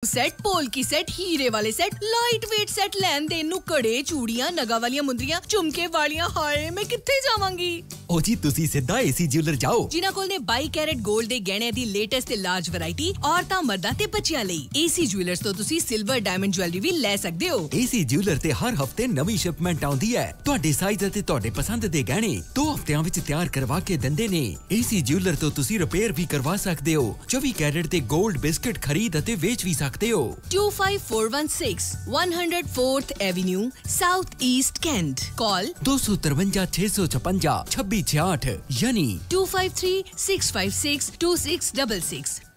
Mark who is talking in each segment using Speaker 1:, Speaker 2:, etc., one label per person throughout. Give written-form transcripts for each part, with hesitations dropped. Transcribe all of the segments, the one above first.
Speaker 1: Set polki set हीरे वाले set light weight set लैन then नु कड़े चूड़ियां नगा वालियां मुंदरियां झुमके वालियां हाय मैं कित्थे जावांगी
Speaker 2: ओ जी तुसी सीधा एसी ज्वेलर जाओ
Speaker 1: जिन्हां कोल ने 22 कैरेट गोल्ड दे गहणे दी लेटेस्ट ते लार्ज वैरायटी औरतां मर्दां ते बच्चियां लई एसी ज्वेलर्स तो तुसी सिल्वर डायमंड ज्वेलरी भी ले सकदे हो
Speaker 2: एसी ज्वेलर ते हर हफ्ते नवी शिपमेंट आउंदी है ਤੁਹਾਡੇ ਸਾਈਜ਼ ਅਤੇ ਤੁਹਾਡੇ ਪਸੰਦ ਦੇ ਗਹਿਣੇ 2 ਹਫ਼ਤਿਆਂ ਵਿੱਚ ਤਿਆਰ ਕਰਵਾ ਕੇ ਦਿੰਦੇ ਨੇ ਏਸੀ ज्वेलर ਤੋਂ ਤੁਸੀਂ ਰਿਪੇਅਰ ਵੀ ਕਰਵਾ ਸਕਦੇ ਹੋ 24 ਕੈਰੇਟ ਤੇ 골ਡ ਬਿਸਕਟ ਖਰੀਦ ਅਤੇ ਵੇਚ ਵੀ ਸਕਦੇ ਹੋ
Speaker 1: 25416 104th Avenue South East Kent call
Speaker 2: 253 656 2668 यानी
Speaker 1: 253 656 2666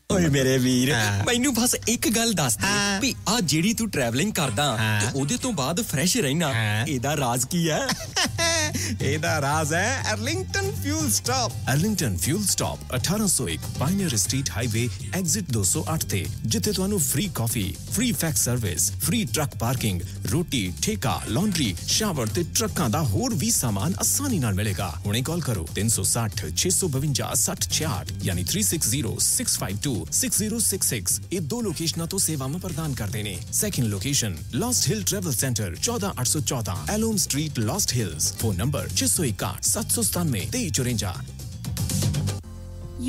Speaker 2: ਓਏ ਮੇਰੇ ਵੀਰ ਮੈਨੂੰ ਬਸ ਇੱਕ ਗੱਲ ਦੱਸ ਦੇ ਵੀ ਆ ਜਿਹੜੀ ਤੂੰ ਟਰੈਵਲਿੰਗ ਕਰਦਾ ਤੇ ਉਹਦੇ ਤੋਂ ਬਾਅਦ ਫਰੈਸ਼ ਰਹਿਣਾ ਇਹਦਾ ਰਾਜ਼ ਕੀ ਹੈ
Speaker 3: ਇਹਦਾ ਰਾਜ਼ ਹੈ Arlington fuel stop Arlington fuel stop 1801 pioneer street highway exit 208 ਤੇ ਜਿੱਥੇ ਤੁਹਾਨੂੰ ਫ੍ਰੀ ਕਾਫੀ free fax service free truck parking ਰੋਟੀ ਠੇਕਾ ਲਾਂਡਰੀ ਸ਼ਾਵਰ ਤੇ ਟਰੱਕਾਂ ਦਾ ਹੋਰ ਵੀ ਸਾਮਾਨ ਆਸਾਨੀ ਨਾਲ ਮਿਲੇਗਾ ਹੁਣੇ ਕਾਲ ਕਰੋ 360 652 6066 ਯਾਨੀ 360652 6066 ਇਹ ਦੋ ਲੋਕੇਸ਼ਨਾਂ ਤੋਂ ਸੇਵਾਵਾਂ ਪ੍ਰਦਾਨ ਕਰਦੇ ਨੇ second location last hill travel centre 14814 ਐਲੋਮ street last hills phone number 661 797 2354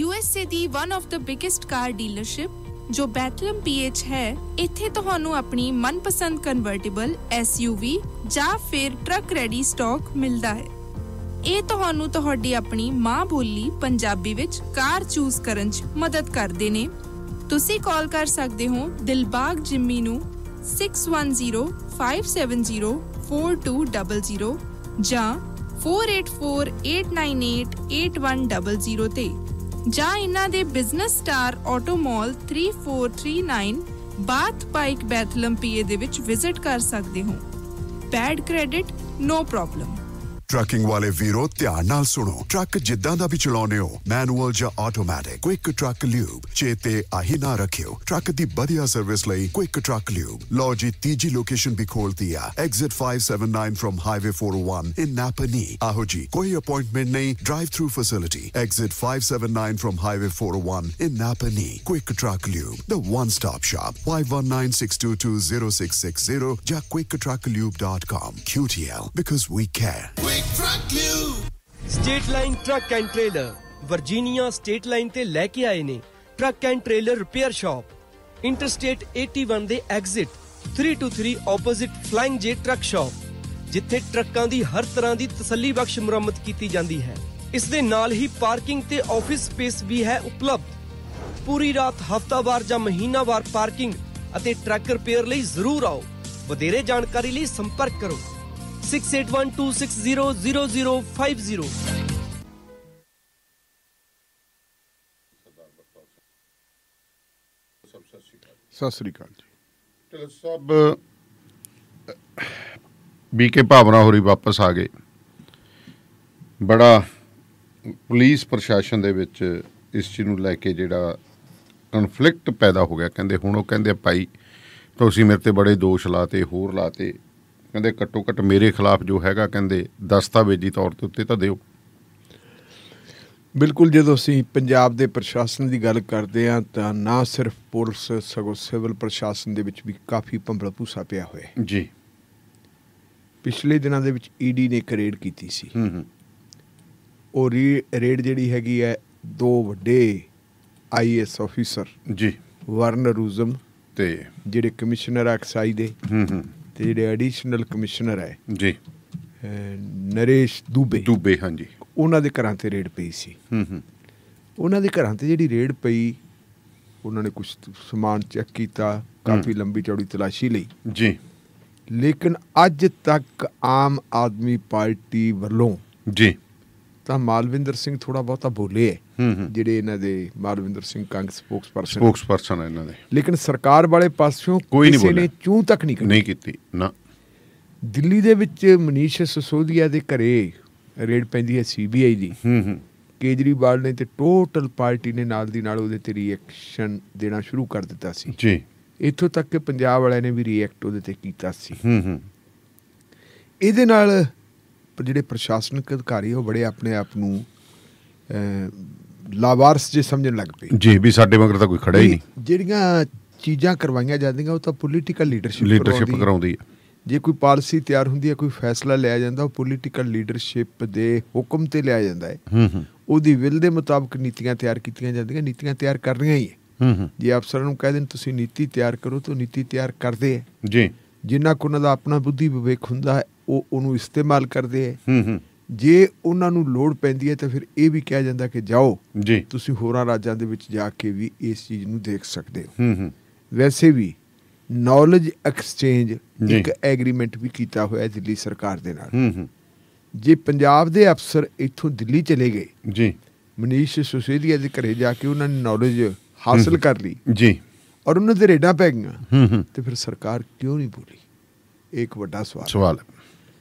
Speaker 4: USA ਦੀ one of the biggest car dealership ਜੋ ਬੈਟਲਮ PH ਹੈ ਇੱਥੇ ਤੁਹਾਨੂੰ ਆਪਣੀ ਮਨਪਸੰਦ ਕਨਵਰਟੇਬਲ SUV ਜਾਂ ਫਿਰ ਟਰੱਕ ਰੈਡੀ ਸਟਾਕ ਮਿਲਦਾ ਹੈ ਇਹ ਤੁਹਾਨੂੰ ਤੁਹਾਡੀ ਆਪਣੀ ਮਾਂ ਬੋਲੀ ਪੰਜਾਬੀ ਵਿੱਚ ਕਾਰ ਚੂਜ਼ ਕਰਨ 'ਚ ਮਦਦ ਕਰਦੇ ਨੇ ਤੁਸੀਂ ਕਾਲ ਕਰ ਸਕਦੇ ਹੋ ਦਿਲਬਾਗ ਜਿੰਮੀ ਨੂੰ 6105704200 ਜਾਂ 4848988100 ਤੇ ਜਾਂ ਇਹਨਾਂ ਦੇ business Star Auto Mall 3439 Bath Pike Bethlehem PA ਦੇ ਵਿੱਚ ਵਿਜ਼ਿਟ ਕਰ ਸਕਦੇ ਹੋ bad credit no problem
Speaker 5: trucking वाले वीरो ध्यान नाल सुनो ट्रक जिद्दां दा भी चलाउने हो मैनुअल या ऑटोमैटिक क्विक ट्रक ल्यूब चेते आही ना रखियो ट्रक दी बढ़िया सर्विस लई क्विक ट्रक ल्यूब लो जी तीजी लोकेशन भी खोल दिया exit 579 from highway 401 in Napanee आहो जी कोई अपॉइंटमेंट नहीं drive through facility exit 579 from highway 401 in Napanee quick truck lube the one stop shop 5196220660 या quicktrucklube.com QTL because we care
Speaker 6: state line truck and trailer Virginia state line ते लेके आए ने truck and trailer repair shop interstate 81 they exit 323 opposite flying J truck shop जिथे ट्रकां दी हर तरह दी तसल्ली बख्श मुरम्मत कीती जांदी है इस दे नाल ही पार्किंग ते ऑफिस स्पेस भी है उपलब्ध पूरी रात हफ्तावार ਜਾਂ ਮਹੀਨਾਵਾਰ ਪਾਰਕਿੰਗ ਅਤੇ ਟਰੱਕ ਰਿਪੇਅਰ ਲਈ ਜ਼ਰੂਰ ਆਓ ਵਧੇਰੇ ਜਾਣਕਾਰੀ ਲਈ ਸੰਪਰਕ ਕਰੋ 6812600050
Speaker 7: ਸਤਿ ਸ੍ਰੀ ਅਕਾਲ ਜੀ ਚਲੋ ਸਭ ਬੀਕੇ ਭਾਵਨਾ ਹੋਰੀ ਵਾਪਸ ਆ ਗਏ ਬੜਾ ਪੁਲਿਸ ਪ੍ਰਸ਼ਾਸਨ ਦੇ ਵਿੱਚ ਇਸ ਚੀਜ਼ ਨੂੰ ਲੈ ਕੇ ਜਿਹੜਾ ਕਨਫਲਿਕਟ ਪੈਦਾ ਹੋ ਗਿਆ ਕਹਿੰਦੇ ਹੁਣ ਉਹ ਕਹਿੰਦੇ ਭਾਈ ਤੁਸੀਂ ਮੇਰੇ ਤੇ ਬੜੇ ਦੋਸ਼ ਲਾਤੇ ਹੋਰ ਲਾਤੇ ਕਹਿੰਦੇ ਘੱਟੋ ਘੱਟ ਮੇਰੇ ਖਿਲਾਫ ਜੋ ਹੈਗਾ ਕਹਿੰਦੇ ਦਸਤਾਵੇਜ਼ੀ ਤੌਰ ਤੇ ਉੱਤੇ ਤਾਂ ਦਿਓ
Speaker 8: ਬਿਲਕੁਲ ਜਦੋਂ ਅਸੀਂ ਪੰਜਾਬ ਦੇ ਪ੍ਰਸ਼ਾਸਨ ਦੀ ਗੱਲ ਕਰਦੇ ਹਾਂ ਤਾਂ ਨਾ ਸਿਰਫ ਪੁਲਿਸ ਸਗੋਂ ਸਿਵਲ ਪ੍ਰਸ਼ਾਸਨ ਦੇ ਵਿੱਚ ਵੀ ਕਾਫੀ ਭੰਬਲ ਭੂਸਾ ਪਿਆ ਹੋਇਆ
Speaker 7: ਜੀ
Speaker 8: ਪਿਛਲੇ ਦਿਨਾਂ ਦੇ ਵਿੱਚ ਈਡੀ ਨੇ ਇੱਕ ਰੇਡ ਕੀਤੀ ਸੀ ਉਹ ਰੇਡ ਜਿਹੜੀ ਹੈਗੀ ਹੈ ਦੋ ਵੱਡੇ IAS ਆਫੀਸਰ ਜੀ ਵਰਨ ਰੂਜ਼ਮ ਤੇ ਜਿਹੜੇ ਕਮਿਸ਼ਨਰ ਐਕਸਾਈਜ਼ ਦੇ ਤੇ ਜਿਹੜੇ ਐਡੀਸ਼ਨਲ ਕਮਿਸ਼ਨਰ ਹੈ ਜੀ ਨਰੇਸ਼ ਦੁਬੇ ਹਾਂਜੀ ਉਹਨਾਂ ਦੇ ਘਰਾਂ ਤੇ ਰੇਡ ਪਈ ਸੀ ਉਹਨਾਂ ਦੇ ਘਰਾਂ ਤੇ ਜਿਹੜੀ ਰੇਡ ਪਈ ਉਹਨਾਂ ਨੇ ਕੁਝ ਸਮਾਨ ਚੈੱਕ ਕੀਤਾ ਕਾਫੀ ਲੰਬੀ ਚੌੜੀ ਤਲਾਸ਼ੀ ਲਈ ਜੀ ਲੇਕਿਨ ਅੱਜ ਤੱਕ ਆਮ ਆਦਮੀ ਪਾਰਟੀ ਵੱਲੋਂ ਜੀ ਤਾਂ ਮਾਲਵਿੰਦਰ ਸਿੰਘ ਥੋੜਾ ਬਹੁਤਾ ਬੋਲੇ ਹੈ ਜਿਹੜੇ ਇਹਨਾਂ ਦੇ ਮਾਲਵਿੰਦਰ ਸਿੰਘ ਕੰਗ ਸਪੋਕਸਪਰਸਨ ਹੈ ਇਹਨਾਂ ਦੇ ਲੇਕਿਨ ਸਰਕਾਰ ਵਾਲੇ ਪਾਸਿਓਂ ਕਿਸੇ ਨੇ ਚੂੰ ਤੱਕ ਨਹੀਂ ਕੀਤੀ ਨਾ ਦਿੱਲੀ ਦੇ ਵਿੱਚ ਮਨੀਸ਼ ਸਿਸੋਦੀਆ ਦੇ ਘਰੇ ਰੇਡ ਪੈਂਦੀ ਹੈ CBI ਦੀ ਕੇਜਰੀਵਾਲ ਨੇ ਤੇ ਟੋਟਲ ਪਾਰਟੀ ਨੇ ਨਾਲ ਦੀ ਨਾਲ ਉਹਦੇ ਤੇ ਰਿਐਕਸ਼ਨ ਦੇਣਾ ਸ਼ੁਰੂ ਕਰ ਦਿੱਤਾ ਸੀ ਜੀ ਇੱਥੋਂ ਤੱਕ ਕਿ ਪੰਜਾਬ ਵਾਲਿਆਂ ਨੇ ਵੀ ਰਿਐਕਟ ਉਹਦੇ ਤੇ ਕੀਤਾ ਸੀ ਇਹਦੇ ਨਾਲ ਜਿਹੜੇ ਪ੍ਰਸ਼ਾਸਨਿਕ ਅਧਿਕਾਰੀ ਉਹ ਬੜੇ ਆਪਣੇ ਆਪ ਨੂੰ ਲਾਵਾਰਸ ਜੇ ਸਮਝਣ ਲੱਗ ਪਏ
Speaker 7: ਜੀ ਵੀ ਸਾਡੇ ਮਗਰ ਤਾਂ ਕੋਈ ਖੜਾ ਹੀ ਨਹੀਂ।
Speaker 8: ਜਿਹੜੀਆਂ ਚੀਜ਼ਾਂ ਕਰਵਾਈਆਂ ਜਾਂਦੀਆਂ ਉਹ ਤਾਂ ਪੋਲੀਟੀਕਲ
Speaker 7: ਲੀਡਰਸ਼ਿਪ ਕਰਾਉਂਦੀ ਹੈ।
Speaker 8: ਜੇ ਕੋਈ ਪਾਲਿਸੀ ਤਿਆਰ ਹੁੰਦੀ ਹੈ, ਕੋਈ ਫੈਸਲਾ ਲਿਆ ਜਾਂਦਾ, ਉਹ ਪੋਲੀਟੀਕਲ ਲੀਡਰਸ਼ਿਪ ਦੇ ਹੁਕਮ ਤੇ ਲਿਆ ਜਾਂਦਾ ਹੈ। ਉਹਦੀ ਵਿਲ ਦੇ ਮੁਤਾਬਕ ਨੀਤੀਆਂ ਤਿਆਰ ਕੀਤੀਆਂ ਜਾਂਦੀਆਂ। ਨੀਤੀਆਂ ਤਿਆਰ ਕਰਨੀਆਂ ਹੀ ਹੈ। ਜੇ ਅਫਸਰਾਂ ਨੂੰ ਕਹਿ ਦੇਣ ਤੁਸੀਂ ਨੀਤੀ ਤਿਆਰ ਕਰੋ ਤਾਂ ਨੀਤੀ ਤਿਆਰ ਕਰਦੇ ਹੈ
Speaker 7: ਜੀ।
Speaker 8: ਜਿੰਨਾ ਕੁ ਉਹਨਾਂ ਦਾ ਆਪਣਾ ਬੁੱਧੀ ਵਿਵੇਕ ਹੁੰਦਾ ਹੈ ਉਹ ਉਹਨੂੰ ਇਸਤੇਮਾਲ ਕਰਦੇ ਹੈ। ਜੇ ਉਹਨਾਂ ਨੂੰ ਲੋੜ ਪੈਂਦੀ ਹੈ ਤਾਂ ਫਿਰ ਇਹ ਵੀ ਕਿਹਾ ਜਾਂਦਾ ਕਿ ਜਾਓ
Speaker 7: ਜੀ,
Speaker 8: ਤੁਸੀਂ ਹੋਰਾਂ ਰਾਜਾਂ ਦੇ ਵਿੱਚ ਜਾ ਕੇ ਵੀ ਇਸ ਚੀਜ਼ ਨੂੰ ਦੇਖ ਸਕਦੇ ਹੋ। ਵੈਸੇ ਵੀ ਨੌਲੇਜ ਐਕਸਚੇਂਜ ਇੱਕ ਐਗਰੀਮੈਂਟ ਵੀ ਕੀਤਾ ਹੋਇਆ ਦਿੱਲੀ ਸਰਕਾਰ ਦੇ ਨਾਲ। ਜੇ ਪੰਜਾਬ ਦੇ ਅਫਸਰ ਇੱਥੋਂ ਦਿੱਲੀ ਚਲੇ ਗਏ
Speaker 7: ਜੀ,
Speaker 8: ਮਨੀਸ਼ ਸਿਸੋਦੀਆ ਦੇ ਘਰੇ ਜਾ ਕੇ ਉਹਨਾਂ ਨੇ ਨੌਲੇਜ ਹਾਸਲ ਕਰ ਲਈ
Speaker 7: ਜੀ
Speaker 8: ਔਰ ਉਹਨਾਂ ਦੇ ਰੇਡਾਂ ਪੈ ਗਈਆਂ ਤੇ ਫਿਰ ਸਰਕਾਰ ਕਿਉਂ ਨਹੀਂ ਬੋਲੀ? ਇੱਕ ਵੱਡਾ ਸਵਾਲ ਹੈ।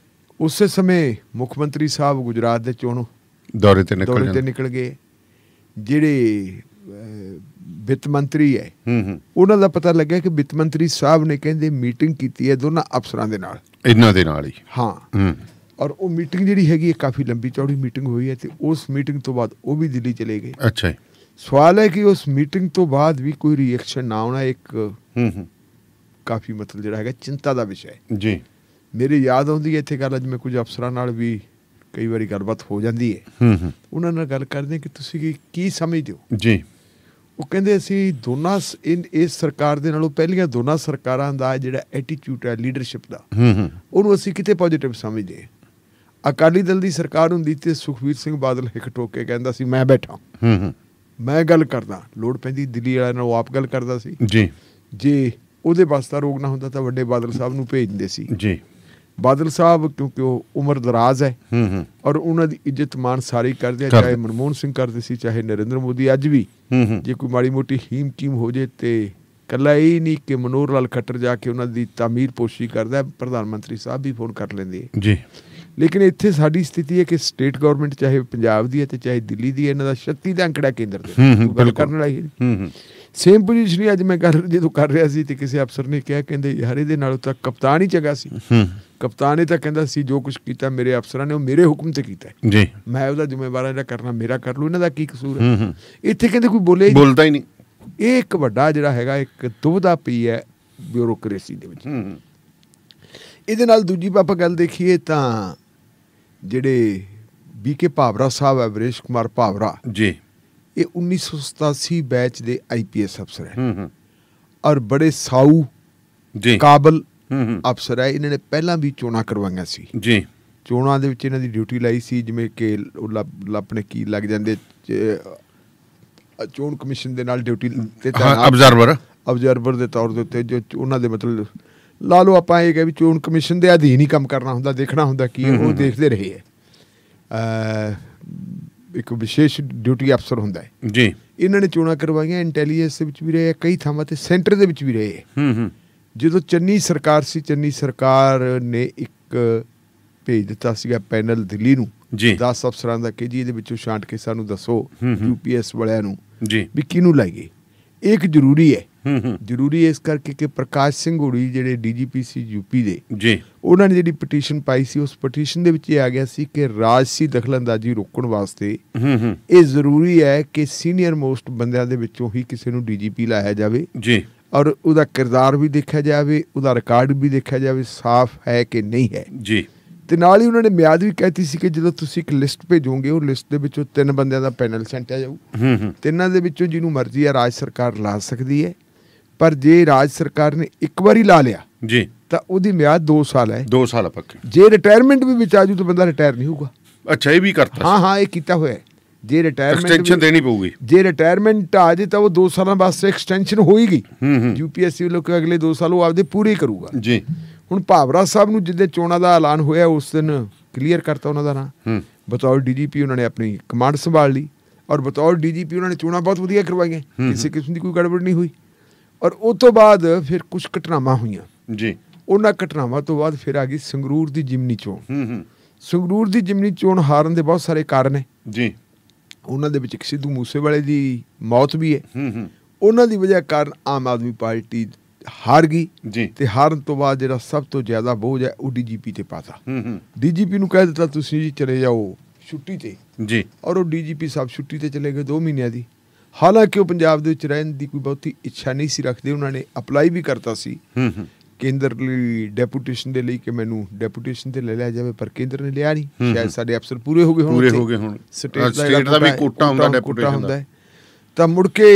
Speaker 8: ਉਸੇ ਸਮੇਂ ਮੁੱਖ ਮੰਤਰੀ ਸਾਹਿਬ ਗੁਜਰਾਤ ਦੇ ਚੋਣ
Speaker 7: ਦੌਰੇ ਤੇ
Speaker 8: ਨਿਕਲ ਗਏ। ਜਿਹੜੇ ਵਿੱਤ ਮੰਤਰੀ ਹੈ ਉਹਨਾਂ ਦਾ ਪਤਾ ਲੱਗਿਆ ਕਿ ਵਿੱਤ ਮੰਤਰੀ ਸਾਹਿਬ ਨੇ ਕਹਿੰਦੇ ਮੀਟਿੰਗ ਕੀਤੀ ਹੈ ਦੋਨਾਂ ਅਫਸਰਾਂ ਦੇ ਨਾਲ,
Speaker 7: ਇਹਨਾਂ ਦੇ ਨਾਲ ਹੀ।
Speaker 8: ਹਾਂ, ਔਰ ਉਹ ਮੀਟਿੰਗ ਜਿਹੜੀ ਹੈਗੀ ਹੈ ਕਾਫੀ ਲੰਬੀ ਚੌੜੀ ਮੀਟਿੰਗ ਹੋਈ ਹੈ ਤੇ ਉਸ ਮੀਟਿੰਗ ਤੋਂ ਬਾਅਦ ਉਹ ਵੀ ਦਿੱਲੀ ਚਲੇ ਗਏ।
Speaker 7: ਅੱਛਾ ਜੀ।
Speaker 8: ਸਵਾਲ ਹੈ ਕਿ ਉਸ ਮੀਟਿੰਗ ਤੋਂ ਬਾਅਦ ਵੀ ਕੋਈ ਰਿਐਕਸ਼ਨ ਨਾ ਆਉਣਾ ਇੱਕ ਕਾਫੀ ਮਤਲਬ ਜਿਹੜਾ ਹੈਗਾ ਚਿੰਤਾ ਦਾ ਵਿਸ਼ਾ ਹੈ
Speaker 7: ਜੀ।
Speaker 8: ਮੇਰੇ ਯਾਦ ਆਉਂਦੀ ਹੈ ਇੱਥੇ ਗੱਲ, ਅੱਜ ਮੈਂ ਕੁਝ ਅਫਸਰਾਂ ਨਾਲ ਵੀ ਕਈ ਵਾਰੀ ਗੱਲਬਾਤ ਹੋ ਜਾਂਦੀ ਹੈ। ਉਹਨਾਂ ਨਾਲ ਗੱਲ ਕਰਦੇ ਕਿ ਤੁਸੀਂ ਕੀ ਸਮਝਦੇ ਹੋ
Speaker 7: ਜੀ।
Speaker 8: ਉਹ ਕਹਿੰਦੇ ਅਸੀਂ ਦੋਨਾਂ ਇਸ ਸਰਕਾਰ ਦੇ ਨਾਲੋਂ ਪਹਿਲੀਆਂ ਦੋਨਾਂ ਸਰਕਾਰਾਂ ਦਾ ਜਿਹੜਾ ਐਟੀਟਿਊਡ ਹੈ ਲੀਡਰਸ਼ਿਪ ਦਾ, ਉਹਨੂੰ ਅਸੀਂ ਕਿਤੇ ਪੋਜ਼ਿਟਿਵ ਸਮਝਦੇ। ਅਕਾਲੀ ਦਲ ਦੀ ਸਰਕਾਰ ਹੁੰਦੀ ਤੇ ਸੁਖਬੀਰ ਸਿੰਘ ਬਾਦਲ ਹਿੱਕ ਠੋਕ ਕੇ ਕਹਿੰਦਾ ਸੀ ਮੈਂ ਬੈਠਾ, ਮੈਂ ਗੱਲ ਕਰਦਾ, ਲੋੜ ਪੈਂਦੀ ਦਿੱਲੀ ਵਾਲਿਆਂ ਨਾਲ ਉਹ ਆਪ ਗੱਲ ਕਰਦਾ ਸੀ
Speaker 7: ਜੀ।
Speaker 8: ਜੇ ਉਹਦੇ ਵਾਸਤਾ ਰੋਗ ਨਾ ਹੁੰਦਾ ਤਾਂ ਵੱਡੇ ਬਾਦਲ ਸਾਹਿਬ ਨੂੰ ਭੇਜ ਦਿੰਦੇ ਸੀ
Speaker 7: ਜੀ।
Speaker 8: ਬਾਦਲ ਸਾਹਿਬ ਕਿਉਂਕਿ ਉਹ ਉਮਰ ਦਰਾਜ਼ ਹੈ ਔਰ ਉਹਨਾਂ ਦੀ ਇੱਜ਼ਤ ਮਾਣ ਸਾਰੇ ਕਰਦੇ ਆ, ਚਾਹੇ ਮਨਮੋਹਨ ਸਿੰਘ ਕਰਦੇ ਸੀ ਚਾਹੇ ਨਰਿੰਦਰ ਮੋਦੀ ਅੱਜ ਵੀ। ਜੇ ਕੋਈ ਮਾੜੀ ਮੋਟੀ ਹੀਮ ਕੀਮ ਹੋ ਜੇ ਤੇ ਇਕੱਲਾ ਇਹ ਨਹੀਂ ਕਿ ਮਨੋਹਰ ਲਾਲ ਖੱਟਰ ਜਾ ਕੇ ਉਹਨਾਂ ਦੀ ਤਾਮੀਰ ਪੋਸ਼ੀ ਕਰਦਾ, ਪ੍ਰਧਾਨ ਮੰਤਰੀ ਸਾਹਿਬ ਵੀ ਫੋਨ ਕਰ ਲੈਂਦੇ
Speaker 7: ਜੀ।
Speaker 8: ਲੇਕਿਨ ਇੱਥੇ ਸਾਡੀ ਸਥਿਤੀ ਹੈ ਕਿ ਸਟੇਟ ਗਵਰਨਮੈਂਟ ਚਾਹੇ ਪੰਜਾਬ ਦੀ ਹੈ ਤੇ ਚਾਹੇ ਦਿੱਲੀ ਦੀ ਹੈ, ਇਹਨਾਂ ਦਾ 36 ਦਾ ਅੰਕੜਾ ਕੇਂਦਰ ਦੇ ਗੱਲ ਕਰਨ ਵਾਲੀ ਸੇਮ ਪੋਜੀਸ਼ਨ ਹੀ। ਅੱਜ ਮੈਂ ਜਦੋਂ ਕਰ ਰਿਹਾ ਸੀ ਤੇ ਕਿਸੇ ਅਫਸਰ ਨੇ ਕਿਹਾ, ਕਹਿੰਦੇ ਯਾਰ ਇਹਦੇ ਨਾਲੋਂ ਤਾਂ ਕਪਤਾਨ ਹੀ ਚੰਗਾ ਸੀ। ਕਪਤਾਨ ਇਹ ਤਾਂ ਕਹਿੰਦਾ ਸੀ ਜੋ ਕੁਛ ਕੀਤਾ ਮੇਰੇ ਅਫਸਰਾਂ ਨੇ ਉਹ ਮੇਰੇ ਹੁਕਮ ਤੇ ਕੀਤਾ ਜੀ, ਮੈਂ ਉਹਦਾ ਜ਼ਿੰਮੇਵਾਰ ਜਿਹੜਾ ਕਰਨਾ ਮੇਰਾ ਕਰ ਲੂ, ਇਹਨਾਂ ਦਾ ਕੀ ਕਸੂਰ ਹੈ? ਇੱਥੇ ਕਹਿੰਦੇ ਕੋਈ ਬੋਲਦਾ ਹੀ ਨਹੀਂ। ਇਹ ਇੱਕ ਵੱਡਾ ਜਿਹੜਾ ਹੈਗਾ ਇੱਕ ਦੁਬਿਧਾ ਪਈ ਹੈ ਬਿਊਰੋਕਰੇਸੀ ਦੇ ਵਿੱਚ। ਇਹਦੇ ਨਾਲ ਦੂਜੀ ਆਪਾਂ ਗੱਲ ਦੇਖੀਏ ਤਾਂ ਜਿਹੜੇ BK ਭਾਵਰਾ ਸਾਹਿਬ ਹੈ, ਵਰੇਸ਼ ਕੁਮਾਰ ਭਾਵਰਾ
Speaker 7: ਜੀ,
Speaker 8: ਇਹ 1987 ਬੈਚ ਦੇ IPS ਅਫਸਰ ਹੈ ਔਰ ਬੜੇ ਸਾਊ ਕਾਬਲ ਅਫਸਰ ਹੈ। ਇਹਨਾਂ ਨੇ ਪਹਿਲਾਂ ਵੀ ਚੋਣਾਂ ਕਰਵਾਈਆਂ ਸੀ
Speaker 7: ਜੀ।
Speaker 8: ਚੋਣਾਂ ਦੇ ਵਿੱਚ ਇਹਨਾਂ ਦੀ ਡਿਊਟੀ ਲਾਈ ਸੀ, ਜਿਵੇਂ ਕਿ ਆਪਣੇ ਕੀ ਲੱਗ ਜਾਂਦੇ ਚੋਣ ਕਮਿਸ਼ਨ ਦੇ ਨਾਲ ਡਿਊਟੀ ਤੇ ਅਬਜ਼ਰਵਰ ਦੇ ਤੌਰ ਦੇ ਉੱਤੇ, ਜੋ ਉਹਨਾਂ ਦੇ ਮਤਲਬ ਲਾ ਲਓ ਆਪਾਂ ਇਹ ਕਿ ਵੀ ਚੋਣ ਕਮਿਸ਼ਨ ਦੇ ਅਧੀਨ ਹੀ ਕੰਮ ਕਰਨਾ ਹੁੰਦਾ, ਦੇਖਣਾ ਹੁੰਦਾ ਕੀ ਉਹ ਦੇਖਦੇ ਰਹੇ ਹੈ। ਇੱਕ ਵਿਸ਼ੇਸ਼ ਡਿਊਟੀ ਅਫਸਰ ਹੁੰਦਾ ਹੈ ਜੀ। ਇਹਨਾਂ ਨੇ ਚੋਣਾਂ ਕਰਵਾਈਆਂ, ਇੰਟੈਲੀਜੈਂਸ ਦੇ ਵਿੱਚ ਵੀ ਰਹੇ, ਕਈ ਥਾਵਾਂ ਤੇ ਸੈਂਟਰ ਦੇ ਵਿੱਚ ਵੀ ਰਹੇ। ਜਦੋਂ ਚੰਨੀ ਸਰਕਾਰ ਸੀ, ਚੰਨੀ ਸਰਕਾਰ ਨੇ ਇੱਕ ਭੇਜ ਦਿੱਤਾ ਸੀਗਾ ਪੈਨਲ ਦਿੱਲੀ ਨੂੰ 10 ਅਫਸਰਾਂ ਦਾ ਕਿ ਜੀ ਇਹਦੇ ਵਿੱਚੋਂ ਛਾਂਟ ਕੇ ਸਾਨੂੰ ਦੱਸੋ UPS ਵਾਲਿਆਂ ਨੂੰ ਵੀ ਕਿਹਨੂੰ ਲਾਈਏ। ਇੱਕ ਜ਼ਰੂਰੀ ਹੈ, ਜ਼ਰੂਰੀ ਇਸ ਕਰਕੇ ਕਿ ਪ੍ਰਕਾਸ਼ ਸਿੰਘ ਹੋੜੀ ਜਿਹੜੇ DGP ਸੀ UP ਦੇ ਜੀ, ਉਹਨਾਂ ਨੇ ਜਿਹੜੀ ਪਟੀਸ਼ਨ ਪਾਈ ਸੀ, ਉਸ ਪਟੀਸ਼ਨ ਦੇ ਵਿੱਚ ਇਹ ਆ ਗਿਆ ਸੀ ਕਿ ਰਾਜਸੀ ਦਖਲਅੰਦਾਜ਼ੀ ਰੋਕਣ ਵਾਸਤੇ ਇਹ ਜ਼ਰੂਰੀ ਹੈ ਕਿ ਸੀਨੀਅਰ ਮੋਸਟ ਬੰਦਿਆਂ ਦੇ ਵਿੱਚੋਂ ਹੀ ਕਿਸੇ ਨੂੰ DGP ਲਾਇਆ ਜਾਵੇ ਜੀ, ਔਰ ਉਹਦਾ ਕਿਰਦਾਰ ਵੀ ਦੇਖਿਆ ਜਾਵੇ, ਉਹਦਾ ਰਿਕਾਰਡ ਵੀ ਦੇਖਿਆ ਜਾਵੇ ਸਾਫ਼ ਹੈ ਕਿ ਨਹੀਂ ਹੈ ਜੀ। ਤੇ ਨਾਲ ਹੀ ਉਹਨਾਂ ਨੇ ਮਿਆਦ ਵੀ ਕਹਿਤੀ ਸੀ ਕਿ ਜਦੋਂ ਤੁਸੀਂ ਇੱਕ ਲਿਸਟ ਭੇਜੋਗੇ ਉਹ ਲਿਸਟ ਦੇ ਵਿੱਚੋਂ 3 ਬੰਦਿਆਂ ਦਾ ਪੈਨਲ ਛਾਂਟਿਆ ਜਾਊ। ਤਿੰਨਾਂ ਦੇ ਵਿੱਚੋਂ ਜਿਹਨੂੰ ਮਰਜ਼ੀ ਹੈ ਰਾਜ ਸਰਕਾਰ ਲਾ ਸਕਦੀ ਹੈ, ਪਰ ਜੇ ਰਾਜ ਸਰਕਾਰ ਨੇ ਇੱਕ ਵਾਰੀ ਲਾ ਲਿਆ ਜੀ ਤਾਂ ਉਹਦੀ ਮਿਆਦ 2 ਸਾਲ ਹੈ।
Speaker 7: 2 ਸਾਲ ਪੱਕੇ।
Speaker 8: ਜੇ ਰਿਟਾਇਰਮੈਂਟ ਵੀ ਵਿੱਚ ਆ ਜੂ ਤਾਂ ਬੰਦਾ ਰਿਟਾਇਰ ਨਹੀਂ ਹੋਊਗਾ।
Speaker 7: ਅੱਛਾ, ਇਹ ਵੀ ਕਰਤਾ?
Speaker 8: ਹਾਂ, ਇਹ ਕੀਤਾ ਹੋਇਆ। ਜੇ ਰਿਟਾਇਰਮੈਂਟ
Speaker 7: ਐਕਸਟੈਂਸ਼ਨ ਦੇਣੀ ਪਊਗੀ,
Speaker 8: ਜੇ ਰਿਟਾਇਰਮੈਂਟ ਆ ਜੇ ਤਾਂ ਉਹ 2 ਸਾਲਾਂ ਵਾਸਤੇ ਐਕਸਟੈਂਸ਼ਨ ਹੋਏਗੀ। UPSC ਵੱਲੋਂ ਅਗਲੇ 2 ਸਾਲ ਉਹ ਆਪਦੇ ਪੂਰੇ ਕਰੂਗਾ ਜੀ। ਹੁਣ ਭਾਵਰਾ ਸਾਹਿਬ ਨੂੰ ਜਿੱਦੇ ਚੋਣਾਂ ਦਾ ਐਲਾਨ ਹੋਇਆ ਉਸ ਦਿਨ ਕਲੀਅਰ ਕਰਤਾ ਉਹਨਾਂ ਦਾ ਨਾਂ, ਬਤੌਰ DGP ਉਹਨਾਂ ਨੇ ਆਪਣੀ ਕਮਾਂਡ ਸੰਭਾਲ ਲਈ ਔਰ ਬਤੌਰ DGP ਉਹਨਾਂ ਨੇ ਚੋਣਾਂ ਬਹੁਤ ਵਧੀਆ ਕਰਵਾਈਆਂ, ਕਿਸੇ ਕਿਸਮ ਦੀ ਕੋਈ ਗੜਬੜ ਨਹੀਂ ਹੋਈ। ਔਰ ਉਸ ਤੋਂ ਬਾਅਦ ਫਿਰ ਕੁਝ ਘਟਨਾਵਾਂ ਹੋਈਆਂ ਜੀ। ਉਹਨਾਂ ਘਟਨਾਵਾਂ ਤੋਂ ਬਾਅਦ ਫਿਰ ਆ ਗਈ ਸੰਗਰੂਰ ਦੀ ਜਿਮਨੀ ਚੋਣ। ਸੰਗਰੂਰ ਦੀ ਜਿਮਨੀ ਚੋਣ ਹਾਰਨ ਦੇ ਬਹੁਤ ਸਾਰੇ ਕਾਰਨ ਹੈ ਜੀ। ਉਹਨਾਂ ਦੇ ਵਿੱਚ ਇੱਕ ਸਿੱਧੂ ਮੂਸੇਵਾਲੇ ਦੀ ਮੌਤ ਵੀ ਹੈ। ਉਹਨਾਂ ਦੀ ਵਜ੍ਹਾ ਕਾਰਨ ਆਮ ਆਦਮੀ ਪਾਰਟੀ ਹਾਰ ਗਈ ਜੀ, ਤੇ ਹਾਰਨ ਤੋਂ ਬਾਅਦ ਜਿਹੜਾ ਸਭ ਤੋਂ ਜ਼ਿਆਦਾ ਬੋਝ ਹੈ ਉਹ DGP ਤੇ ਪਾਤਾ। DGP ਨੂੰ ਕਹਿ ਦਿੱਤਾ ਤੁਸੀਂ ਜੀ ਚਲੇ ਜਾਓ ਛੁੱਟੀ ਤੇ
Speaker 7: ਜੀ,
Speaker 8: ਔਰ ਉਹ ਡੀਜੀਪੀ ਸਾਹਿਬ ਛੁੱਟੀ ਤੇ ਚਲੇ ਗਏ 2 ਮਹੀਨਿਆਂ ਦੀ। ਹਾਲਾਂਕਿ ਉਹ ਪੰਜਾਬ ਦੇ ਵਿੱਚ ਰਹਿਣ ਦੀ ਕੋਈ ਬਹੁਤੀ ਇੱਛਾ ਨਹੀਂ ਸੀ ਰੱਖਦੇ। ਉਹਨਾਂ ਨੇ ਅਪਲਾਈ ਵੀ ਕਰਤਾ ਸੀ ਕੇਂਦਰ ਲਈ ਡੈਪੂਟੇਸ਼ਨ ਦੇ ਲਈ ਕਿ ਮੈਨੂੰ ਡੈਪੂਟੇਸ਼ਨ ਤੇ ਲੈ ਲਿਆ ਜਾਵੇ, ਪਰ ਕੇਂਦਰ ਨੇ ਲਿਆ ਨਹੀਂ। ਸ਼ਾਇਦ ਸਾਡੇ ਅਫਸਰ ਪੂਰੇ ਹੋ ਗਏ ਹੁਣ ਸਟੇਟ
Speaker 7: ਦਾ ਵੀ ਕੋਟਾ ਹੁੰਦਾ ਡੈਪੂਟੇਸ਼ਨ ਦਾ।
Speaker 8: ਤਾਂ ਮੁੜ ਕੇ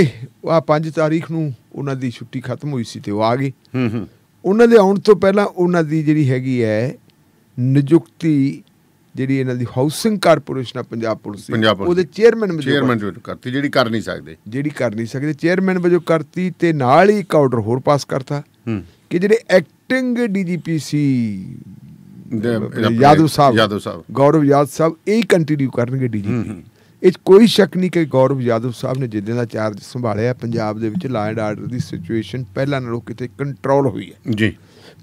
Speaker 8: ਆ 5 ਤਾਰੀਖ ਨੂੰ ਉਹਨਾਂ ਦੀ ਛੁੱਟੀ ਖਤਮ ਹੋਈ ਸੀ ਤੇ ਉਹ ਆ ਗਏ। ਉਹਨਾਂ ਦੇ ਆਉਣ ਤੋਂ ਪਹਿਲਾਂ ਉਹਨਾਂ ਦੀ ਜਿਹੜੀ ਹੈਗੀ ਹੈ ਨਿਯੁਕਤੀ ਜਿਹੜੀ ਇਹਨਾਂ ਦੀ ਹਾਊਸਿੰਗ ਕਾਰਪੋਰੇਸ਼ਨ ਆ ਪੰਜਾਬ ਪੁਲਿਸ ਉਹਦੇ ਚੇਅਰਮੈਨ
Speaker 7: ਕਰਤੀ, ਜਿਹੜੀ ਕਰ ਨਹੀਂ ਸਕਦੇ
Speaker 8: ਚੇਅਰਮੈਨ ਵਜੋਂ ਕਰਤੀ। ਤੇ ਨਾਲ ਹੀ ਇੱਕ ਆਰਡਰ ਹੋਰ ਪਾਸ ਕਰਤਾ ਕਿ ਜਿਹੜੇ ਐਕਟਿੰਗ ਡੀਜੀਪੀ ਸੀ ਯਾਦਵ ਸਾਹਿਬ ਗੌਰਵ ਯਾਦਵ ਸਾਹਿਬ ਇਹ ਕੰਟੀਨਿਊ ਕਰਨਗੇ ਡੀਜੀਪੀ। ਇਹ 'ਚ ਕੋਈ ਸ਼ੱਕ ਨਹੀਂ ਕਿ ਗੌਰਵ ਯਾਦਵ ਸਾਹਿਬ ਨੇ ਜਿੱਦਾਂ ਦਾ ਚਾਰਜ ਸੰਭਾਲਿਆ ਪੰਜਾਬ ਦੇ ਵਿੱਚ law and order the situation ਪਹਿਲਾਂ ਨਾਲੋਂ ਕਿਤੇ ਕੰਟਰੋਲ ਹੋਈ ਹੈ ਜੀ।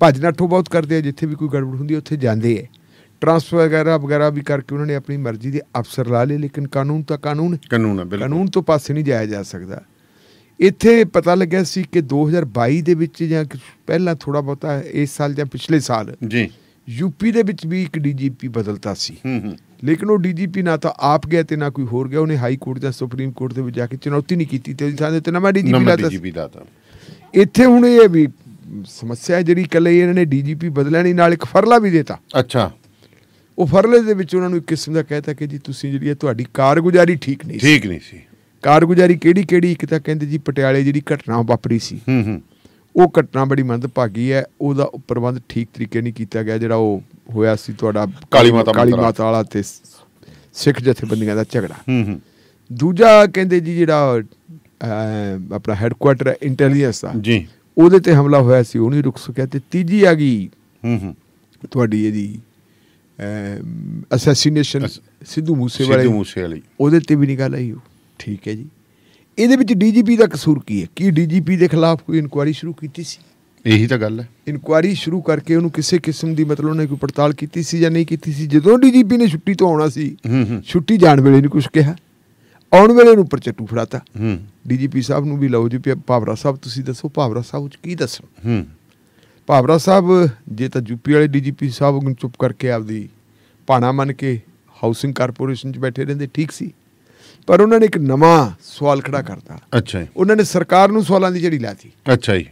Speaker 8: ਭੱਜ ਨੱਠੋ ਬਹੁਤ ਕਰਦੇ ਆ, ਜਿੱਥੇ ਵੀ ਕੋਈ ਗੜਬੜ ਹੁੰਦੀ ਉੱਥੇ ਜਾਂਦੇ ਹੈ। ਟਰਾਂਸਫਰ ਵਗੈਰਾ ਵੀ ਕਰਕੇ ਉਹਨਾਂ ਨੇ ਆਪਣੀ ਮਰਜ਼ੀ ਦੇ ਅਫਸਰ ਲਾ ਲਏ, ਲੇਕਿਨ ਕਾਨੂੰਨ ਤਾਂ ਕਾਨੂੰਨ ਹੈ, ਕਾਨੂੰਨ ਤੋਂ ਪਾਸੇ ਨਹੀਂ ਜਾਇਆ ਜਾ ਸਕਦਾ। ਇੱਥੇ ਪਤਾ ਲੱਗਿਆ ਸੀ ਕਿ 2022 ਦੇ ਵਿੱਚ ਜਾਂ ਪਹਿਲਾਂ ਥੋੜ੍ਹਾ ਬਹੁਤਾ ਇਸ ਸਾਲ ਜਾਂ ਪਿਛਲੇ ਸਾਲ ਜੀ ਯੂਪੀ ਦੇ ਵਿੱਚ ਵੀ ਇੱਕ ਡੀਜੀਪੀ ਬਦਲਤਾ ਸੀ, ਲੇਕਿਨ ਉਹ ਡੀਜੀਪੀ ਨਾ ਤਾਂ ਆਪ ਗਿਆ ਤੇ ਨਾ ਕੋਈ ਹੋਰ ਗਿਆ। ਉਹਨੇ ਹਾਈ ਕੋਰਟ ਜਾਂ ਸੁਪਰੀਮ ਕੋਰਟ ਦੇ ਵਿੱਚ ਜਾ ਕੇ ਚੁਣੌਤੀ ਨਹੀਂ ਕੀਤੀ ਤੇ ਉਹਦੀ ਥਾਂ ਤੇ ਨਵਾਂ ਡੀਜੀਪੀ ਲਾਤਾ। ਇੱਥੇ ਹੁਣ ਇਹ ਵੀ ਸਮੱਸਿਆ ਜਿਹੜੀ ਇਕੱਲੇ ਇਹਨਾਂ ਨੇ ਡੀਜੀਪੀ ਬਦਲਿਆ ਨਹੀਂ, ਨਾਲ ਇੱਕ ਫਰਲਾ ਵੀ ਦੇਤਾ। ਅੱਛਾ, ਉਹ ਫਰਲੇ ਦੇ ਵਿੱਚ ਉਹਨਾਂ ਨੂੰ ਇੱਕ ਕਿਸਮ ਦਾ ਕਹਿਤਾ ਕਿ ਜੀ ਤੁਸੀਂ ਜਿਹੜੀ ਹੈ ਤੁਹਾਡੀ ਕਾਰਗੁਜ਼ਾਰੀ ਠੀਕ ਨਹੀਂ ਸੀ। ਕਾਰਗੁਜ਼ਾਰੀ ਕਿਹੜੀ ਇੱਕ ਤਾਂ ਕਹਿੰਦੇ ਜੀ ਪਟਿਆਲੇ ਜਿਹੜੀ ਘਟਨਾ ਵਾਪਰੀ ਸੀ ਉਹ ਘਟਨਾ ਬੜੀ ਮੰਦਭਾਗੀ ਹੈ, ਉਹਦਾ ਪ੍ਰਬੰਧ ਠੀਕ ਤਰੀਕੇ ਨਹੀਂ ਕੀਤਾ ਗਿਆ। ਜਿਹੜਾ ਉਹ ਹੋਇਆ ਸੀ ਤੁਹਾਡਾ ਕਾਲੀ ਮਾਤਾ ਵਾਲਾ ਤੇ ਸਿੱਖ ਜਥੇਬੰਦੀਆਂ ਦਾ ਝਗੜਾ। ਦੂਜਾ ਕਹਿੰਦੇ ਜੀ ਜਿਹੜਾ ਆਪਣਾ ਹੈਡਕੁਆਟਰ ਹੈ ਇੰਟੈਲੀਜੈਂਸ ਦਾ ਜੀ, ਉਹਦੇ ਤੇ ਹਮਲਾ ਹੋਇਆ ਸੀ, ਉਹ ਨਹੀਂ ਰੁਕ ਸਕਿਆ। ਤੇ ਤੀਜੀ ਆ ਗਈ ਤੁਹਾਡੀ ਇਹਦੀ ਅਸੈਸੀਨੇਸ਼ਨ ਸਿੱਧੂ ਮੂਸੇਵਾਲੇ, ਉਹਦੇ ਤੇ ਵੀ ਨਹੀਂ ਗੱਲ ਆਈ। ਠੀਕ ਹੈ ਜੀ, ਇਹਦੇ ਵਿੱਚ ਡੀਜੀਪੀ ਦਾ ਕਸੂਰ ਕੀ ਹੈ? ਕੀ ਡੀਜੀਪੀ ਦੇ ਖਿਲਾਫ ਕੋਈ ਇਨਕੁਆਇਰੀ ਸ਼ੁਰੂ ਕੀਤੀ ਸੀ? ਇਹੀ ਤਾਂ ਗੱਲ ਹੈ। ਇਨਕੁਆਇਰੀ ਸ਼ੁਰੂ ਕਰਕੇ ਉਹਨੂੰ ਕਿਸੇ ਕਿਸਮ ਦੀ ਮਤਲਬ ਉਹਨੇ ਕੋਈ ਪੜਤਾਲ ਕੀਤੀ ਸੀ ਜਾਂ ਨਹੀਂ ਕੀਤੀ ਸੀ? ਜਦੋਂ ਡੀਜੀਪੀ ਨੇ ਛੁੱਟੀ ਤੋਂ ਆਉਣਾ ਸੀ, ਛੁੱਟੀ ਜਾਣ ਵੇਲੇ ਨਹੀਂ ਕੁਛ ਕਿਹਾ, ਆਉਣ ਵੇਲੇ ਨੂੰ ਉੱਪਰ ਚੱਟੂ ਫੜਾਤਾ ਡੀਜੀਪੀ ਸਾਹਿਬ ਨੂੰ ਵੀ। ਲਓ ਜੀ ਭਾਵਰਾ ਸਾਹਿਬ ਤੁਸੀਂ ਦੱਸੋ, ਭਾਵਰਾ ਸਾਹਿਬ ਕੀ ਦੱਸਣ? ਭਾਵਰਾ ਸਾਹਿਬ ਜੇ ਤਾਂ ਯੂਪੀ ਵਾਲੇ ਡੀਜੀਪੀ ਸਾਹਿਬ ਨੂੰ ਚੁੱਪ ਕਰਕੇ ਆਪਦੀ ਭਾਣਾ ਮੰਨ ਕੇ ਹਾਊਸਿੰਗ ਕਾਰਪੋਰੇਸ਼ਨ 'ਚ ਬੈਠੇ ਰਹਿੰਦੇ ਠੀਕ ਸੀ, ਪਰ ਉਹਨਾਂ ਨੇ ਇੱਕ ਨਵਾਂ ਸਵਾਲ ਖੜਾ ਕਰਤਾ। ਅੱਛਾ ਜੀ, ਉਹਨਾਂ ਨੇ ਸਰਕਾਰ ਨੂੰ ਸਵਾਲਾਂ ਦੀ ਝੜੀ ਲਾਤੀ। ਅੱਛਾ ਜੀ,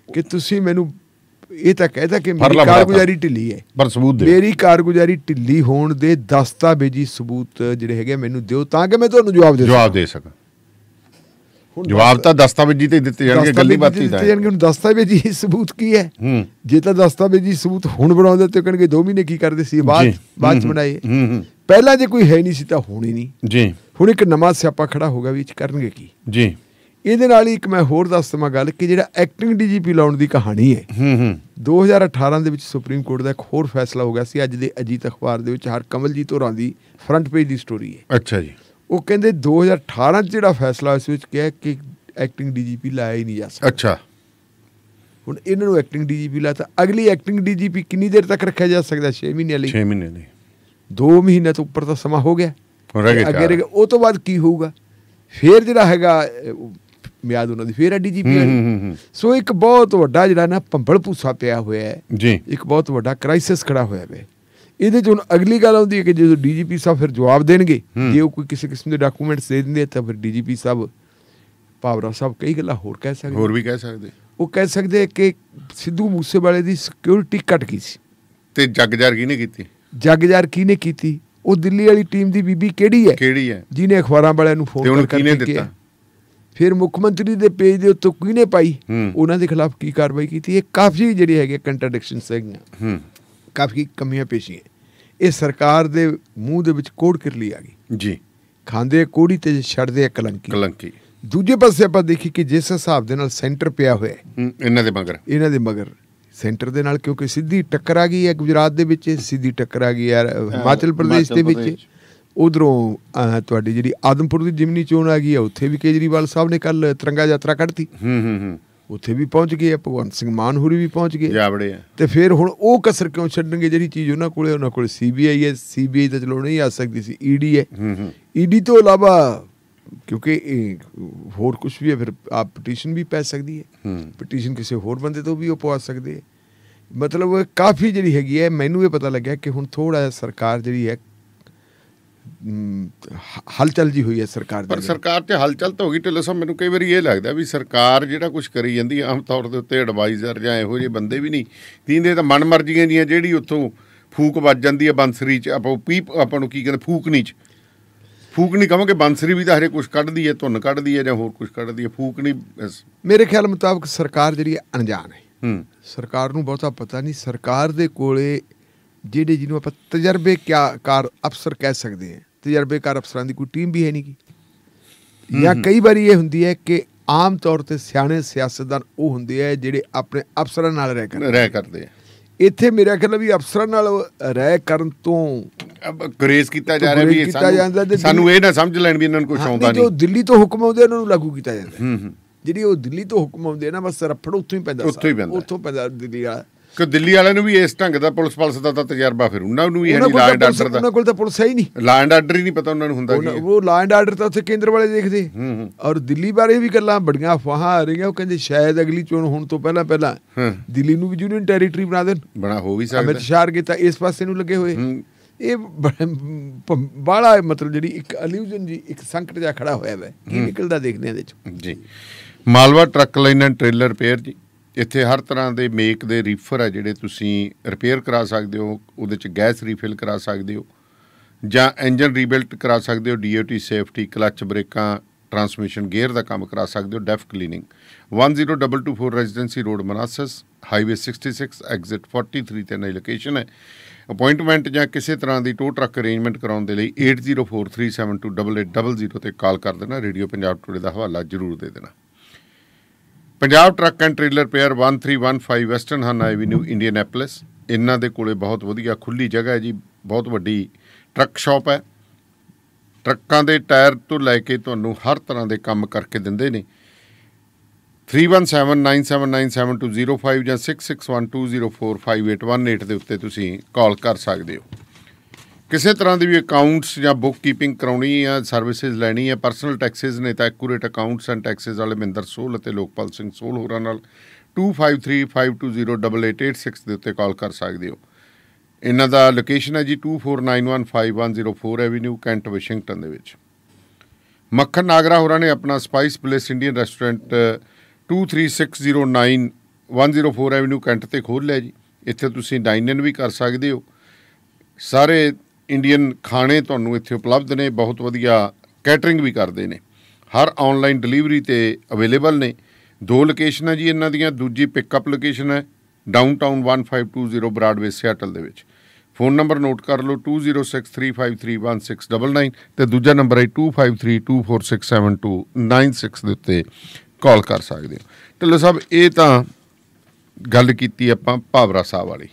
Speaker 8: ਕਿ ਤੁਸੀਂ ਮੈਨੂੰ ਇਹ ਤਾਂ ਕਹਿਦਾ ਕਿ ਮੇਰੀ ਕਾਰਗੁਜ਼ਾਰੀ ਢਿੱਲੀ ਹੈ, ਪਰ ਸਬੂਤ ਦਿਓ। ਮੇਰੀ ਕਾਰਗੁਜ਼ਾਰੀ ਢਿੱਲੀ ਹੋਣ ਦੇ ਦਸਤਾਵੇਜ਼ੀ ਸਬੂਤ ਜਿਹੜੇ ਹੈਗੇ ਮੈਨੂੰ ਦਿਓ ਤਾਂ ਕਿ ਮੈਂ ਤੁਹਾਨੂੰ ਜਵਾਬ ਦੇ ਸਕਾਂ। ਜਵਾਬ ਤਾਂ ਦਸਤਾਵੇਜ਼ੀ ਤੇ ਦਿੱਤੇ ਜਾਣਗੇ, ਗੱਲੀ ਬਾਤੀ ਦਿੱਤੇ ਜਾਣਗੇ। ਹੁਣ ਦਸਤਾਵੇਜ਼ੀ ਸਬੂਤ ਕੀ ਹੈ? ਜੇ ਤਾਂ ਦਸਤਾਵੇਜ਼ੀ ਸਬੂਤ ਹੁਣ ਬਣਾਉਂਦੇ ਤੇ ਕਹਿਣਗੇ 2 ਮਹੀਨੇ ਕੀ ਕਰਦੇ ਸੀ, ਬਾਅਦ ਚ ਬਣਾਏ। ਪਹਿਲਾਂ ਜੇ ਕੋਈ ਹੈ ਨਹੀਂ ਸੀ ਤਾਂ ਹੋਣੀ ਨਹੀਂ ਜੀ। ਹੁਣ ਇੱਕ ਨਵਾਂ ਸਿਆਪਾ ਖੜਾ ਹੋ ਗਿਆ ਵੀ ਇਹ ਕਰਨਗੇ ਕੀ ਜੀ। ਇਹਦੇ ਨਾਲ ਹੀ ਇੱਕ ਮੈਂ ਹੋਰ ਦੱਸ ਦੇਵਾਂ ਗੱਲ ਕਿ ਜਿਹੜਾ ਐਕਟਿੰਗ ਡੀਜੀਪੀ ਲਾਉਣ ਦੀ ਕਹਾਣੀ ਹੈ 2018 ਦੇ ਵਿੱਚ ਸੁਪਰੀਮ ਕੋਰਟ ਦਾ ਇੱਕ ਹੋਰ ਫੈਸਲਾ ਹੋ ਗਿਆ ਸੀ। ਅੱਜ ਦੇ ਅਜੀਤ ਅਖਬਾਰ ਦੇ ਵਿੱਚ ਹਰਕਮਲਜੀਤ ਹੋਰਾਂ ਦੀ ਫਰੰਟ ਪੇਜ ਦੀ ਸਟੋਰੀ ਹੈ। ਅੱਛਾ ਜੀ, ਉਹ ਕਹਿੰਦੇ 2018 'ਚ ਜਿਹੜਾ ਫੈਸਲਾ ਇਸ ਵਿੱਚ ਕਿਹਾ ਕਿ ਐਕਟਿੰਗ ਡੀਜੀਪੀ ਲਾਇਆ ਹੀ ਨਹੀਂ ਜਾ ਸਕਦਾ। ਅੱਛਾ, ਹੁਣ ਇਹਨਾਂ ਨੂੰ ਐਕਟਿੰਗ ਡੀਜੀਪੀ ਲਾਤਾ। ਅਗਲੀ ਐਕਟਿੰਗ ਡੀਜੀਪੀ ਕਿੰਨੀ ਦੇਰ ਤੱਕ ਰੱਖਿਆ ਜਾ ਸਕਦਾ? 6 ਮਹੀਨਿਆਂ ਲਈ। 6 ਮਹੀਨੇ ਲਈ 2 ਮਹੀਨੇ ਤੋਂ ਉੱਪਰ ਦਾ ਸਮਾਂ ਹੋ ਗਿਆ। ਅੱਗੇ ਉਹ ਤੋਂ ਬਾਅਦ ਕੀ ਹੋਊਗਾ? ਫਿਰ ਜਿਹੜਾ ਹੈਗਾ ਮਿਆਦ ਉਹਨਾਂ ਦੀ ਫਿਰ ਹੈ ਡੀਜੀਪੀ ਵਾਲੀ। ਸੋ ਇੱਕ ਬਹੁਤ ਵੱਡਾ ਜਿਹੜਾ ਨਾ ਭੰਬਲ ਭੂਸਾ ਪਿਆ ਹੋਇਆ ਹੈ ਜੀ, ਇੱਕ ਬਹੁਤ ਵੱਡਾ ਕ੍ਰਾਈਸਿਸ ਖੜਾ ਹੋਇਆ ਹੈ। ਇਹਦੇ 'ਚ ਹੁਣ ਅਗਲੀ ਗੱਲ ਆਉਂਦੀ ਹੈ ਕਿ ਜਦੋਂ ਡੀਜੀਪੀ ਸਾਹਿਬ ਫਿਰ ਜਵਾਬ ਦੇਣਗੇ, ਜੇ ਉਹ ਕੋਈ ਕਿਸੇ ਕਿਸਮ ਦੇ ਡਾਕੂਮੈਂਟਸ ਦੇ ਦਿੰਦੇ ਤਾਂ ਫਿਰ ਡੀਜੀਪੀ ਸਾਹਿਬ ਭਾਵਰਾ ਸਾਹਿਬ ਕਈ ਗੱਲਾਂ ਹੋਰ ਕਹਿ ਸਕਦੇ। ਉਹ ਕਹਿ ਸਕਦੇ ਕਿ ਸਿੱਧੂ ਮੂਸੇਵਾਲੇ ਦੀ ਸਿਕਿਉਰਿਟੀ ਘਟ ਗਈ ਸੀ ਤੇ ਜਗਜ਼ਾਰ ਕਿਹਨੇ ਕੀਤੀ? ਉਹ ਦਿੱਲੀ ਵਾਲੀ ਟੀਮ ਦੀ ਬੀਬੀ ਕਿਹੜੀ ਹੈ ਜਿਹਨੇ ਅਖਬਾਰਾਂ ਵਾਲਿਆਂ ਨੂੰ ਫੋਨ ਕਰਕੇ ਦਿੱਤਾ? ਫਿਰ ਮੁੱਖ ਮੰਤਰੀ ਦੇ ਪੇਜ ਦੇ ਉੱਤੇ ਕਿਹਨੇ ਪਾਈ? ਉਹਨਾਂ ਦੇ ਖਿਲਾਫ ਕੀ ਕਾਰਵਾਈ ਕੀਤੀ? ਇਹ ਕਾਫੀ ਜਿਹੜੀ ਹੈਗੇ ਕੰਟਰਡਿਕਸ਼ਨਸ ਹੈਗੀਆਂ, ਕਾਫੀ ਕਮੀਆਂ ਪੇਸ਼ੀਆਂ। ਇਹ ਸਰਕਾਰ ਦੇ ਮੂੰਹ ਦੇ ਵਿੱਚ ਕੋੜ ਕਿਰਲੀ ਆ ਗਈ ਜੀ। ਖਾਂਦੇ ਕੋੜੀ ਤੇ ਛੱਡਦੇ ਕਲੰਕੀ। ਦੂਜੇ ਪਾਸੇ ਆਪਾਂ ਦੇਖੀ ਕਿ ਜਿਸ ਹਿਸਾਬ ਦੇ ਨਾਲ ਸੈਂਟਰ ਪਿਆ ਹੋਇਆ ਇਹਨਾਂ ਦੇ ਮਗਰ ਸੈਂਟਰ ਦੇ ਨਾਲ, ਕਿਉਂਕਿ ਸਿੱਧੀ ਟੱਕਰ ਆ ਗਈ ਹੈ ਗੁਜਰਾਤ ਦੇ ਵਿੱਚ, ਸਿੱਧੀ ਟੱਕਰ ਆ ਗਈ ਯਾਰ ਹਿਮਾਚਲ ਪ੍ਰਦੇਸ਼ ਦੇ ਵਿੱਚ, ਉਧਰੋਂ ਤੁਹਾਡੀ ਜਿਹੜੀ ਆਦਮਪੁਰ ਦੀ ਜਿਮਨੀ ਚੋਣ ਆ ਗਈ ਹੈ, ਉੱਥੇ ਵੀ ਕੇਜਰੀਵਾਲ ਸਾਹਿਬ ਨੇ ਕੱਲ ਤਿਰੰਗਾ ਯਾਤਰਾ ਕੱਢਤੀ, ਉੱਥੇ ਵੀ ਪਹੁੰਚ ਗਏ ਆ, ਭਗਵੰਤ ਸਿੰਘ ਮਾਨ ਹੋਰੀ ਵੀ ਪਹੁੰਚ ਗਏ। ਤੇ ਫਿਰ ਹੁਣ ਉਹ ਕਸਰ ਕਿਉਂ ਛੱਡਣਗੇ ਜਿਹੜੀ ਚੀਜ਼ ਉਹਨਾਂ ਕੋਲ CBI ਹੈ। CBI ਤਾਂ ਚਲੋ ਨਹੀਂ ਆ ਸਕਦੀ ਸੀ, ED ਹੈ। ED ਤੋਂ ਇਲਾਵਾ ਕਿਉਂਕਿ ਹੋਰ ਕੁਛ ਵੀ ਹੈ, ਫਿਰ ਆਪ ਪਟੀਸ਼ਨ ਵੀ ਪੈ ਸਕਦੀ ਹੈ, ਪਟੀਸ਼ਨ ਕਿਸੇ ਹੋਰ ਬੰਦੇ ਤੋਂ ਵੀ ਉਹ ਪਵਾ ਸਕਦੇ ਹੈ। ਮਤਲਬ ਕਾਫੀ ਜਿਹੜੀ ਹੈਗੀ ਹੈ, ਮੈਨੂੰ ਇਹ ਪਤਾ ਲੱਗਿਆ ਕਿ ਹੁਣ ਥੋੜ੍ਹਾ ਜਿਹਾ ਸਰਕਾਰ ਜਿਹੜੀ ਹੈ ਹਲਚਲ ਜੀ ਹੋਈ ਹੈ ਸਰਕਾਰ ਦੀ।
Speaker 7: ਪਰ ਸਰਕਾਰ 'ਚ ਹਲਚਲ ਤਾਂ ਹੋ ਗਈ ਢਿੱਲੋਂ ਸਾਹਿਬ। ਮੈਨੂੰ ਕਈ ਵਾਰੀ ਇਹ ਲੱਗਦਾ ਵੀ ਸਰਕਾਰ ਜਿਹੜਾ ਕੁਝ ਕਰੀ ਜਾਂਦੀ ਆਮ ਤੌਰ ਦੇ ਉੱਤੇ ਐਡਵਾਈਜ਼ਰ ਜਾਂ ਇਹੋ ਜਿਹੇ ਬੰਦੇ ਵੀ ਨਹੀਂ ਦੀਂਦੇ, ਤਾਂ ਮਨ ਮਰਜ਼ੀਆਂ ਦੀਆਂ ਜਿਹੜੀ ਉੱਥੋਂ ਫੂਕ ਵੱਜ ਜਾਂਦੀ ਹੈ ਬੰਸਰੀ 'ਚ, ਆਪਾਂ ਨੂੰ ਕੀ ਕਹਿੰਦੇ ਫੂਕਣੀ 'ਚ, ਫੂਕਣੀ ਕਹਾਂਗੇ, ਬੰਸਰੀ ਵੀ ਤਾਂ ਹਰੇ ਕੁਛ ਕੱਢਦੀ ਹੈ, ਧੁੰਨ ਕੱਢਦੀ ਹੈ ਜਾਂ ਹੋਰ ਕੁਛ ਕੱਢਦੀ ਹੈ, ਫੂਕਣੀ
Speaker 8: ਮੇਰੇ ਖਿਆਲ ਮੁਤਾਬਕ ਸਰਕਾਰ ਜਿਹੜੀ ਹੈ ਅਣਜਾਣ ਹੈ। ਸਰਕਾਰ ਨੂੰ ਬਹੁਤਾ ਪਤਾ ਨਹੀਂ। ਸਰਕਾਰ ਦੇ ਕੋਲੇ ਜਿਹੜੇ ਜਿਹਨੂੰ ਆਪਾਂ ਤਜਰਬੇਕਾਰ ਅਫਸਰ ਕਹਿ ਸਕਦੇ ਹਾਂ, ਤਜਰਬੇਕਾਰ ਅਫਸਰਾਂ ਦੀ ਕੋਈ ਟੀਮ ਵੀ ਹੈ ਨਹੀਂ ਗੀ। ਜਾਂ ਕਈ ਵਾਰੀ ਇਹ ਹੁੰਦੀ ਹੈ ਕਿ ਆਮ ਤੌਰ 'ਤੇ ਸਿਆਣੇ ਸਿਆਸਤਦਾਨ ਉਹ ਹੁੰਦੇ ਹੈ ਜਿਹੜੇ ਆਪਣੇ ਅਫਸਰਾਂ ਨਾਲ ਰਹਿ ਕਰਦੇ ਆ। ਇੱਥੇ ਮੇਰਾ ਖਿਆਲ ਵੀ ਅਫਸਰਾਂ ਨਾਲ ਰਹਿ ਕਰਨ ਤੋਂ
Speaker 7: ਗੁਰੇਜ਼ ਕੀਤਾ ਜਾ ਰਿਹਾ ਵੀ ਸਾਨੂੰ ਇਹ ਨਾ ਸਮਝ ਲੈਣ ਵੀ ਇਹਨਾਂ ਨੂੰ ਕੁਛ ਆਉਂਦਾ ਨਹੀਂ।
Speaker 8: ਜੋ ਦਿੱਲੀ ਤੋਂ ਹੁਕਮ ਆਉਂਦੇ ਉਹਨਾਂ ਨੂੰ ਲਾਗੂ ਕੀਤਾ ਜਾਂਦਾ। ਜਿਹੜੀ ਉਹ ਦਿੱਲੀ ਤੋਂ ਹੁਕਮ ਆਉਂਦੇ ਨਾ ਬਸ ਰਫੜ ਉੱਥੋਂ ਹੀ ਪੈਂਦਾ, ਉੱਥੋਂ ਪੈਂਦਾ ਦਿੱਲੀ ਵਾਲਾ।
Speaker 7: ਕਿ ਦਿੱਲੀ ਵਾਲਿਆਂ ਨੂੰ ਵੀ ਇਸ ਢੰਗ ਦਾ ਪੁਲਿਸ ਦਾ ਤਾਂ ਤਜਰਬਾ ਫਿਰ ਉਹਨਾਂ ਨੂੰ ਵੀ ਹੈ ਨਹੀਂ। ਲਾ ਐਂਡ ਆਰਡਰ ਦਾ
Speaker 8: ਉਹਨਾਂ ਕੋਲ ਤਾਂ ਪੁਲਿਸ ਹੈ ਹੀ ਨਹੀਂ,
Speaker 7: ਲਾ ਐਂਡ ਆਰਡਰ ਹੀ ਨਹੀਂ ਪਤਾ ਉਹਨਾਂ ਨੂੰ ਹੁੰਦਾ ਕੀ।
Speaker 8: ਉਹ ਲਾ ਐਂਡ ਆਰਡਰ ਤਾਂ ਉੱਥੇ ਕੇਂਦਰ ਵਾਲੇ ਦੇਖਦੇ। ਔਰ ਦਿੱਲੀ ਬਾਰੇ ਵੀ ਗੱਲਾਂ ਬੜੀਆਂ ਅਫਵਾਹਾਂ ਆ ਰਹੀਆਂ। ਉਹ ਕਹਿੰਦੇ ਸ਼ਾਇਦ ਅਗਲੀ ਚੋਣ ਹੋਣ ਤੋਂ ਪਹਿਲਾਂ ਦਿੱਲੀ ਨੂੰ ਵੀ ਯੂਨੀਅਨ ਟੈਰੀਟਰੀ ਬਣਾ ਦੇਣ।
Speaker 7: ਬਣਾ ਹੋ ਵੀ ਸਕਦਾ।
Speaker 8: ਅਮਿਤ ਸ਼ਾਹ ਕੀਤਾ ਇਸ ਪਾਸੇ ਨੂੰ ਲੱਗੇ ਹੋਏ। ਇਹ ਬਾਹਲਾ ਮਤਲਬ ਜਿਹੜੀ ਇੱਕ ਅਲਿਊਜ਼ਨ ਜੀ, ਇੱਕ ਸੰਕਟ ਜਿਹਾ ਖੜਾ ਹੋਇਆ ਵਾ। ਕੀ ਨਿਕਲਦਾ ਦੇਖਦੇ ਇਹਦੇ 'ਚ
Speaker 7: ਜੀ। Malwa truck line and trailer repair ਜੀ, ਇੱਥੇ ਹਰ ਤਰ੍ਹਾਂ ਦੇ ਮੇਕ ਦੇ ਰੀਫਰ ਆ ਜਿਹੜੇ ਤੁਸੀਂ ਰਿਪੇਅਰ ਕਰਾ ਸਕਦੇ ਹੋ। ਉਹਦੇ 'ਚ ਗੈਸ ਰੀਫਿਲ ਕਰਾ ਸਕਦੇ ਹੋ ਜਾਂ ਇੰਜਨ ਰੀਬਿਲਟ ਕਰਾ ਸਕਦੇ ਹੋ। DOT ਸੇਫਟੀ, ਕਲੱਚ, ਬ੍ਰੇਕਾਂ, ਟਰਾਂਸਮਿਸ਼ਨ ਗੇਅਰ ਦਾ ਕੰਮ ਕਰਾ ਸਕਦੇ ਹੋ। DEF cleaning 10224 residency road Manassas, highway 66 exit 43 ਤੇ ਨਈ ਲੋਕੇਸ਼ਨ ਹੈ। ਅਪੁਆਇੰਟਮੈਂਟ ਜਾਂ ਕਿਸੇ ਤਰ੍ਹਾਂ ਦੀ ਟੋ ਟਰੱਕ ਅਰੇਂਜਮੈਂਟ ਕਰਾਉਣ ਦੇ ਲਈ 8043728800 ਤੇ ਕਾਲ ਕਰ ਦੇਣਾ। ਰੇਡੀਓ ਪੰਜਾਬ ਟੂਡੇ ਦਾ ਹਵਾਲਾ ਜ਼ਰੂਰ ਦੇ ਦੇਣਾ। Punjab truck and trailer repair 1315 western Hanna avenue, Indianapolis. ਇਹਨਾਂ ਦੇ ਕੋਲੇ ਬਹੁਤ ਵਧੀਆ ਖੁੱਲ੍ਹੀ ਜਗ੍ਹਾ ਹੈ ਜੀ, ਬਹੁਤ ਵੱਡੀ ਟਰੱਕ ਸ਼ਾਪ ਹੈ। ਟਰੱਕਾਂ ਦੇ ਟਾਇਰ ਤੋਂ ਲੈ ਕੇ ਤੁਹਾਨੂੰ ਹਰ ਤਰ੍ਹਾਂ ਦੇ ਕੰਮ ਕਰਕੇ ਦਿੰਦੇ ਨੇ। 3179797205 ਜਾਂ 6612045818 ਦੇ ਉੱਤੇ ਤੁਸੀਂ ਕਾਲ ਕਰ ਸਕਦੇ ਹੋ। ਕਿਸੇ ਤਰ੍ਹਾਂ ਦੀ ਵੀ ਅਕਾਊਂਟਸ ਜਾਂ ਬੁੱਕ ਕੀਪਿੰਗ ਕਰਾਉਣੀ ਆ, ਸਰਵਿਸਿਜ਼ ਲੈਣੀ ਹੈ, ਪਰਸਨਲ ਟੈਕਸਿਸ ਨੇ ਤਾਂ ਐਕੂਰੇਟ ਅਕਾਊਂਟਸ ਐਂਡ ਟੈਕਸਿਸ ਵਾਲੇ ਮਹਿੰਦਰ ਸੋਲ ਅਤੇ ਲੋਕਪਾਲ ਸਿੰਘ ਸੋਲ ਹੋਰਾਂ ਨਾਲ 2535208886 ਦੇ ਉੱਤੇ ਕਾਲ ਕਰ ਸਕਦੇ ਹੋ। ਇਹਨਾਂ ਦਾ ਲੋਕੇਸ਼ਨ ਹੈ ਜੀ 249151004 ਐਵੀਨਿਊ, ਕੈਂਟ, ਵਾਸ਼ਿੰਗਟਨ ਦੇ ਵਿੱਚ। ਮੱਖਣ ਨਾਗਰਾ ਹੋਰਾਂ ਨੇ ਆਪਣਾ spice place Indian restaurant 23609 104 avenue, cantt ਤੇ ਖੋਲ੍ਹ ਲਿਆ ਜੀ। ਇੱਥੇ ਤੁਸੀਂ ਡਾਈਨ ਇਨ ਵੀ ਕਰ ਸਕਦੇ ਹੋ। ਸਾਰੇ ਇੰਡੀਅਨ ਖਾਣੇ ਤੁਹਾਨੂੰ ਇੱਥੇ ਉਪਲਬਧ ਨੇ। ਬਹੁਤ ਵਧੀਆ ਕੈਟਰਿੰਗ ਵੀ ਕਰਦੇ ਨੇ। ਹਰ ਔਨਲਾਈਨ ਡਿਲੀਵਰੀ 'ਤੇ ਅਵੇਲੇਬਲ ਨੇ। 2 ਲੋਕੇਸ਼ਨ ਹੈ ਜੀ ਇਹਨਾਂ ਦੀਆਂ। ਦੂਜੀ ਪਿਕਅਪ ਲੋਕੇਸ਼ਨ ਹੈ ਡਾਊਨਟਾਊਨ 1520 ਬਰਾਡਵੇ, ਸਿਆਟਲ ਦੇ ਵਿੱਚ। ਫ਼ੋਨ ਨੰਬਰ ਨੋਟ ਕਰ ਲਓ 2063531699 ਤੇ ਦੂਜਾ ਨੰਬਰ ਹੈ 2532467296 ਦੇ ਉੱਤੇ ਕਾਲ ਕਰ ਸਕਦੇ ਹੋ। ਢਿੱਲੋਂ ਸਾਹਿਬ, ਇਹ ਤਾਂ ਗੱਲ ਕੀਤੀ ਆਪਾਂ ਭਾਵਰਾ ਸਾਹਿਬ ਵਾਲੀ।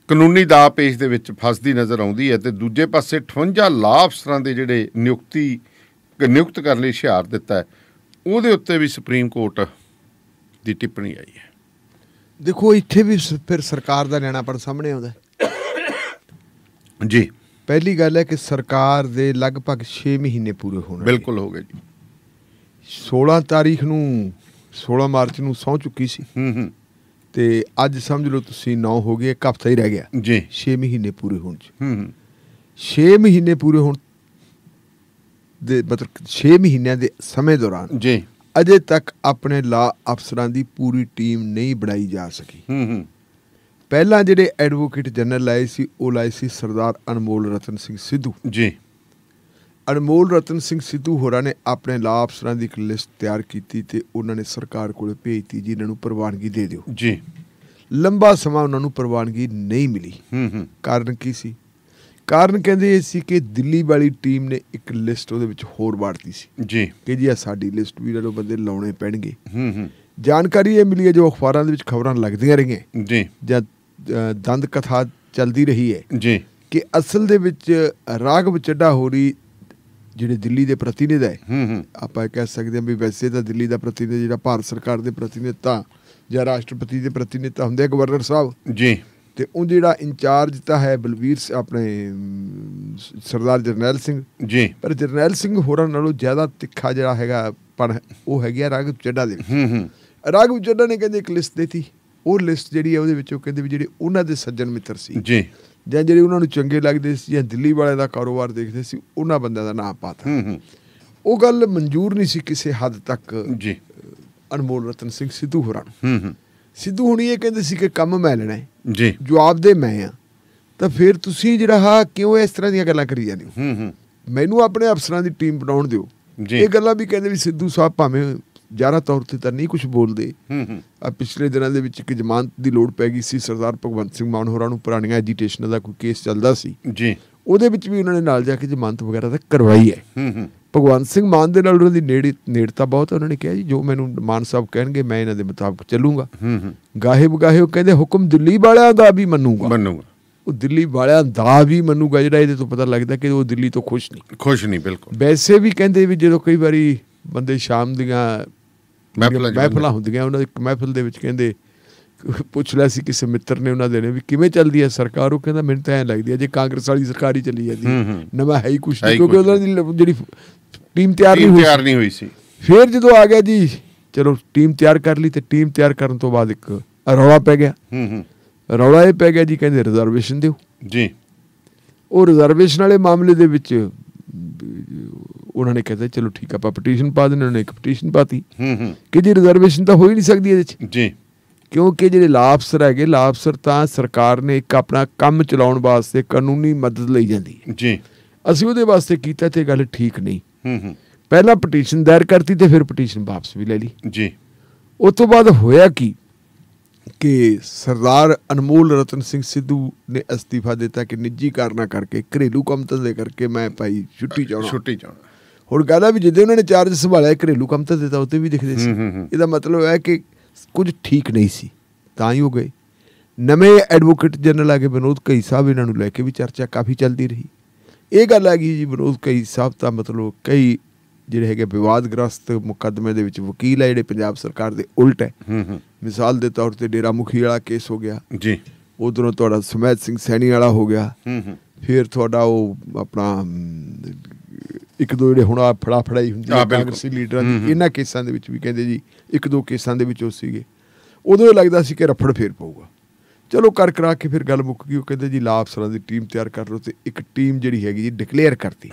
Speaker 7: ਕਾਨੂੰਨੀ ਦਾਅ ਪੇਚ ਦੇ ਵਿੱਚ ਫਸਦੀ ਨਜ਼ਰ ਆਉਂਦੀ ਹੈ। ਅਤੇ ਦੂਜੇ ਪਾਸੇ 58 ਲਾਅ ਅਫਸਰਾਂ ਦੇ ਜਿਹੜੇ ਨਿਯੁਕਤ ਕਰਨ ਲਈ ਇਸ਼ਤਿਹਾਰ ਦਿੱਤਾ ਹੈ, ਉਹਦੇ ਉੱਤੇ ਵੀ ਸੁਪਰੀਮ ਕੋਰਟ ਦੀ ਟਿੱਪਣੀ ਆਈ ਹੈ।
Speaker 8: ਦੇਖੋ, ਇੱਥੇ ਵੀ ਫਿਰ ਸਰਕਾਰ ਦਾ ਨਿਆਣਾਪਣ ਸਾਹਮਣੇ ਆਉਂਦਾ
Speaker 7: ਜੀ।
Speaker 8: ਪਹਿਲੀ ਗੱਲ ਹੈ ਕਿ ਸਰਕਾਰ ਦੇ ਲਗਭਗ 6 ਮਹੀਨੇ ਪੂਰੇ ਹੋਣੇ।
Speaker 7: ਬਿਲਕੁਲ ਹੋ ਗਏ ਜੀ।
Speaker 8: 16 ਮਾਰਚ ਨੂੰ ਸਹੁੰ ਚੁੱਕੀ ਸੀ ਤੇ ਅੱਜ ਸਮਝ ਲਓ ਤੁਸੀਂ 9 ਹੋ ਗਏ, ਇੱਕ ਹਫ਼ਤਾ ਹੀ ਰਹਿ ਗਿਆ
Speaker 7: ਜੀ
Speaker 8: 6 ਮਹੀਨੇ ਪੂਰੇ ਹੋਣ 'ਚ। 6 ਮਹੀਨੇ ਪੂਰੇ ਹੋਣ ਦੇ ਮਤਲਬ 6 ਮਹੀਨਿਆਂ ਦੇ ਸਮੇਂ ਦੌਰਾਨ
Speaker 7: ਜੀ
Speaker 8: ਅਜੇ ਤੱਕ ਆਪਣੇ ਲਾ ਅਫਸਰਾਂ ਦੀ ਪੂਰੀ ਟੀਮ ਨਹੀਂ ਬਣਾਈ ਜਾ ਸਕੀ। ਪਹਿਲਾਂ ਜਿਹੜੇ ਐਡਵੋਕੇਟ ਜਨਰਲ ਲਾਏ ਸੀ, ਉਹ ਲਾਏ ਸੀ ਸਰਦਾਰ ਅਨਮੋਲ ਰਤਨ ਸਿੰਘ ਸਿੱਧੂ ਜੀ। ਅਨਮੋਲ ਰਤਨ ਸਿੰਘ ਸਿੱਧੂ ਹੋਰਾਂ ਨੇ ਆਪਣੇ ਲਾ ਅਫਸਰਾਂ ਦੀ ਇੱਕ ਲਿਸਟ ਤਿਆਰ ਕੀਤੀ ਤੇ ਉਹਨਾਂ ਨੇ ਸਰਕਾਰ ਕੋਲ ਭੇਜਤੀ ਜੀ, ਇਹਨਾਂ ਨੂੰ ਪ੍ਰਵਾਨਗੀ ਦੇ ਦਿਓ ਜੀ। ਲੰਬਾ ਸਮਾਂ ਉਹਨਾਂ ਨੂੰ ਪ੍ਰਵਾਨਗੀ ਨਹੀਂ ਮਿਲੀ। ਕਾਰਨ ਕੀ ਸੀ? ਕਾਰਨ ਕਹਿੰਦੇ ਇਹ ਸੀ ਕਿ ਦਿੱਲੀ ਵਾਲੀ ਟੀਮ ਨੇ ਇੱਕ ਲਿਸਟ ਉਹਦੇ ਵਿੱਚ ਹੋਰ ਵਾੜਤੀ ਸੀ ਜੀ ਕਿ ਜੀ ਆ ਸਾਡੀ ਲਿਸਟ ਵੀ ਇਹਨਾਂ ਬੰਦੇ ਲਾਉਣੇ ਪੈਣਗੇ। ਜਾਣਕਾਰੀ ਇਹ ਮਿਲੀ ਹੈ ਜੋ ਅਖਬਾਰਾਂ ਦੇ ਵਿੱਚ ਖਬਰਾਂ ਲੱਗਦੀਆਂ ਰਹੀਆਂ ਜੀ ਜਾਂ ਦੰਦ ਕਥਾ ਚੱਲਦੀ ਰਹੀ ਹੈ ਜੀ ਕਿ ਅਸਲ ਦੇ ਵਿੱਚ ਰਾਘਵ ਚੱਡਾ ਹੋਰੀ ਜਿਹੜੇ ਦਿੱਲੀ ਦੇ ਪ੍ਰਤੀਨਿਧ ਹੈ, ਆਪਾਂ ਕਹਿ ਸਕਦੇ ਹਾਂ ਵੀ ਵੈਸੇ ਤਾਂ ਦਿੱਲੀ ਦਾ ਪ੍ਰਤੀਨਿਧ ਜਿਹੜਾ ਭਾਰਤ ਸਰਕਾਰ ਦੇ ਪ੍ਰਤੀਨਿਧ ਤਾਂ ਜਾਂ ਰਾਸ਼ਟਰਪਤੀ ਦੇ ਪ੍ਰਤੀਨਿਧ ਹੁੰਦੇ ਗਵਰਨਰ ਸਾਹਿਬ ਜੀ, ਤੇ ਉਹ ਜਿਹੜਾ ਇੰਚਾਰਜ ਤਾਂ ਹੈ ਬਲਵੀਰ ਆਪਣੇ ਸਰਦਾਰ ਜਰਨੈਲ ਸਿੰਘ ਜੀ। ਪਰ ਜਰਨੈਲ ਸਿੰਘ ਹੋਰਾਂ ਨਾਲੋਂ ਜ਼ਿਆਦਾ ਤਿੱਖਾ ਜਿਹੜਾ ਹੈਗਾ ਪਰ ਉਹ ਹੈਗੀ ਆ ਰਾਘਵ ਚੱਡਾ ਦੇ। ਰਾਘਵ ਚੱਡਾ ਨੇ ਕਹਿੰਦੇ ਇੱਕ ਲਿਸਟ ਦਿੱਤੀ। ਉਹ ਲਿਸਟ ਜਿਹੜੀ ਹੈ ਉਹਦੇ ਵਿੱਚੋਂ ਕਹਿੰਦੇ ਵੀ ਜਿਹੜੇ ਉਹਨਾਂ ਦੇ ਸੱਜਣ ਮਿੱਤਰ ਸੀ ਜੀ, ਜਾਂ ਜਿਹੜੇ ਉਹਨਾਂ ਨੂੰ ਚੰਗੇ ਲੱਗਦੇ ਸੀ ਜਾਂ ਦਿੱਲੀ ਵਾਲਿਆਂ ਦਾ ਕਾਰੋਬਾਰ ਦੇਖਦੇ ਸੀ, ਉਹਨਾਂ ਬੰਦਿਆਂ ਦਾ ਨਾਮ ਪਾਤਾ। ਉਹ ਗੱਲ ਮਨਜ਼ੂਰ ਨਹੀਂ ਸੀ ਕਿਸੇ ਹੱਦ ਤੱਕ
Speaker 7: ਜੀ
Speaker 8: ਅਨਮੋਲ ਰਤਨ ਸਿੰਘ ਸਿੱਧੂ ਹੋਰਾਂ ਨੂੰ। ਸਿੱਧੂ ਹੁਣੀ ਇਹ ਕਹਿੰਦੇ ਸੀ ਕਿ ਕੰਮ ਮੈਂ ਲੈਣਾ
Speaker 7: ਜੀ,
Speaker 8: ਜਵਾਬ ਦੇ ਮੈਂ ਆ, ਤਾਂ ਫਿਰ ਤੁਸੀਂ ਜਿਹੜਾ ਕਿਉਂ ਇਸ ਤਰ੍ਹਾਂ ਦੀਆਂ ਗੱਲਾਂ ਕਰੀ ਜਾਂਦੇ ਹੋ? ਮੈਨੂੰ ਆਪਣੇ ਅਫਸਰਾਂ ਦੀ ਟੀਮ ਬਣਾਉਣ ਦਿਓ। ਇਹ ਗੱਲਾਂ ਵੀ ਕਹਿੰਦੇ ਵੀ ਸਿੱਧੂ ਸਾਹਿਬ ਭਾਵੇਂ ਜ਼ਿਆਦਾ ਤੌਰ ਤੇ ਤਾਂ ਨਹੀਂ ਕੁਛ ਬੋਲਦੇ। ਪਿਛਲੇ ਦਿਨਾਂ ਦੇ ਵਿੱਚ ਇੱਕ ਜ਼ਮਾਨਤ ਦੀ ਲੋੜ ਪੈ ਗਈ ਸੀ ਸਰਦਾਰ ਭਗਵੰਤ ਸਿੰਘ ਮਾਨ ਹੋਰਾਂ ਨੂੰ, ਪੁਰਾਣੀਆਂ ਐਜੀਟੇਸ਼ਨਾਂ ਦਾ ਕੋਈ ਕੇਸ ਚੱਲਦਾ ਸੀ
Speaker 7: ਜੀ,
Speaker 8: ਉਹਦੇ ਵਿੱਚ ਵੀ ਉਹਨਾਂ ਨੇ ਨਾਲ ਜਾ ਕੇ ਜ਼ਮਾਨਤ ਵਗੈਰਾ ਤਾਂ ਕਰਵਾਈ ਹੈ। ਭਗਵੰਤ ਸਿੰਘ ਮਾਨ ਦੇ ਨਾਲ ਉਹਨਾਂ ਦੀ ਨੇੜਤਾ ਬਹੁਤ ਹੈ। ਉਹਨਾਂ ਨੇ ਕਿਹਾ ਜੀ ਜੋ ਮੈਨੂੰ ਮਾਨ ਸਾਹਿਬ ਕਹਿਣਗੇ ਮੈਂ ਇਹਨਾਂ ਦੇ ਮੁਤਾਬਕ ਚੱਲੂਗਾ। ਗਾਹੇ ਬਗਾਹੇ ਉਹ ਕਹਿੰਦੇ ਹੁਕਮ ਦਿੱਲੀ ਵਾਲਿਆਂ ਦਾ ਵੀ ਮੰਨੂਗਾ। ਉਹ ਦਿੱਲੀ ਵਾਲਿਆਂ ਦਾ ਵੀ ਮੰਨੂਗਾ, ਜਿਹੜਾ ਇਹਦੇ ਤੋਂ ਪਤਾ ਲੱਗਦਾ ਕਿ ਉਹ ਦਿੱਲੀ ਤੋਂ ਖੁਸ਼ ਨਹੀਂ ਬਿਲਕੁਲ। ਵੈਸੇ ਵੀ ਕਹਿੰਦੇ ਵੀ ਜਦੋਂ ਕਈ ਵਾਰੀ ਬੰਦੇ ਸ਼ਾਮ ਦੀਆਂ ਮਹਿਫਲਾਂ ਹੁੰਦੀਆਂ, ਉਹਨਾਂ ਦੀ ਇੱਕ ਮਹਿਫਲ ਦੇ ਵਿੱਚ ਕਹਿੰਦੇ ਪੁੱਛ ਲਿਆ ਸੀ ਕਿਸੇ ਮਿੱਤਰ ਨੇ ਉਹਨਾਂ ਦੇ ਨੇ ਵੀ ਕਿਵੇਂ ਚੱਲਦੀ ਹੈ ਸਰਕਾਰ, ਉਹ ਕਹਿੰਦਾ ਮੈਨੂੰ ਤਾਂ ਐਂ ਲੱਗਦੀ ਹੈ ਜੇ ਕਾਂਗਰਸ ਵਾਲੀ ਸਰਕਾਰ ਹੀ ਚੱਲੀ ਜਾਂਦੀ, ਨਵਾਂ ਹੈ ਹੀ ਕੁਛ ਨਹੀਂ, ਕਿਉਂਕਿ ਉਹਨਾਂ ਦੀ ਜਿਹੜੀ ਟੀਮ ਤਿਆਰ ਨਹੀਂ ਹੋਈ ਸੀ। ਫਿਰ ਜਦੋਂ ਆ ਗਿਆ ਜੀ ਚਲੋ ਟੀਮ ਤਿਆਰ ਕਰ ਲਈ, ਤੇ ਟੀਮ ਤਿਆਰ ਕਰਨ ਤੋਂ ਬਾਅਦ ਇੱਕ ਰੌਲਾ ਪੈ ਗਿਆ। ਰੌਲਾ ਇਹ ਪੈ ਗਿਆ ਜੀ ਕਹਿੰਦੇ ਰਿਜ਼ਰਵੇਸ਼ਨ ਦਿਓ ਜੀ। ਉਹ ਰਿਜ਼ਰਵੇਸ਼ਨ ਵਾਲੇ ਮਾਮਲੇ ਦੇ ਵਿੱਚ ਉਹਨਾਂ ਨੇ ਕਹਿੰਦਾ ਚਲੋ ਠੀਕ ਆਪਾਂ ਪਟੀਸ਼ਨ ਪਾ ਦਿੰਦੇ। ਉਹਨਾਂ ਨੇ ਇੱਕ ਪਟੀਸ਼ਨ ਪਾਤੀ ਕਿ ਜੀ ਰਿਜ਼ਰਵੇਸ਼ਨ ਤਾਂ ਹੋ ਹੀ ਨਹੀਂ ਸਕਦੀ ਇਹਦੇ 'ਚ ਜੀ, ਕਿਉਂਕਿ ਜਿਹੜੇ ਲਾਅ ਅਫਸਰ ਹੈਗੇ, ਲਾਅ ਅਫਸਰ ਤਾਂ ਸਰਕਾਰ ਨੇ ਇੱਕ ਆਪਣਾ ਕੰਮ ਚਲਾਉਣ ਵਾਸਤੇ ਕਾਨੂੰਨੀ ਮਦਦ ਲਈ ਜਾਂਦੀ ਹੈ ਜੀ। ਅਸੀਂ ਉਹਦੇ ਵਾਸਤੇ ਕੀਤਾ ਤੇ ਗੱਲ ਠੀਕ ਨਹੀਂ। ਪਹਿਲਾਂ ਪਟੀਸ਼ਨ ਦਾਇਰ ਕਰਤੀ ਤੇ ਫਿਰ ਪਟੀਸ਼ਨ ਵਾਪਸ ਵੀ ਲੈ ਲਈ ਜੀ। ਉਸ ਤੋਂ ਬਾਅਦ ਹੋਇਆ ਕੀ ਕਿ ਸਰਦਾਰ ਅਨਮੋਲ ਰਤਨ ਸਿੰਘ ਸਿੱਧੂ ਨੇ ਅਸਤੀਫਾ ਦਿੱਤਾ ਕਿ ਨਿੱਜੀ ਕਾਰਨਾਂ ਕਰਕੇ, ਘਰੇਲੂ ਕੰਮ ਧੰਦੇ ਕਰਕੇ ਮੈਂ ਭਾਈ ਛੁੱਟੀ ਚਾਹੁੰਦਾ। ਹੁਣ ਗੱਲ ਆ ਵੀ ਜਿੱਦੇ ਉਹਨਾਂ ਨੇ ਚਾਰਜ ਸੰਭਾਲਿਆ ਘਰੇਲੂ ਕੰਮ ਧੰਦੇ ਤਾਂ ਉੱਤੇ ਵੀ ਦਿਖਦੇ ਸੀ। ਇਹਦਾ ਮਤਲਬ ਹੈ ਕਿ ਕੁਝ ਠੀਕ ਨਹੀਂ ਸੀ, ਤਾਂ ਹੀ ਹੋ ਗਏ। ਨਵੇਂ ਐਡਵੋਕੇਟ ਜਨਰਲ ਆ ਕੇ ਵਿਨੋਦ ਘਈ ਸਾਹਿਬ, ਇਹਨਾਂ ਨੂੰ ਲੈ ਕੇ ਵੀ ਚਰਚਾ ਕਾਫੀ ਚੱਲਦੀ ਰਹੀ। ਇਹ ਗੱਲ ਆ ਗਈ ਜੀ ਵਿਨੋਦ ਘਈ ਸਾਹਿਬ ਤਾਂ ਮਤਲਬ ਕਈ ਜਿਹੜੇ ਹੈਗੇ ਵਿਵਾਦਗ੍ਰਸਤ ਮੁਕੱਦਮੇ ਦੇ ਵਿੱਚ ਵਕੀਲ ਹੈ, ਜਿਹੜੇ ਪੰਜਾਬ ਸਰਕਾਰ ਦੇ ਉਲਟ ਹੈ। ਮਿਸਾਲ ਦੇ ਤੌਰ ਤੇ ਡੇਰਾ ਮੁਖੀ ਵਾਲਾ ਕੇਸ ਹੋ ਗਿਆ ਜੀ, ਉਧਰੋਂ ਤੁਹਾਡਾ ਸੁਮੈਤ ਸਿੰਘ ਸੈਣੀ ਵਾਲਾ ਹੋ ਗਿਆ, ਫਿਰ ਤੁਹਾਡਾ ਉਹ ਆਪਣਾ ਇੱਕ ਦੋ ਜਿਹੜੇ ਹੁਣ ਆ ਫੜਾਈ ਹੁੰਦੀ ਹੈ ਕਾਂਗਰਸੀ ਲੀਡਰਾਂ ਦੀ, ਇਹਨਾਂ ਕੇਸਾਂ ਦੇ ਵਿੱਚ ਵੀ ਕਹਿੰਦੇ ਜੀ ਇੱਕ ਦੋ ਕੇਸਾਂ ਦੇ ਵਿੱਚ ਉਹ ਸੀਗੇ। ਉਦੋਂ ਇਹ ਲੱਗਦਾ ਸੀ ਕਿ ਰਫੜ ਫੇਰ ਪਊਗਾ। ਚਲੋ ਕਰ ਕਰਾ ਕੇ ਫਿਰ ਗੱਲ ਮੁੱਕ ਗਈ। ਉਹ ਕਹਿੰਦੇ ਜੀ ਲਾਅ ਅਫਸਰਾਂ ਦੀ ਟੀਮ ਤਿਆਰ ਕਰ ਲਓ, ਤੇ ਇੱਕ ਟੀਮ ਜਿਹੜੀ ਹੈਗੀ ਜੀ ਡਿਕਲੇਅਰ ਕਰਤੀ।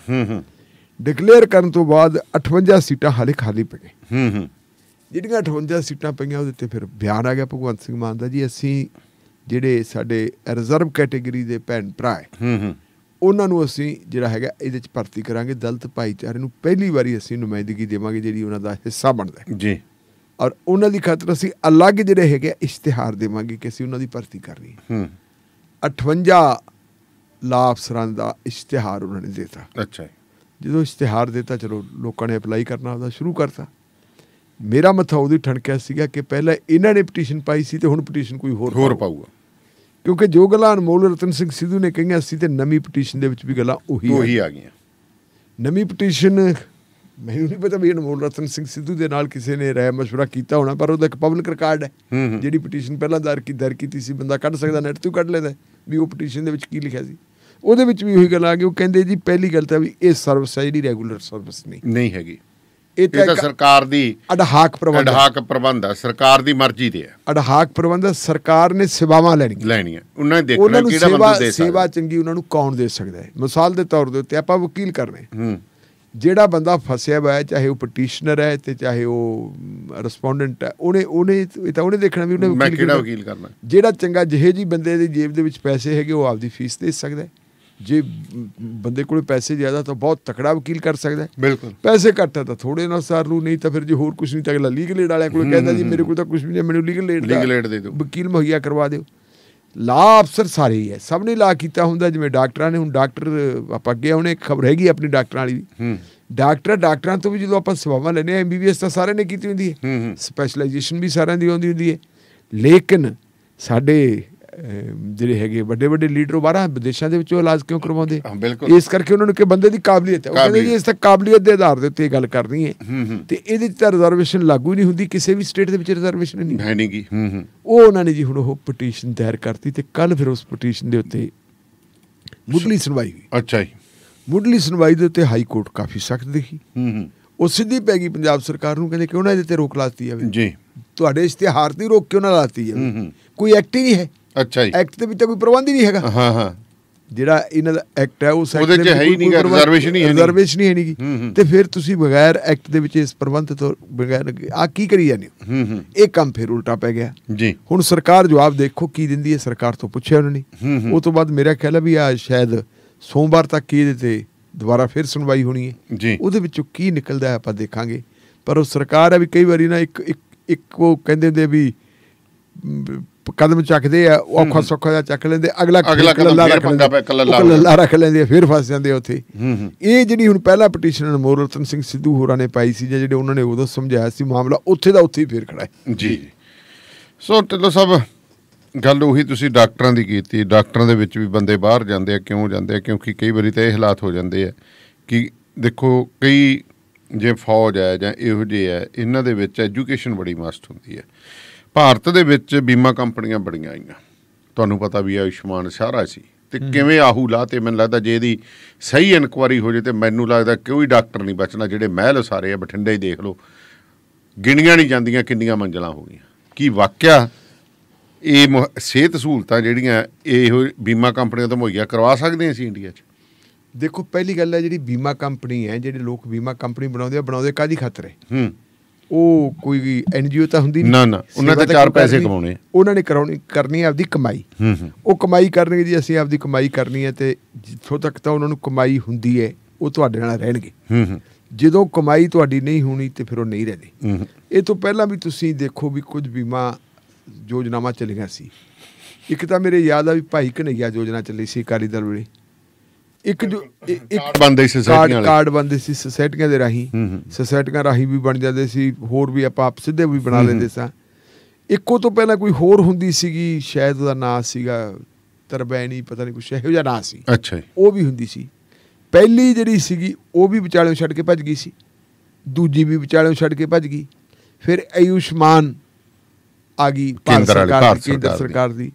Speaker 8: ਡਿਕਲੇਅਰ ਕਰਨ ਤੋਂ ਬਾਅਦ 58 ਸੀਟਾਂ ਹਾਲੇ ਖਾਲੀ ਪੈ ਗਏ। ਜਿਹੜੀਆਂ 58 ਸੀਟਾਂ ਪਈਆਂ ਉਹਦੇ ਤੇ ਫਿਰ ਬਿਆਨ ਆ ਗਿਆ ਭਗਵੰਤ ਸਿੰਘ ਮਾਨ ਦਾ ਜੀ, ਅਸੀਂ ਜਿਹੜੇ ਸਾਡੇ ਰਿਜ਼ਰਵ ਕੈਟੇਗਰੀ ਦੇ ਭੈਣ ਭਰਾ ਹੈ ਉਹਨਾਂ ਨੂੰ ਅਸੀਂ ਜਿਹੜਾ ਹੈਗਾ ਇਹਦੇ 'ਚ ਭਰਤੀ ਕਰਾਂਗੇ। ਦਲਿਤ ਭਾਈਚਾਰੇ ਨੂੰ ਪਹਿਲੀ ਵਾਰੀ ਅਸੀਂ ਨੁਮਾਇੰਦਗੀ ਦੇਵਾਂਗੇ ਜਿਹੜੀ ਉਹਨਾਂ ਦਾ ਹਿੱਸਾ ਬਣਦਾ ਜੀ, ਔਰ ਉਹਨਾਂ ਦੀ ਖਾਤਰ ਅਸੀਂ ਅਲੱਗ ਜਿਹੜੇ ਹੈਗੇ ਇਸ਼ਤਿਹਾਰ ਦੇਵਾਂਗੇ ਕਿ ਅਸੀਂ ਉਹਨਾਂ ਦੀ ਭਰਤੀ ਕਰ ਰਹੀ ਹਾਂ। 58 ਲਾਅ ਅਫਸਰਾਂ ਦਾ ਇਸ਼ਤਿਹਾਰ ਉਹਨਾਂ ਨੇ ਦਿੱਤਾ। ਅੱਛਾ, ਜਦੋਂ ਇਸ਼ਤਿਹਾਰ ਦਿੱਤਾ ਚਲੋ ਲੋਕਾਂ ਨੇ ਅਪਲਾਈ ਕਰਨਾ ਉਹਦਾ ਸ਼ੁਰੂ ਕਰਤਾ। ਮੇਰਾ ਮੱਥਾ ਉਹਦੀ ਠਣਕਿਆ ਸੀਗਾ ਕਿ ਪਹਿਲਾਂ ਇਹਨਾਂ ਨੇ ਪਟੀਸ਼ਨ ਪਾਈ ਸੀ ਤੇ ਹੁਣ ਪਟੀਸ਼ਨ ਕੋਈ ਹੋਰ ਪਾਊਗਾ, ਕਿਉਂਕਿ ਜੋ ਗੱਲਾਂ ਅਨਮੋਲ ਰਤਨ ਸਿੰਘ ਸਿੱਧੂ ਨੇ ਕਹੀਆਂ ਸੀ ਤੇ ਨਵੀਂ ਪਟੀਸ਼ਨ ਦੇ ਵਿੱਚ ਵੀ ਗੱਲਾਂ ਉਹੀ ਆ ਗਈਆਂ। ਨਵੀਂ ਪਟੀਸ਼ਨ ਮੈਨੂੰ ਨਹੀਂ ਪਤਾ ਵੀ ਅਨਮੋਲ ਰਤਨ ਸਿੰਘ ਸਿੱਧੂ ਦੇ ਨਾਲ ਕਿਸੇ ਨੇ ਰਾਏ ਮਸ਼ਵਰਾ ਕੀਤਾ ਹੋਣਾ, ਪਰ ਉਹਦਾ ਇੱਕ ਪਬਲਿਕ ਰਿਕਾਰਡ ਹੈ। ਜਿਹੜੀ ਪਟੀਸ਼ਨ ਪਹਿਲਾਂ ਦਾਇਰ ਕੀਤੀ ਸੀ, ਬੰਦਾ ਕੱਢ ਸਕਦਾ, ਨੈਟ ਤੋਂ ਕੱਢ ਲੈਂਦਾ ਵੀ ਉਹ ਪਟੀਸ਼ਨ ਦੇ ਵਿੱਚ ਕੀ ਲਿਖਿਆ ਸੀ। ਉਹਦੇ ਵਿੱਚ ਵੀ ਉਹੀ ਗੱਲ ਆ ਗਈ। ਉਹ ਕਹਿੰਦੇ ਜੀ ਪਹਿਲੀ ਗੱਲ ਤਾਂ ਵੀ ਇਹ ਸਰਵਿਸ ਹੈ ਜਿਹੜੀ ਰੈਗੂਲਰ ਸਰਵਿਸ ਨਹੀਂ ਹੈਗੀ, ਇਹ ਤਾਂ ਸਰਕਾਰ ਦੀ ਅਡਹਾਕ ਪ੍ਰਬੰਧ ਹੈ, ਸਰਕਾਰ ਦੀ ਮਰਜ਼ੀ ਤੇ ਹੈ। ਅਡਹਾਕ ਪ੍ਰਬੰਧ ਹੈ, ਸਰਕਾਰ ਨੇ ਸੇਵਾਵਾਂ ਲੈਣੀਆਂ, ਉਹਨਾਂ ਨੇ ਦੇਖਣਾ ਕਿਹੜਾ ਬੰਦਾ ਦੇ ਸਕਦਾ, ਸੇਵਾ ਚੰਗੀ ਉਹਨਾਂ ਨੂੰ ਕੌਣ ਦੇ ਸਕਦਾ ਹੈ। ਮਿਸਾਲ ਦੇ ਤੌਰ ਦੇ ਉੱਤੇ ਆਪਾਂ ਵਕੀਲ ਕਰਨੇ, ਜਿਹੜਾ ਬੰਦਾ ਫਸਿਆ ਹੋਇਆ ਹੈ, ਚਾਹੇ ਉਹ ਪਟੀਸ਼ਨਰ ਹੈ ਤੇ ਚਾਹੇ ਉਹ ਰਿਸਪੋਂਡੈਂਟ ਹੈ, ਉਹਨੇ ਦੇਖਣਾ ਵੀ ਉਹਨੇ ਕਿਹੜਾ ਵਕੀਲ ਕਰਨਾ। ਜਿਹੜਾ ਚੰਗਾ ਜਿਹੇ ਜੀ ਬੰਦੇ ਦੀ ਜੇਬ ਦੇ ਵਿੱਚ ਪੈਸੇ ਹੈਗੇ ਉਹ ਆਪਦੀ ਫੀਸ ਦੇ ਸਕਦਾ ਹੈ। ਜੇ ਬੰਦੇ ਕੋਲ ਪੈਸੇ ਜ਼ਿਆਦਾ ਤਾਂ ਬਹੁਤ ਤਕੜਾ ਵਕੀਲ ਕਰ ਸਕਦਾ, ਬਿਲਕੁਲ। ਪੈਸੇ ਘੱਟ ਹੈ ਤਾਂ ਥੋੜੇ ਨਾਲ ਸਾਰ ਲੂ, ਨਹੀਂ ਤਾਂ ਫਿਰ ਜੇ ਹੋਰ ਕੁਛ ਨਹੀਂ ਤਾਂ ਅਗਲਾ ਲੀਗਲ ਏਡ ਵਾਲਿਆਂ ਕੋਲ ਕਹਿੰਦਾ ਜੀ ਮੇਰੇ ਕੋਲ ਤਾਂ ਕੁਛ ਵੀ ਨਹੀਂ, ਮੈਨੂੰ ਲੀਗਲ ਏਡ ਦੇ ਦਿਓ, ਵਕੀਲ ਮੁਹੱਈਆ ਕਰਵਾ ਦਿਓ। ਲਾਅ ਅਫਸਰ ਸਾਰੇ ਹੀ ਹੈ, ਸਭ ਨੇ ਲਾਅ ਕੀਤਾ ਹੁੰਦਾ। ਜਿਵੇਂ ਡਾਕਟਰਾਂ ਨੇ, ਹੁਣ ਡਾਕਟਰ ਆਪਾਂ ਅੱਗੇ ਆਉਣੇ ਖਬਰ ਹੈਗੀ ਆਪਣੀ ਡਾਕਟਰਾਂ ਵਾਲੀ ਵੀ, ਡਾਕਟਰਾਂ ਤੋਂ ਵੀ ਜਦੋਂ ਆਪਾਂ ਸੇਵਾਵਾਂ ਲੈਂਦੇ ਹਾਂ, MBBS ਤਾਂ ਸਾਰਿਆਂ ਨੇ ਕੀਤੀ ਹੁੰਦੀ ਹੈ, ਸਪੈਸ਼ਲਾਈਜੇਸ਼ਨ ਵੀ ਸਾਰਿਆਂ ਦੀ ਆਉਂਦੀ ਹੁੰਦੀ ਹੈ। ਲੇਕਿਨ ਸਾਡੇ ਜਿਹੜੇ ਹੈਗੇ ਵੱਡੇ ਵੱਡੇ ਲੀਡਰ ਉਹ ਬਾਹਰ ਵਿਦੇਸ਼ਾਂ ਦੇ ਵਿੱਚੋਂ ਇਲਾਜ ਕਿਉਂ ਕਰਵਾਉਂਦੇ? ਇਸ ਕਰਕੇ ਉਹਨਾਂ ਨੂੰ ਕਿ ਬੰਦੇ ਦੀ ਕਾਬਲੀਅਤ ਹੈ। ਉਹ ਕਹਿੰਦੇ ਜੀ ਇਸ ਤਾਂ ਕਾਬਲੀਅਤ ਦੇ ਆਧਾਰ ਦੇ ਉੱਤੇ ਇਹ ਗੱਲ ਕਰਨੀ ਹੈ, ਤੇ ਇਹਦੇ 'ਚ ਤਾਂ ਰਿਜ਼ਰਵੇਸ਼ਨ ਲਾਗੂ ਨਹੀਂ ਹੁੰਦੀ, ਕਿਸੇ ਵੀ ਸਟੇਟ ਦੇ ਵਿੱਚ ਰਿਜ਼ਰਵੇਸ਼ਨ ਨਹੀਂ। ਉਹ ਉਹਨਾਂ ਨੇ ਜੀ ਹੁਣ ਉਹ ਪਟੀਸ਼ਨ ਦਾਇਰ ਕਰਤੀ, ਤੇ ਕੱਲ੍ਹ ਫਿਰ ਉਸ ਪਟੀਸ਼ਨ ਦੇ ਉੱਤੇ ਮੁੱਢਲੀ ਸੁਣਵਾਈ ਹੋਈ। ਅੱਛਾ ਜੀ। ਮੁੱਢਲੀ ਸੁਣਵਾਈ ਦੇ ਉੱਤੇ ਹਾਈ ਕੋਰਟ ਕਾਫੀ ਸਖਤ ਦਿਖੀ। ਉਹ ਸਿੱਧੀ ਪੈ ਗਈ ਪੰਜਾਬ ਸਰਕਾਰ ਨੂੰ, ਕਹਿੰਦੇ ਕਿਉਂ ਨਾ ਇਹਦੇ ਤੇ ਰੋਕ ਲਾਤੀ ਜਾਵੇ ਜੀ, ਤੁਹਾਡੇ ਇਸ਼ਤਿਹਾਰ ਦੀ ਰੋਕ ਕਿਉਂ ਨਾ ਲਾਤੀ ਜਾਵੇ, ਕੋਈ ਐਕਟ ਹੀ ਨਹੀਂ ਹੈ। ਅੱਛਾ ਜੀ, ਐਕਟ ਦੇ ਵਿੱਚ ਤਾਂ ਕੋਈ ਪ੍ਰਬੰਧ ਹੀ ਨਹੀਂ ਹੈਗਾ। ਜਿਹੜਾ ਇਹਨਾਂ ਦਾ ਐਕਟ ਹੈ ਉਸ
Speaker 7: ਉਹਦੇ 'ਚ ਹੈ ਹੀ ਨਹੀਂ, ਰਿਜ਼ਰਵੇਸ਼ਨ ਹੀ
Speaker 8: ਹੈ ਨਹੀਂ ਤੇ ਫਿਰ ਤੁਸੀਂ ਬਗੈਰ ਐਕਟ ਦੇ ਵਿੱਚ ਇਸ ਪ੍ਰਬੰਧ ਤੋਂ ਬਗੈਰ ਆ ਕੀ ਕਰੀ ਜਾਂਦੇ ਹੋ? ਇਹ ਕੰਮ ਫਿਰ ਉਲਟਾ ਪੈ ਗਿਆ
Speaker 7: ਜੀ।
Speaker 8: ਹੁਣ ਸਰਕਾਰ ਜਵਾਬ ਦੇਖੋ ਕੀ ਦਿੰਦੀ ਹੈ। ਸਰਕਾਰ ਤੋਂ ਪੁੱਛਿਆ ਉਹਨਾਂ ਨੇ, ਉਹ ਤੋਂ ਬਾਅਦ ਮੇਰਾ ਖਿਆਲ ਹੈ ਵੀ ਆ ਸ਼ਾਇਦ ਸੋਮਵਾਰ ਤੱਕ ਇਹਦੇ ਤੇ ਦੁਬਾਰਾ ਫਿਰ ਸੁਣਵਾਈ ਹੋਣੀ ਹੈ
Speaker 7: ਜੀ।
Speaker 8: ਉਹਦੇ ਵਿੱਚੋਂ ਕੀ ਨਿਕਲਦਾ ਹੈ ਆਪਾਂ ਦੇਖਾਂਗੇ। ਪਰ ਉਹ ਸਰਕਾਰ ਹੈ ਵੀ ਕਈ ਵਾਰੀ ਨਾ ਇੱਕ ਉਹ ਕਹਿੰਦੇ ਹੁੰਦੇ ਵੀ ਕਦਮ ਚੱਕਦੇ ਆ, ਔਖਾ ਸੌਖਾ ਜਿਹਾ ਚੱਕ ਲੈਂਦੇ, ਅਗਲਾ ਲੱਲਾ ਰੱਖ ਲੈਂਦੇ, ਫਿਰ ਫਸ ਜਾਂਦੇ ਉੱਥੇ। ਇਹ ਜਿਹੜੀ ਹੁਣ ਪਹਿਲਾ ਪਟੀਸ਼ਨਰ ਮੋਹਰ ਰਤਨ ਸਿੰਘ ਸਿੱਧੂ ਹੋਰਾਂ ਨੇ ਪਾਈ ਸੀ, ਜਾਂ ਜਿਹੜੇ ਉਹਨਾਂ ਨੇ ਉਦੋਂ ਸਮਝਾਇਆ ਸੀ ਮਾਮਲਾ, ਉੱਥੇ ਦਾ ਉੱਥੇ ਹੀ ਫੇਰ ਖੜਾ ਹੈ
Speaker 7: ਜੀ। ਸੋ ਢਿੱਲੋਂ ਸਾਹਿਬ, ਗੱਲ ਉਹੀ ਤੁਸੀਂ ਡਾਕਟਰਾਂ ਦੀ ਕੀਤੀ। ਡਾਕਟਰਾਂ ਦੇ ਵਿੱਚ ਵੀ ਬੰਦੇ ਬਾਹਰ ਜਾਂਦੇ ਆ, ਕਿਉਂ ਜਾਂਦੇ ਆ? ਕਿਉਂਕਿ ਕਈ ਵਾਰੀ ਤਾਂ ਇਹ ਹਾਲਾਤ ਹੋ ਜਾਂਦੇ ਆ ਕਿ ਦੇਖੋ, ਕਈ ਜੇ ਫੌਜ ਹੈ ਜਾਂ ਇਹੋ ਜਿਹੇ ਹੈ, ਇਹਨਾਂ ਦੇ ਵਿੱਚ ਐਜੂਕੇਸ਼ਨ ਬੜੀ ਮਸਟ ਹੁੰਦੀ ਹੈ। ਭਾਰਤ ਦੇ ਵਿੱਚ ਬੀਮਾ ਕੰਪਨੀਆਂ ਬੜੀਆਂ ਆਈਆਂ, ਤੁਹਾਨੂੰ ਪਤਾ ਵੀ ਆਯੁਸ਼ਮਾਨ ਸਾਰਾ ਸੀ, ਤੇ ਕਿਵੇਂ ਆਹੂ ਲਾ, ਤੇ ਮੈਨੂੰ ਲੱਗਦਾ ਜੇ ਇਹਦੀ ਸਹੀ ਇਨਕੁਆਰੀ ਹੋ ਜੇ ਤੇ ਮੈਨੂੰ ਲੱਗਦਾ ਕੋਈ ਡਾਕਟਰ ਨਹੀਂ ਬਚਣਾ। ਜਿਹੜੇ ਮਹਿਲ ਸਾਰੇ ਆ, ਬਠਿੰਡੇ ਹੀ ਦੇਖ ਲਓ, ਗਿਣੀਆਂ ਨਹੀਂ ਜਾਂਦੀਆਂ ਕਿੰਨੀਆਂ ਮੰਜ਼ਲਾਂ ਹੋ ਗਈਆਂ। ਕੀ ਵਾਕਿਆ ਇਹ ਸਿਹਤ ਸਹੂਲਤਾਂ ਜਿਹੜੀਆਂ ਇਹੋ ਬੀਮਾ ਕੰਪਨੀਆਂ ਤੋਂ ਮੁਹੱਈਆ ਕਰਵਾ ਸਕਦੇ ਹਾਂ ਅਸੀਂ ਇੰਡੀਆ 'ਚ?
Speaker 8: ਦੇਖੋ, ਪਹਿਲੀ ਗੱਲ ਹੈ ਜਿਹੜੀ ਬੀਮਾ ਕੰਪਨੀ ਹੈ, ਜਿਹੜੇ ਲੋਕ ਬੀਮਾ ਕੰਪਨੀ ਬਣਾਉਂਦੇ ਕਾਹਦੀ ਖਾਤਰ ਹੈ? ਉਹ ਕੋਈ NGO ਤਾਂ ਹੁੰਦੀ ਨਹੀਂ,
Speaker 7: ਨਾ, ਉਹਨਾਂ ਤੇ 4 ਪੈਸੇ ਕਮਾਉਣੇ,
Speaker 8: ਉਹਨਾਂ ਨੇ ਕਰਨੀ ਆਪਦੀ ਕਮਾਈ। ਉਹ ਕਮਾਈ ਕਰਨਗੇ ਜੀ, ਅਸੀਂ ਆਪਦੀ ਕਮਾਈ ਕਰਨੀ ਹੈ, ਤੇ ਜਿੱਥੋਂ ਤੱਕ ਤਾਂ ਉਹਨਾਂ ਨੂੰ ਕਮਾਈ ਹੁੰਦੀ ਹੈ ਉਹ ਤੁਹਾਡੇ ਨਾਲ ਰਹਿਣਗੇ। ਜਦੋਂ ਕਮਾਈ ਤੁਹਾਡੀ ਨਹੀਂ ਹੋਣੀ ਤੇ ਫਿਰ ਉਹ ਨਹੀਂ ਰਹਿੰਦੇ। ਇਹ ਤੋਂ ਪਹਿਲਾਂ ਵੀ ਤੁਸੀਂ ਦੇਖੋ ਵੀ ਕੁਝ ਬੀਮਾ ਯੋਜਨਾਵਾਂ ਚੱਲੀਆਂ ਸੀ। ਇੱਕ ਤਾਂ ਮੇਰੇ ਯਾਦ ਆ ਵੀ ਭਾਈ ਘਨੱਈਆ ਯੋਜਨਾ ਚੱਲੀ ਸੀ ਅਕਾਲੀ ਦਲ ਵੇਲੇ। ਕਾਰਡ ਬਣਦੇ ਸੀ ਸੁਸਾਇਟੀਆਂ ਦੇ ਰਾਹੀਂ, ਸੁਸਾਇਟੀਆਂ ਰਾਹੀਂ ਵੀ ਬਣ ਜਾਂਦੇ ਸੀ, ਹੋਰ ਵੀ ਆਪਾਂ ਸਿੱਧੇ ਵੀ ਬਣਾ ਲੈਂਦੇ ਸਾਂ। ਇੱਕੋ ਤੋਂ ਪਹਿਲਾਂ ਕੋਈ ਹੋਰ ਹੁੰਦੀ ਸੀਗੀ, ਸ਼ਾਇਦ ਉਹਦਾ ਨਾਂ ਸੀਗਾ ਤਰਬੈਣੀ, ਪਤਾ ਨਹੀਂ ਕੁਛ ਇਹੋ ਜਿਹਾ ਨਾਂ ਸੀ।
Speaker 7: ਅੱਛਾ,
Speaker 8: ਉਹ ਵੀ ਹੁੰਦੀ ਸੀ। ਪਹਿਲੀ ਜਿਹੜੀ ਸੀਗੀ ਉਹ ਵੀ ਵਿਚਾਲਿਓਂ ਛੱਡ ਕੇ ਭੱਜ ਗਈ ਸੀ, ਦੂਜੀ ਵੀ ਵਿਚਾਲਿਓਂ ਛੱਡ ਕੇ ਭੱਜ ਗਈ। ਫਿਰ ਆਯੁਸ਼ਮਾਨ ਆ ਗਈ ਕੇਂਦਰ ਸਰਕਾਰ ਦੀ।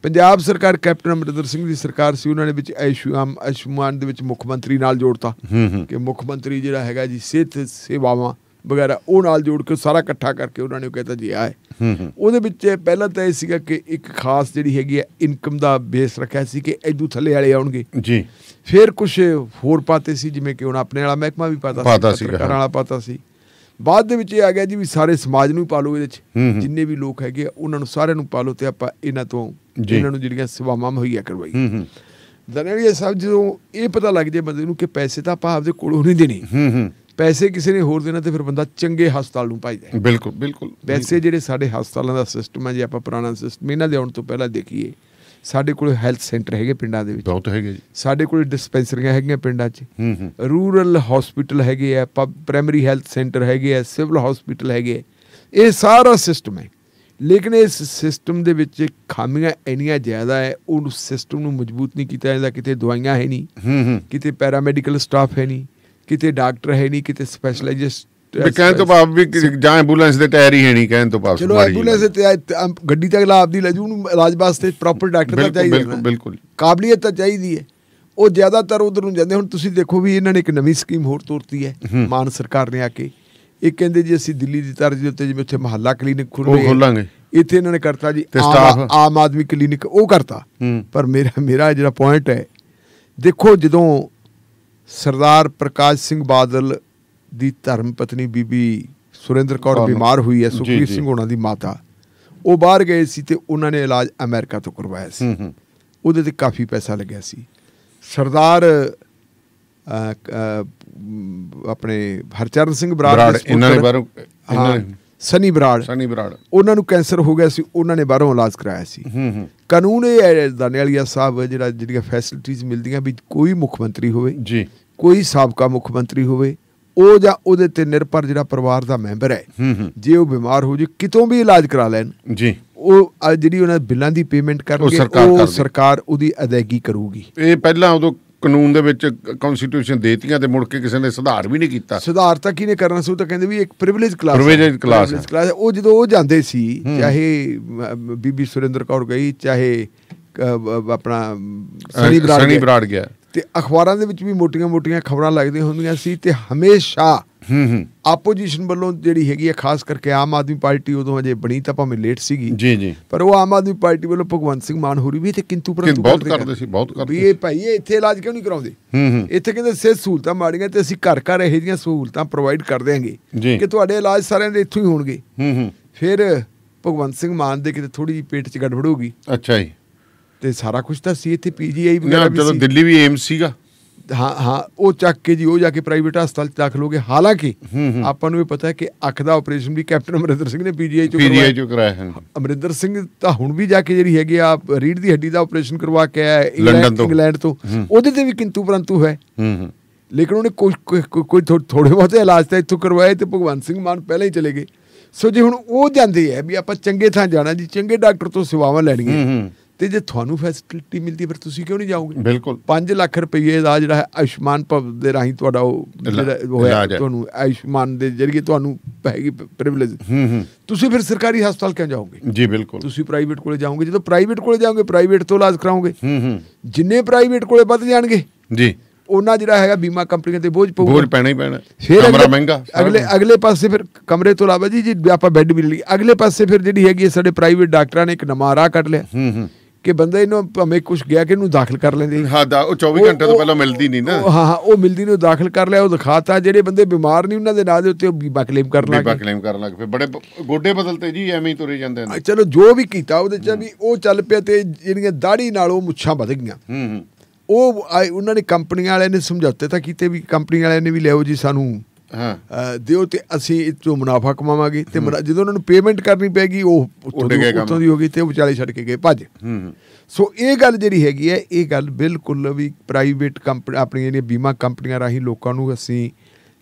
Speaker 8: ਪੰਜਾਬ ਸਰਕਾਰ ਕੈਪਟਨ ਅਮਰਿੰਦਰ ਸਿੰਘ ਦੀ ਸਰਕਾਰ ਸੀ, ਉਹਨਾਂ ਨੇ ਵਿੱਚ ਆਯੁਸ਼ਮਾਨ ਦੇ ਵਿੱਚ ਮੁੱਖ ਮੰਤਰੀ ਨਾਲ ਜੋੜਤਾ ਕਿ ਮੁੱਖ ਮੰਤਰੀ ਜਿਹੜਾ ਹੈਗਾ ਜੀ ਸਿਹਤ ਸੇਵਾਵਾਂ ਵਗੈਰਾ, ਉਹ ਨਾਲ ਜੋੜ ਕੇ ਸਾਰਾ ਇਕੱਠਾ ਕਰਕੇ ਉਹਨਾਂ ਨੇ ਕਹਿਤਾ ਜੀ ਆ ਹੈ। ਉਹਦੇ ਵਿੱਚ ਪਹਿਲਾਂ ਤਾਂ ਇਹ ਸੀਗਾ ਕਿ ਇੱਕ ਖਾਸ ਜਿਹੜੀ ਹੈਗੀ ਹੈ ਇਨਕਮ ਦਾ ਬੇਸ ਰੱਖਿਆ ਸੀ ਕਿ ਇਦੋਂ ਥੱਲੇ ਵਾਲੇ ਆਉਣਗੇ ਜੀ। ਫਿਰ ਕੁਛ ਹੋਰ ਪਾਤੇ ਸੀ, ਜਿਵੇਂ ਕਿ ਹੁਣ ਆਪਣੇ ਵਾਲਾ ਮਹਿਕਮਾ ਵੀ ਪਾਤਾ ਸੀ, ਸਰਕਾਰਾਂ ਵਾਲਾ ਪਾਤਾ ਸੀ। ਬਾਅਦ ਦੇ ਵਿੱਚ ਇਹ ਆ ਗਿਆ ਜੀ ਵੀ ਸਾਰੇ ਸਮਾਜ ਨੂੰ ਪਾ ਲਓ, ਇਹਦੇ 'ਚ ਜਿੰਨੇ ਵੀ ਲੋਕ ਹੈਗੇ ਉਹਨਾਂ ਨੂੰ ਸਾਰਿਆਂ ਨੂੰ ਪਾ ਲਓ, ਤੇ ਆਪਾਂ ਇਹਨਾਂ ਤੋਂ ਇਹਨਾਂ ਨੂੰ ਜਿਹੜੀਆਂ ਸੇਵਾਵਾਂ ਮੁਹੱਈਆ ਕਰਵਾਈ। ਦਰਅਸਲ ਸਾਹਿਬ, ਜਦੋਂ ਇਹ ਪਤਾ ਲੱਗ ਜਾਏ ਬੰਦੇ ਨੂੰ ਕਿ ਪੈਸੇ ਤਾਂ ਆਪਾਂ ਆਪਦੇ ਕੋਲੋਂ ਨਹੀਂ ਦੇਣੇ, ਪੈਸੇ ਕਿਸੇ ਨੇ ਹੋਰ ਦੇਣਾ, ਤੇ ਫਿਰ ਬੰਦਾ ਚੰਗੇ ਹਸਪਤਾਲ ਨੂੰ ਭੱਜਦਾ। ਬਿਲਕੁਲ। ਵੈਸੇ ਜਿਹੜੇ ਸਾਡੇ ਹਸਪਤਾਲਾਂ ਦਾ ਸਿਸਟਮ ਹੈ, ਜੇ ਆਪਾਂ ਪੁਰਾਣਾ ਸਿਸਟਮ ਇਹਨਾਂ ਦੇ ਆਉਣ ਤੋਂ ਪਹਿਲਾਂ ਦੇਖੀਏ, ਸਾਡੇ ਕੋਲ ਹੈਲਥ ਸੈਂਟਰ ਹੈਗੇ ਪਿੰਡਾਂ ਦੇ ਵਿੱਚ, ਬਹੁਤ ਹੈਗੇ ਜੀ। ਸਾਡੇ ਕੋਲ ਡਿਸਪੈਂਸਰੀਆਂ ਹੈਗੀਆਂ ਪਿੰਡਾਂ 'ਚ, ਰੂਰਲ ਹੌਸਪੀਟਲ ਹੈਗੇ ਆ, ਪ੍ਰਾਇਮਰੀ ਹੈਲਥ ਸੈਂਟਰ ਹੈਗੇ ਆ, ਸਿਵਲ ਹੌਸਪੀਟਲ ਹੈਗੇ ਆ। ਇਹ ਸਾਰਾ ਸਿਸਟਮ ਹੈ, ਲੇਕਿਨ ਇਸ ਸਿਸਟਮ ਦੇ ਵਿੱਚ ਖਾਮੀਆਂ ਇੰਨੀਆਂ ਜ਼ਿਆਦਾ ਹੈ, ਉਹ ਸਿਸਟਮ ਨੂੰ ਮਜ਼ਬੂਤ ਨਹੀਂ ਕੀਤਾ ਜਾਂਦਾ। ਕਿਤੇ ਦਵਾਈਆਂ ਹੈ ਨਹੀਂ, ਕਿਤੇ ਪੈਰਾਮੈਡੀਕਲ ਸਟਾਫ ਹੈ ਨਹੀਂ, ਕਿਤੇ ਡਾਕਟਰ ਹੈ ਨਹੀਂ, ਕਿਤੇ ਸਪੈਸ਼ਲਾਈਜ਼ਡ
Speaker 7: ਕਹਿਣ ਤੋਂ ਭਾਵ ਵੀ ਜਾਂ ਐਂਬੂਲੈਂਸ ਦੇ ਟਾਇਰ ਹੀ ਹੈ ਨਹੀਂ, ਕਹਿਣ ਤੋਂ ਭਾਵ
Speaker 8: ਚਲੋ ਐਂਬੂਲੈਂਸ ਗੱਡੀ ਤਾਂ ਅਗਲਾ ਆਪਦੀ ਲੈ ਜੂ, ਉਹਨੂੰ ਇਲਾਜ ਵਾਸਤੇ ਪ੍ਰੋਪਰ ਡਾਕਟਰ ਤਾਂ ਚਾਹੀਦਾ, ਬਿਲਕੁਲ ਕਾਬਲੀਅਤ ਤਾਂ ਚਾਹੀਦੀ ਹੈ। ਉਹ ਜ਼ਿਆਦਾਤਰ ਉਧਰ ਨੂੰ ਜਾਂਦੇ। ਹੁਣ ਤੁਸੀਂ ਦੇਖੋ ਵੀ ਇਹਨਾਂ ਨੇ ਇੱਕ ਨਵੀਂ ਸਕੀਮ ਹੋਰ ਤੋਰਤੀ ਹੈ ਮਾਨ ਸਰਕਾਰ ਨੇ ਆ ਕੇ। ਇਹ ਕਹਿੰਦੇ ਜੀ ਅਸੀਂ ਦਿੱਲੀ ਦੀ ਤਰਜ਼ ਦੇ ਉੱਤੇ ਜਿਵੇਂ ਉੱਥੇ ਮੁਹੱਲਾ ਕਲੀਨਿਕ ਖੋਲਾਂਗੇ, ਇੱਥੇ ਇਹਨਾਂ ਨੇ ਕਰਤਾ ਜੀ ਆਮ ਆਦਮੀ ਕਲੀਨਿਕ, ਉਹ ਕਰਤਾ। ਪਰ ਮੇਰਾ ਜਿਹੜਾ ਪੁਆਇੰਟ ਹੈ, ਦੇਖੋ ਜਦੋਂ ਸਰਦਾਰ ਪ੍ਰਕਾਸ਼ ਸਿੰਘ ਬਾਦਲ ਦੀ ਧਰਮ ਪਤਨੀ ਬੀਬੀ ਸੁਰਿੰਦਰ ਕੌਰ ਬਿਮਾਰ ਹੋਈ ਹੈ, ਸੁਖਬੀਰ ਸਿੰਘ ਹੋਣਾ ਦੀ ਮਾਤਾ, ਉਹ ਬਾਹਰ ਗਏ ਸੀ ਤੇ ਉਹਨਾਂ ਨੇ ਇਲਾਜ ਅਮਰੀਕਾ ਤੋਂ ਕਰਵਾਇਆ ਸੀ। ਉਹਦੇ ਤੇ ਕਾਫੀ ਪੈਸਾ ਲੱਗਿਆ ਸੀ। ਸਰਦਾਰ ਆਪਣੇ ਹਰਚਰਨ ਸਿੰਘ ਬਰਾੜ, ਸਨੀ ਬਰਾੜ, ਉਹਨਾਂ ਨੂੰ ਕੈਂਸਰ ਹੋ ਗਿਆ ਸੀ, ਉਹਨਾਂ ਨੇ ਬਾਹਰੋਂ ਇਲਾਜ ਕਰਾਇਆ ਸੀ। ਕਾਨੂੰਨ ਇਹ ਹੈ ਦਾਨੇਵਾਲੀਆ ਸਾਹਿਬ, ਜਿਹੜੀਆਂ ਫੈਸਿਲਿਟੀਜ਼ ਮਿਲਦੀਆਂ ਵੀ ਕੋਈ ਮੁੱਖ ਮੰਤਰੀ ਹੋਵੇ ਜੀ, ਕੋਈ ਸਾਬਕਾ ਮੁੱਖ ਮੰਤਰੀ ਹੋਵੇ, ਉਹ ਜਾਂ ਉਹਦੇ ਤੇ ਨਿਰਭਰ ਜਿਹੜਾ ਪਰਿਵਾਰ ਦਾ ਮੈਂਬਰ ਹੈ, ਜੇ ਉਹ ਬਿਮਾਰ ਹੋ ਜੇ ਕਿਤੋਂ ਵੀ ਇਲਾਜ ਕਰਾ ਲੈਣ ਜੀ, ਉਹ ਜਿਹੜੀ ਉਹਨਾਂ ਬਿੱਲਾਂ ਦੀ ਪੇਮੈਂਟ ਕਰਨਗੇ, ਉਹ ਸਰਕਾਰ ਉਹਦੀ ਅਦਾਇਗੀ ਕਰੂਗੀ। ਇਹ ਪਹਿਲਾਂ ਉਦੋਂ ਕਾਨੂੰਨ ਦੇ ਵਿੱਚ ਕਨਸਟੀਟਿਊਸ਼ਨ ਦੇਤੀਆਂ ਤੇ ਮੁੜ ਕੇ ਕਿਸੇ ਨੇ ਸੁਧਾਰ ਵੀ ਨਹੀਂ ਕੀਤਾ। ਸੁਧਾਰ ਤਾਂ ਕਿਹਨੇ ਕਰਨਾ ਸੀ? ਉਹ ਤਾਂ ਕਹਿੰਦੇ ਵੀ ਇੱਕ ਪ੍ਰਿਵਿਲੇਜ ਕਲਾਸ ਹੈ। ਉਹ ਜਦੋਂ ਉਹ ਜਾਂਦੇ ਸੀ, ਚਾਹੇ ਬੀਬੀ ਸੁਰਿੰਦਰ ਕੌਰ ਗਈ, ਚਾਹੇ ਆਪਣਾ ਸਨੀ ਬਰਾੜ ਗਿਆ, ਤੇ ਅਖਬਾਰਾਂ ਦੇ ਵਿੱਚ ਵੀ ਮੋਟੀਆਂ-ਮੋਟੀਆਂ ਖਬਰਾਂ ਲੱਗਦੀਆਂ ਹੁੰਦੀਆਂ ਸੀ, ਤੇ ਹਮੇਸ਼ਾ ਆਪੋਜੀਸ਼ਨ ਵੱਲੋਂ ਜਿਹੜੀ ਹੈਗੀ ਹੈ, ਖਾਸ ਕਰਕੇ ਆਮ ਆਦਮੀ ਪਾਰਟੀ ਉਦੋਂ ਅਜੇ ਬਣੀ ਤਾਂ ਭਾਵੇਂ ਲੇਟ ਸੀਗੀ
Speaker 7: ਜੀ,
Speaker 8: ਪਰ ਉਹ ਆਮ ਆਦਮੀ ਪਾਰਟੀ ਵੱਲੋਂ ਭਗਵੰਤ ਸਿੰਘ ਮਾਨ ਹੋਰੀ ਵੀ ਇੱਥੇ ਕਿੰਤੂ ਪਰੰਤੂ
Speaker 7: ਬਹੁਤ ਕਰਦੇ ਸੀ, ਬਹੁਤ ਕਰਦੇ
Speaker 8: ਵੀ ਇਹ ਭਾਈ ਇੱਥੇ ਇਲਾਜ ਕਿਉਂ ਨਹੀਂ ਕਰਾਉਂਦੇ, ਇੱਥੇ ਕਹਿੰਦੇ ਸਿਹਤ ਸਹੂਲਤਾਂ ਮਾੜੀਆਂ ਤੇ ਅਸੀਂ ਘਰ ਘਰ ਇਹੋ ਜਿਹੀਆਂ ਸਹੂਲਤਾਂ ਪ੍ਰੋਵਾਈਡ ਕਰ ਦਿਆਂਗੇ ਕਿ ਤੁਹਾਡੇ ਇਲਾਜ ਸਾਰਿਆਂ ਦੇ ਇੱਥੋਂ ਹੀ ਹੋਣਗੇ। ਫਿਰ ਭਗਵੰਤ ਸਿੰਘ ਮਾਨ ਦੇ ਕਿਤੇ ਥੋੜੀ ਜਿਹੀ ਪੇਟ 'ਚ ਗੜਬੜ ਹੋ ਗਈ।
Speaker 7: ਅੱਛਾ ਜੀ।
Speaker 8: ਤੇ ਸਾਰਾ ਕੁਝ ਤਾਂ ਸੀ ਇੱਥੇ PGI ਵਗੈਰਾ ਵੀ
Speaker 7: ਜਦੋਂ
Speaker 8: ਸੀ।
Speaker 7: ਦਿੱਲੀ ਵੀ ਏਮਸ ਸੀਗਾ।
Speaker 8: ਹਾਂ ਉਹ ਚੱਕ ਕੇ ਜੀ ਉਹ ਜਾ ਕੇ ਪ੍ਰਾਈਵੇਟ ਹਸਪਤਾਲ 'ਚ ਦਾਖਲ ਹੋ ਗਏ। ਹਾਲਾਂਕਿ ਆਪਾਂ ਨੂੰ ਇਹ ਪਤਾ ਹੈ ਕਿ ਅੱਖ ਦਾ ਆਪਰੇਸ਼ਨ ਵੀ ਕੈਪਟਨ ਅਮਰਿੰਦਰ ਸਿੰਘ ਨੇ PGI ਚੋਂ ਕਰਵਾਇਆ। ਅਮਰਿੰਦਰ ਸਿੰਘ ਤਾਂ ਹੁਣ ਵੀ ਜਾ ਕੇ ਜਿਹੜੀ ਹੈਗੀ ਆ ਰੀੜ੍ਹ ਦੀ ਹੱਡੀ ਦਾ ਆਪਰੇਸ਼ਨ ਕਰਵਾ ਕੇ ਆਇਆ ਇੰਗਲੈਂਡ ਤੋਂ, ਉਹਦੇ ਤੇ ਵੀ ਕਿੰਤੂ ਪਰੰਤੂ ਹੈ। ਲੇਕਿਨ ਉਹਨੇ ਕੋਈ ਥੋੜੇ ਬਹੁਤੇ ਇਲਾਜ ਤਾਂ ਇੱਥੋਂ ਕਰਵਾਏ ਤੇ ਭਗਵੰਤ ਸਿੰਘ ਮਾਨ ਪਹਿਲਾਂ ਹੀ ਚਲੇ ਗਏ। ਸੋ ਜੇ ਹੁਣ ਉਹ ਜਾਂਦੇ ਹੈ ਵੀ ਆਪਾਂ ਚੰਗੇ ਥਾਂ ਜਾਣਾ ਜੀ, ਚੰਗੇ ਡਾਕਟਰ ਤੋਂ ਸੇਵਾਵਾਂ ਲੈਣੀਆਂ, ਤੇ ਜੇ ਤੁਹਾਨੂੰ ਫੈਸਿਲਿਟੀ ਮਿਲਦੀ ਫਿਰ ਤੁਸੀਂ ਕਿਉਂ ਨਹੀਂ ਜਾਓਗੇ?
Speaker 7: ਬਿਲਕੁਲ।
Speaker 8: 5 ਲੱਖ ਰੁਪਏ ਦਾ ਜਿਹੜਾ ਹੈ ਆਯੁਸ਼ਮਾਨ ਭਵ ਦੇ ਰਾਹੀਂ ਤੁਹਾਡਾ ਉਹ ਜਿਹੜਾ ਹੋਇਆ, ਤੁਹਾਨੂੰ ਆਯੁਸ਼ਮਾਨ ਦੇ ਜਰੀਏ ਤੁਹਾਨੂੰ ਹੈਗੀ ਪ੍ਰਿਵਿਲੇਜ, ਤੁਸੀਂ ਫਿਰ ਸਰਕਾਰੀ ਹਸਪਤਾਲ ਕਿਉਂ ਜਾਓਗੇ?
Speaker 7: ਜੀ ਬਿਲਕੁਲ।
Speaker 8: ਤੁਸੀਂ ਪ੍ਰਾਈਵੇਟ ਕੋਲੇ ਜਾਓਗੇ। ਜਦੋਂ ਪ੍ਰਾਈਵੇਟ ਕੋਲੇ ਜਾਓਗੇ ਪ੍ਰਾਈਵੇਟ ਤੋਂ ਇਲਾਜ ਕਰਾਓਗੇ। ਜਿੰਨੇ ਪ੍ਰਾਈਵੇਟ ਕੋਲੇ ਵੱਧ ਜਾਣਗੇ ਜੀ ਉਹਨਾਂ ਜਿਹੜਾ ਹੈਗਾ ਬੀਮਾ ਕੰਪਨੀਆਂ ਤੇ ਬੋਝ
Speaker 7: ਪੈਣਾ ਹੀ ਪੈਣਾ।
Speaker 8: ਫਿਰ
Speaker 7: ਕਮਰਾ ਮਹਿੰਗਾ।
Speaker 8: ਅਗਲੇ ਪਾਸੇ ਫਿਰ ਕਮਰੇ ਤੋਂ ਇਲਾਵਾ ਜੀ ਆਪਾਂ ਬੈੱਡ ਵੀ ਲਈ, ਅਗਲੇ ਪਾਸੇ ਫਿਰ ਜਿਹੜੀ ਹੈਗੀ ਸਾਡੇ ਪ੍ਰਾਈਵੇਟ ਡਾਕਟਰਾਂ ਨੇ ਇੱਕ ਨਵਾਂ ਰਾਹ ਕੱਢ ਲਿਆ ਕਿ ਬੰਦਾ ਇਹਨੂੰ ਭਾਵੇਂ ਕੁਛ ਗਿਆ ਕਿ ਇਹਨੂੰ ਦਾਖਲ ਕਰ ਲੈਂਦੇ।
Speaker 7: ਹਾਂ ਉਹ 24 ਘੰਟੇ ਤੋਂ ਪਹਿਲਾਂ ਮਿਲਦੀ ਨਹੀਂ ਨਾ।
Speaker 8: ਹਾਂ ਉਹ ਮਿਲਦੀ ਨਹੀਂ, ਦਾਖਲ ਕਰ ਲਿਆ, ਉਹ ਦਿਖਾਤਾ। ਜਿਹੜੇ ਬੰਦੇ ਬਿਮਾਰ ਨਹੀਂ ਉਹਨਾਂ ਦੇ ਨਾਂ ਦੇ ਉੱਤੇ ਬੀਮਾ ਕਲੇਮ ਕਰਨ ਲੱਗ ਪਏ।
Speaker 7: ਬੜੇ ਗੋਡੇ ਬਦਲਤੇ ਜੀ, ਐਵੇਂ ਹੀ ਤੁਰੇ ਜਾਂਦੇ ਨੇ।
Speaker 8: ਚਲੋ ਜੋ ਵੀ ਕੀਤਾ ਉਹਦੇ ਚ ਵੀ ਉਹ ਚੱਲ ਪਿਆ ਤੇ ਜਿਹੜੀਆਂ ਦਾੜੀ ਨਾਲ ਉਹ ਮੁੱਛਾਂ ਵਧ ਗਈਆਂ। ਉਹ ਉਹਨਾਂ ਨੇ ਕੰਪਨੀਆਂ ਵਾਲਿਆਂ ਨੇ ਸਮਝੌਤੇ ਤਾਂ ਕੀਤੇ ਵੀ ਕੰਪਨੀ ਵਾਲਿਆਂ ਨੇ ਵੀ ਲਿਆਓ ਜੀ ਸਾਨੂੰ ਦਿਓ ਤੇ ਅਸੀਂ ਇਹ ਤੋਂ ਮੁਨਾਫਾ ਕਮਾਵਾਂਗੇ। ਤੇ ਜਦੋਂ ਉਹਨਾਂ ਨੂੰ ਪੇਮੈਂਟ ਕਰਨੀ ਪੈਗੀ ਉਹ ਉੱਥੋਂ ਦੀ ਹੋ ਗਈ ਤੇ ਉਹ ਵਿਚਾਲੇ ਛੱਡ ਕੇ ਗਏ ਭੱਜ। ਸੋ ਇਹ ਗੱਲ ਜਿਹੜੀ ਹੈਗੀ ਹੈ, ਇਹ ਗੱਲ ਬਿਲਕੁਲ ਵੀ ਪ੍ਰਾਈਵੇਟ ਕੰਪਨੀ ਆਪਣੀਆਂ ਜਿਹੜੀਆਂ ਬੀਮਾ ਕੰਪਨੀਆਂ ਰਾਹੀਂ ਲੋਕਾਂ ਨੂੰ ਅਸੀਂ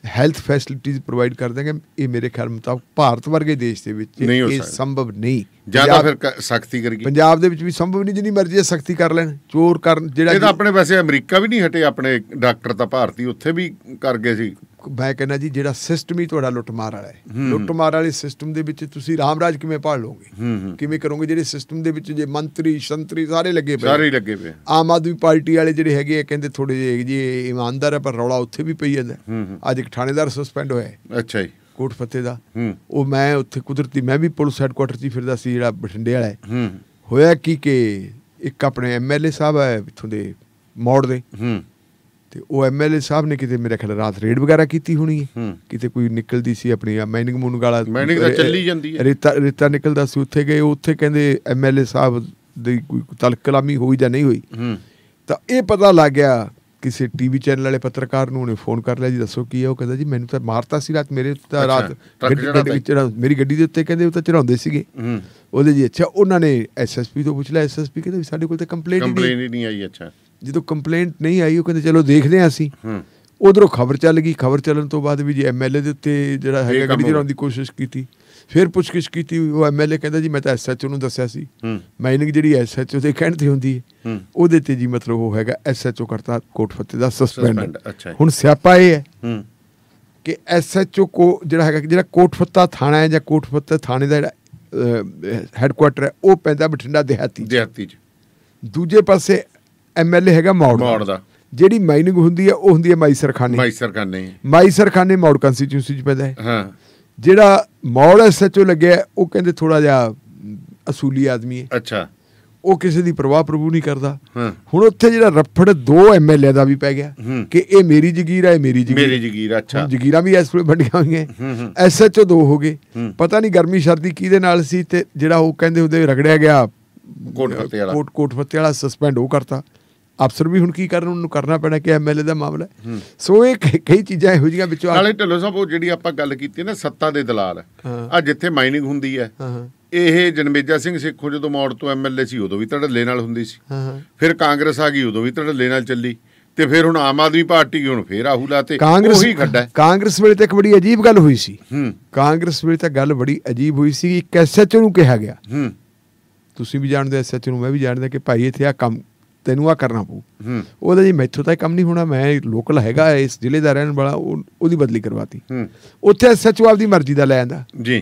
Speaker 8: ਹੈਲਥ ਫੈਸਿਲਿਟੀਜ਼ ਪ੍ਰੋਵਾਈਡ ਕਰ ਦਾਂਗੇ, ਇਹ ਮੇਰੇ ਖਿਆਲ ਮੁਤਾਬਕ ਭਾਰਤ ਵਰਗੇ ਦੇਸ਼ ਦੇ ਵਿੱਚ ਇਹ ਸੰਭਵ ਨਹੀਂ।
Speaker 7: ਜਿਆਦਾ ਫਿਰ ਸਖਤੀ ਕਰੀਏ।
Speaker 8: ਪੰਜਾਬ ਦੇ ਵਿੱਚ ਵੀ ਸੰਭਵ ਨਹੀਂ, ਜਿੰਨੀ ਮਰਜ਼ੀ ਸਖਤੀ ਕਰ ਲੈਣ, ਚੋਰ ਕਰਨ ਜਿਹੜਾ।
Speaker 7: ਇਹ ਤਾਂ ਆਪਣੇ ਵੈਸੇ ਅਮਰੀਕਾ ਵੀ ਨਹੀਂ ਹਟੇ, ਆਪਣੇ ਡਾਕਟਰ ਤਾਂ ਭਾਰਤੀ ਉੱਥੇ ਵੀ ਕਰ ਗਏ ਸੀ।
Speaker 8: ਮੈਂ ਕਹਿੰਦਾ ਜੀ ਜਿਹੜਾ ਸਿਸਟਮ ਹੀ ਤੁਹਾਡਾ ਲੁੱਟਮਾਰ ਵਾਲਾ ਹੈ, ਲੁੱਟਮਾਰ ਵਾਲੇ ਸਿਸਟਮ ਦੇ ਵਿੱਚ ਤੁਸੀਂ ਰਾਮ ਰਾਜ ਕਿਵੇਂ ਭਾਲ ਲਓਗੇ, ਕਿਵੇਂ ਕਰੋਗੇ? ਜਿਹੜੇ ਸਿਸਟਮ ਦੇ ਵਿੱਚ ਜੇ ਮੰਤਰੀ ਸ਼ੰਤਰੀ ਸਾਰੇ ਲੱਗੇ ਪਏ। ਆਮ ਆਦਮੀ ਪਾਰਟੀ ਵਾਲੇ ਜਿਹੜੇ ਹੈਗੇ ਆ ਕਹਿੰਦੇ ਥੋੜੇ ਜਿਹੇ ਜੀ ਇਮਾਨਦਾਰ ਹੈ, ਪਰ ਰੌਲਾ ਉੱਥੇ ਵੀ ਪਈ ਜਾਂਦਾ। ਅੱਜ ਇੱਕ ਥਾਣੇਦਾਰ ਸਸਪੈਂਡ ਹੋਇਆ। ਅੱਛਾ ਜੀ। ਕੋਟ ਫਤਿਹ ਦਾ। ਉਹ ਮੈਂ ਉੱਥੇ ਕੁਦਰਤੀ ਮੈਂ ਵੀ ਪੁਲਿਸ ਹੈਡਕੁਆਟਰ 'ਚ ਹੀ ਫਿਰਦਾ ਸੀ, ਜਿਹੜਾ ਬਠਿੰਡੇ ਵਾਲਾ ਹੈ। ਹੋਇਆ ਕੀ ਕਿ ਇੱਕ ਆਪਣੇ MLA ਸਾਹਿਬ ਹੈ ਇੱਥੋਂ ਦੇ ਮੌੜ ਦੇ, ਤੇ ਉਹ MLA ਸਾਹਿਬ ਨੇ ਕਿਤੇ ਮੇਰੇ ਖਿਆਲ ਰਾਤ ਰੇਡ ਵਗੈਰਾ ਕੀਤੀ ਹੋਣੀ ਹੈ, ਕਿਤੇ ਕੋਈ ਨਿਕਲਦੀ ਸੀ ਆਪਣੀ ਮਾਈਨਿੰਗ ਮੂਨਿੰਗ ਵਾਲਾ
Speaker 7: ਚੱਲੀ ਜਾਂਦੀ ਹੈ,
Speaker 8: ਰੇਤਾ ਨਿਕਲਦਾ ਸੀ। ਉੱਥੇ ਗਏ, ਉੱਥੇ ਕਹਿੰਦੇ MLA ਸਾਹਿਬ ਦੀ ਕੋਈ ਤਲਕਲਾਮੀ ਹੋਈ ਜਾਂ ਨਹੀਂ ਹੋਈ, ਤਾਂ ਇਹ ਪਤਾ ਲੱਗ ਗਿਆ ਕਿਸੇ TV ਚੈਨਲ ਵਾਲੇ ਪੱਤਰਕਾਰ ਨੂੰ। ਉਹਨੇ ਫੋਨ ਕਰ ਲਿਆ ਜੀ ਦੱਸੋ ਕੀ ਹੈ? ਉਹ ਕਹਿੰਦਾ ਜੀ ਮੈਨੂੰ ਤਾਂ ਮਾਰਤਾ ਸੀ ਰਾਤ, ਮੇਰੇ ਤਾਂ ਰਾਤ ਮੇਰੀ ਗੱਡੀ ਦੇ ਉੱਤੇ ਕਹਿੰਦੇ ਉਹ ਤਾਂ ਚੜਾਉਂਦੇ ਸੀਗੇ ਉਹਦੇ ਜੀ। ਅੱਛਾ, ਉਹਨਾਂ ਨੇ SSP ਤੋਂ ਪੁੱਛ ਲਿਆ, SSP ਕਹਿੰਦੇ ਸਾਡੇ ਕੋਲ ਤਾਂ ਕੰਪਲੇਂਟ ਹੀ ਨਹੀਂ ਆਈ। ਅੱਛਾ, ਜਦੋਂ ਕੰਪਲੇਂਟ ਨਹੀਂ ਆਈ ਉਹ ਕਹਿੰਦੇ ਚਲੋ ਦੇਖਦੇ ਹਾਂ ਅਸੀਂ। ਉਧਰੋਂ ਖਬਰ ਚੱਲ ਗਈ, ਖਬਰ ਚੱਲਣ ਤੋਂ ਬਾਅਦ ਵੀ ਜੀ MLA ਦੇ ਉੱਤੇ ਜਿਹੜਾ ਹੈਗਾ ਗੱਡੀ ਚਲਾਉਣ ਦੀ ਕੋਸ਼ਿਸ਼ ਕੀਤੀ। ਫਿਰ ਪੁੱਛਗਿੱਛ ਕੀਤੀ, ਉਹ MLA ਕਹਿੰਦਾ ਜੀ ਮੈਂ ਤਾਂ SHO ਨੂੰ ਦੱਸਿਆ ਸੀ। ਮਾਈਨਿੰਗ ਜਿਹੜੀ SHO ਦੇ ਕਹਿਣ ਤੇ ਹੁੰਦੀ ਹੈ, ਉਹਦੇ ਤੇ ਜੀ ਮਤਲਬ ਉਹ ਹੈਗਾ SHO ਕਰਤਾ ਕੋਟ ਫਤਿਹ ਦਾ ਸਸਪੈਂਡ। ਹੁਣ ਸਿਆਪਾ ਇਹ ਹੈ ਕਿ SHO ਕੋ ਜਿਹੜਾ ਹੈਗਾ, ਜਿਹੜਾ ਕੋਟ ਫਤਿਹ ਥਾਣਾ ਹੈ ਜਾਂ ਕੋਟ ਫਤਿਹ ਥਾਣੇ ਦਾ ਜਿਹੜਾ ਹੈਡਕੁਆਟਰ ਹੈ ਉਹ ਪੈਂਦਾ ਬਠਿੰਡਾ ਦਿਹਾਤੀ 'ਚ। ਦੂਜੇ ਪਾਸੇ MLA ਹੈਗਾ ਮੌੜ ਦਾ। ਜਿਹੜੀ ਮਾਈਨਿੰਗ ਹੁੰਦੀ ਹੈ ਉਹ ਹੁੰਦੀ ਹੈ ਮਾਈਸਰਖਾਨੇ ਮੌੜ ਕੰਸਟੀਚਿਊਂਸੀ 'ਚ ਪੈਂਦਾ ਹੈ। ਜਿਹੜਾ ਮੌੜ SHO ਲੱਗਿਆ ਉਹ ਕਹਿੰਦੇ ਥੋੜਾ ਜਿਹਾ ਅਸੂਲੀ ਆਦਮੀ ਹੈ। ਅੱਛਾ, ਉਹ ਕਿਸੇ ਦੀ ਪ੍ਰਵਾਹ ਪ੍ਰਭੂ ਨਹੀਂ ਕਰਦਾ। ਹੁਣ ਉੱਥੇ ਜਿਹੜਾ ਰਫੜ 2 MLA ਦਾ ਵੀ ਪੈ ਗਿਆ ਕਿ ਇਹ ਮੇਰੀ ਜਗੀਰ ਹੈ, ਮੇਰੀ ਜਗੀਰ। ਅੱਛਾ, ਜਗੀਰਾਂ ਵੀ ਇਸ ਵੇਲੇ ਵੰਡੀਆਂ ਹੋਈਆਂ। SHO 2 ਹੋ ਗਏ। ਪਤਾ ਨਹੀਂ ਗਰਮੀ ਸਰਦੀ ਕਿਹਦੇ ਨਾਲ ਸੀ, ਤੇ ਜਿਹੜਾ ਉਹ ਕਹਿੰਦੇ ਉਹਦੇ ਰਗੜਿਆ ਗਿਆ ਕੋਟ ਫਤਿਹ ਵਾਲਾ ਸਸਪੈਂਡ ਉਹ ਕਰਤਾ। ਅਫਸਰ ਵੀ ਹੁਣ ਕੀ ਕਰਨ, ਉਹਨੂੰ ਕਰਨਾ ਪੈਣਾ ਕਿ MLA ਦਾ ਮਾਮਲਾ। ਸੋ ਇਹ ਕਈ ਚੀਜ਼ਾਂ ਇਹੋ ਜਿਹੀਆਂ ਵਿੱਚੋਂ।
Speaker 7: ਨਾਲੇ ਢਿੱਲੋਂ ਸਾਹਿਬ ਉਹ ਜਿਹੜੀ ਆਪਾਂ ਗੱਲ ਕੀਤੀ ਨਾ ਸੱਤਾ ਦੇ ਦਲਾਲ, ਆ ਜਿੱਥੇ ਮਾਈਨਿੰਗ ਹੁੰਦੀ ਹੈ, ਇਹ ਜਨਮੇਜਾ ਸਿੰਘ ਸੇਖੋਂ ਜਦੋਂ ਮੌੜ ਤੋਂ MLA ਸੀ ਉਦੋਂ ਵੀ ਧੜੱਲੇ ਨਾਲ ਹੁੰਦੀ ਸੀ। ਫਿਰ ਕਾਂਗਰਸ ਆ ਗਈ ਉਦੋਂ ਵੀ ਧੜੱਲੇ ਨਾਲ ਚੱਲੀ, ਤੇ ਫਿਰ ਹੁਣ ਆਮ ਆਦਮੀ ਪਾਰਟੀ ਹੁਣ ਫਿਰ ਆਹੂ ਲਾਤੇ। ਉਹੀ ਖੱਡਾ। ਕਾਂਗਰਸ
Speaker 8: ਵੇਲੇ ਤਾਂ ਇੱਕ ਬੜੀ ਅਜੀਬ ਗੱਲ ਹੋਈ ਸੀ। ਕਾਂਗਰਸ ਵੇਲੇ ਤਾਂ ਗੱਲ ਬੜੀ ਅਜੀਬ ਹੋਈ ਸੀ। ਇੱਕ SHO ਨੂੰ ਕਿਹਾ ਗਿਆ, ਤੁਸੀਂ ਵੀ ਜਾਣਦੇ SHO ਨੂੰ, ਮੈਂ ਵੀ ਜਾਣਦਾ, ਕਿ ਭਾਈ ਇੱਥੇ ਆਹ ਕੰਮ ਤੈਨੂੰ ਆਹ ਕਰਨਾ ਪਊ। ਉਹਦਾ ਜੀ ਮੈਥੋਂ ਤਾਂ ਕੰਮ ਨਹੀਂ ਹੋਣਾ, ਮੈਂ ਲੋਕਲ ਹੈਗਾ ਇਸ ਜ਼ਿਲ੍ਹੇ ਦਾ ਰਹਿਣ ਵਾਲਾ, ਉਹਦੀ ਬਦਲੀ ਕਰਵਾਤੀ। ਉੱਥੇ SHO ਆਪਦੀ ਮਰਜ਼ੀ ਦਾ ਲੈ ਆਂਦਾ ਜੀ,